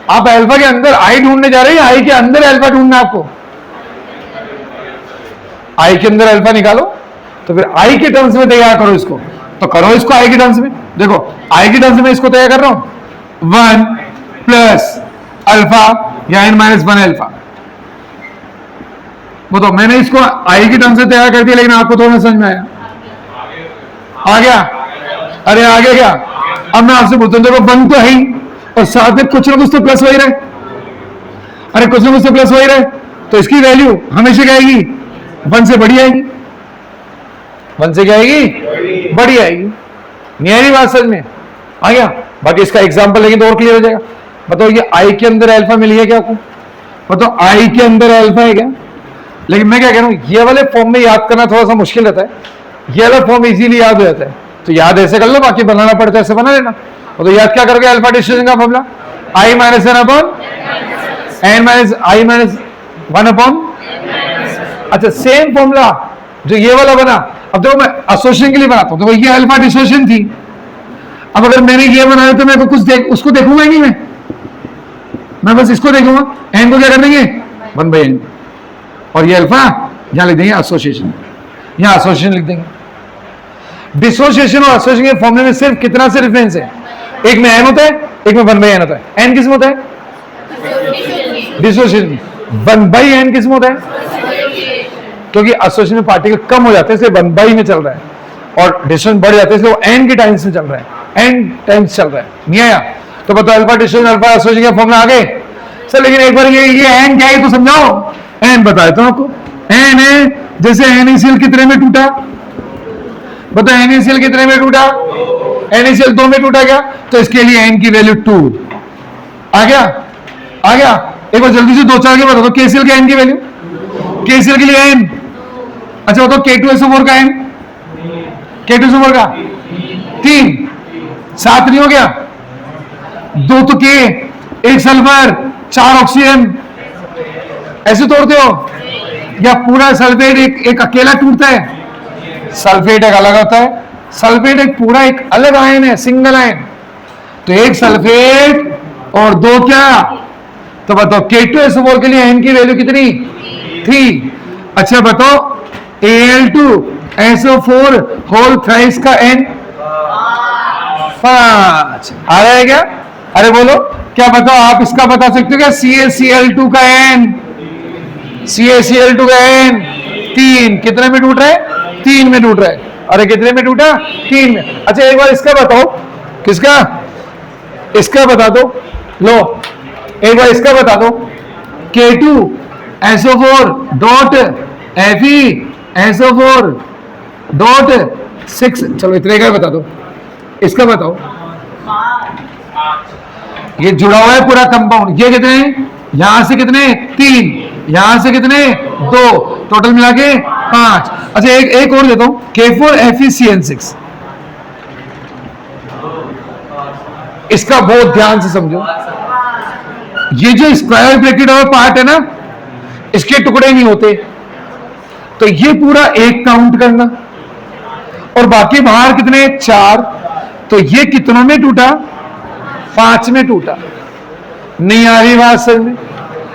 आप अल्फा के अंदर आई ढूंढने जा रहे हैं, आई के अंदर अल्फा ढूंढना है आपको। आई के अंदर अल्फा निकालो, तो फिर आई के टर्म्स में तैयार करो इसको। तो करो इसको आई के टर्म्स में। देखो आई के टर्म्स में इसको तैयार कर रहा हूं, 1 प्लस अल्फा या n माइनस 1 अल्फा। वो तो मैंने इसको आई के टर्म्स में तैयार कर दिया, लेकिन आपको थोड़ा समझ में आया? आ गया? अरे आगे क्या? अब मैं आपसे पूछता हूं, देखो 1 तो है ही, और साथ में कुछ ना कुछ तो प्लस हो ही रहे। अरे कुछ ना कुछ तो प्लस हो ही रहे, तो इसकी वैल्यू हमेशा क्या आएगी? 1 से बड़ी आएगी। 1 से क्या आएगी? बड़ी आएगी। नहीं आई बात समझ में? आ गया? बाकी इसका एग्जांपल लेकिन तो और क्लियर हो जाएगा। बताओ ये आई के अंदर अल्फा मिली है क्या आपको? बताओ आई के अंदर अल्फा है क्या? लेकिन मैं क्या कह रहा हूं, ये वाले फॉर्म में याद करना थोड़ा सा मुश्किल रहता है, ये वाला फॉर्म इजीली याद हो जाता है, तो याद ऐसे कर लो, बाकी बनाना पड़ता है ऐसे बना लेना। और तो याद क्या करोगे अल्फा डिस्ट्रीब्यूशन का formula, I minus N upon N minus I minus 1 upon, अच्छा सेम फॉर्मूला जो ये वाला बना। अब देखो मैं एसोसिएशन के लिए बनाता हूं, तो ये अल्फा डिसोसिएशन थी। अब अगर मैंने ये बनाया तो मैं कुछ उसको देखूंगा ही नहीं, मैं बस इसको देखूंगा। एन को क्या कर देंगे 1/n, और ये अल्फा यहां लिख देंगे एसोसिएशन, यहां एसोसिएशन लिख देंगे। डिसोसिएशन और एसोसिएशन के फॉर्मूले में सिर्फ कितना से डिफरेंस है, एक में n होता है, एक में 1/n होता है। n किस में होता है, डिसोसिएशन। 1/n किस में होता है, क्योंकि एसोसिएशन में पार्टिकल कम हो जाते हैं इसलिए 1/n में चल रहा है, और डिसोसिएशन बढ़ जाते हैं इसलिए वो n के टाइम्स में चल रहा है, n टाइम्स चल रहा है। नहीं आया तो बताओ अल्फा डिसोसिएशन अल्फा एसोसिएशन का फॉर्मूला आ गए सर। लेकिन एक बार ये n क्या है तो समझाओ। n बता देता हूं आपको, n है जैसे NaCl कितने में टूटा, बताओ NaCl कितने में टूटा, NaCl 2 में टूटा क्या, तो इसके लिए n की वैल्यू 2 आ गया, आ गया। एक बार जल्दी से 2-4 के बता दो KCl के n की वैल्यू, KCl के लिए n, अच्छा बताओ K2SO4 का n, K2SO4 का 3, 7 नहीं हो गया, 2 तो K, 1 सल्फर, 4 ऑक्सीजन, ऐसे तोड़ते हो या पूरा सल्फेट एक अकेला टूटता है, सल्फेट एक अलग होता है, सल्फेट एक पूरा एक अलग आयन है, सिंगल आयन। तो एक सल्फेट और 2 क्या, तो बताओ K2SO4 के लिए n की वैल्यू कितनी 3। अच्छा बताओ Al2SO4 होल थ्राइस का n 5 आ रहा है क्या, अरे बोलो क्या बताओ, आप इसका बता सकते हो क्या CaCl2 का n, CaCl2 का n 3 कितने में टूट रहा है, 3 में टूट रहा है। अरे कितने में टूटा, 3 में। अच्छा एक बार इसका बताओ, किसका, इसका बता दो, लो एक बार इसका बता दो, K2SO4 डॉट FeSO4 डॉट 6, चलो इतने का बता दो, इसका बताओ। ये जुड़ा हुआ है पूरा कंपाउंड, ये कितने, यहां से कितने 3, यहां से कितने 2, टोटल मिला के 5। अच्छा एक और देता हूं, K4FeCN6, इसका बहुत ध्यान से समझो। ये जो स्क्वायर ब्रैकेट वाला पार्ट है ना, इसके टुकड़े नहीं होते, तो ये पूरा 1 काउंट करना, और बाकी बाहर कितने 4, तो ये कितनों में टूटा, 5 में टूटा। नहीं आ रही बात समझ में,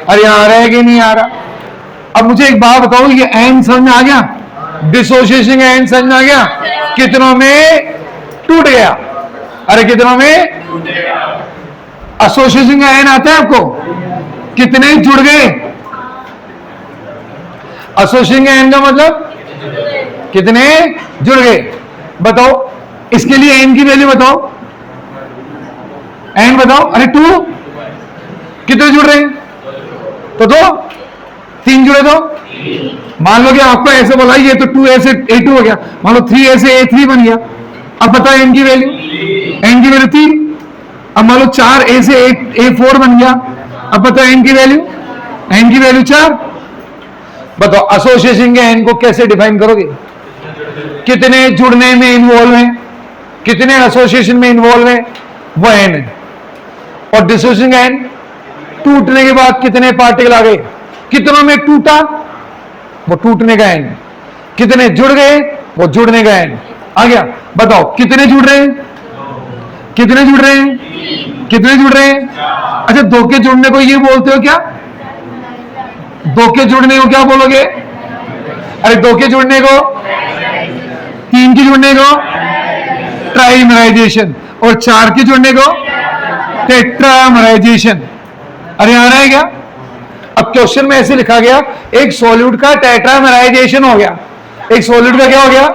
अरे आ रहा है कि नहीं आ रहा। अब मुझे एक बात बताओ, ये n समझ में आ गया, डिसोसिएशन का n समझ में आ गया, कितनों में टूट गया, अरे कितनों में, एसोसिएशन का n आता है आपको, कितने जुड़ गए, एसोसिएशन का n का मतलब कितने जुड़ गए। बताओ इसके लिए n की वैल्यू बताओ, n बताओ, अरे 2 कितने जुड़ रहे हैं, तो 2, 3 जुड़े तो, मान लो कि आपको ऐसे बोला ये तो 2a से A2 हो गया, मान लो 3a से A3 बन गया। अब बताओ n की वैल्यू, n की वैल्यू 3। अब मान लो 4a से A4 बन गया, अब बताओ n की वैल्यू, n की वैल्यू 4। बताओ एसोसिएशन के n को कैसे डिफाइन करोगे, कितने जुड़ने में इन्वॉल्व हैं, कितने एसोसिएशन में इन्वॉल्व हैं, वो n है। और डिसोसिएशन का n, टूटने के बाद कितने पार्टिकल आ गए, कितनों में टूटा, वो टूटने का n, कितने जुड़ गए, वो जुड़ने का n आ गया। बताओ कितने जुड़ रहे हैं, कितने जुड़ रहे हैं, कितने जुड़ रहे हैं। अच्छा 2 के जुड़ने को ये बोलते हो क्या, 2 के जुड़ने को क्या बोलोगे, अरे 2 के जुड़ने को, 3 के जुड़ने को ट्राइमराइजेशन, और 4 के जुड़ने को टेट्रामराइजेशन। अरे आ रहा है क्या। अब क्वेश्चन में ऐसे लिखा गया, एक सॉल्यूट का टेट्रामराइजेशन हो गया, एक सॉल्यूट का क्या हो गया,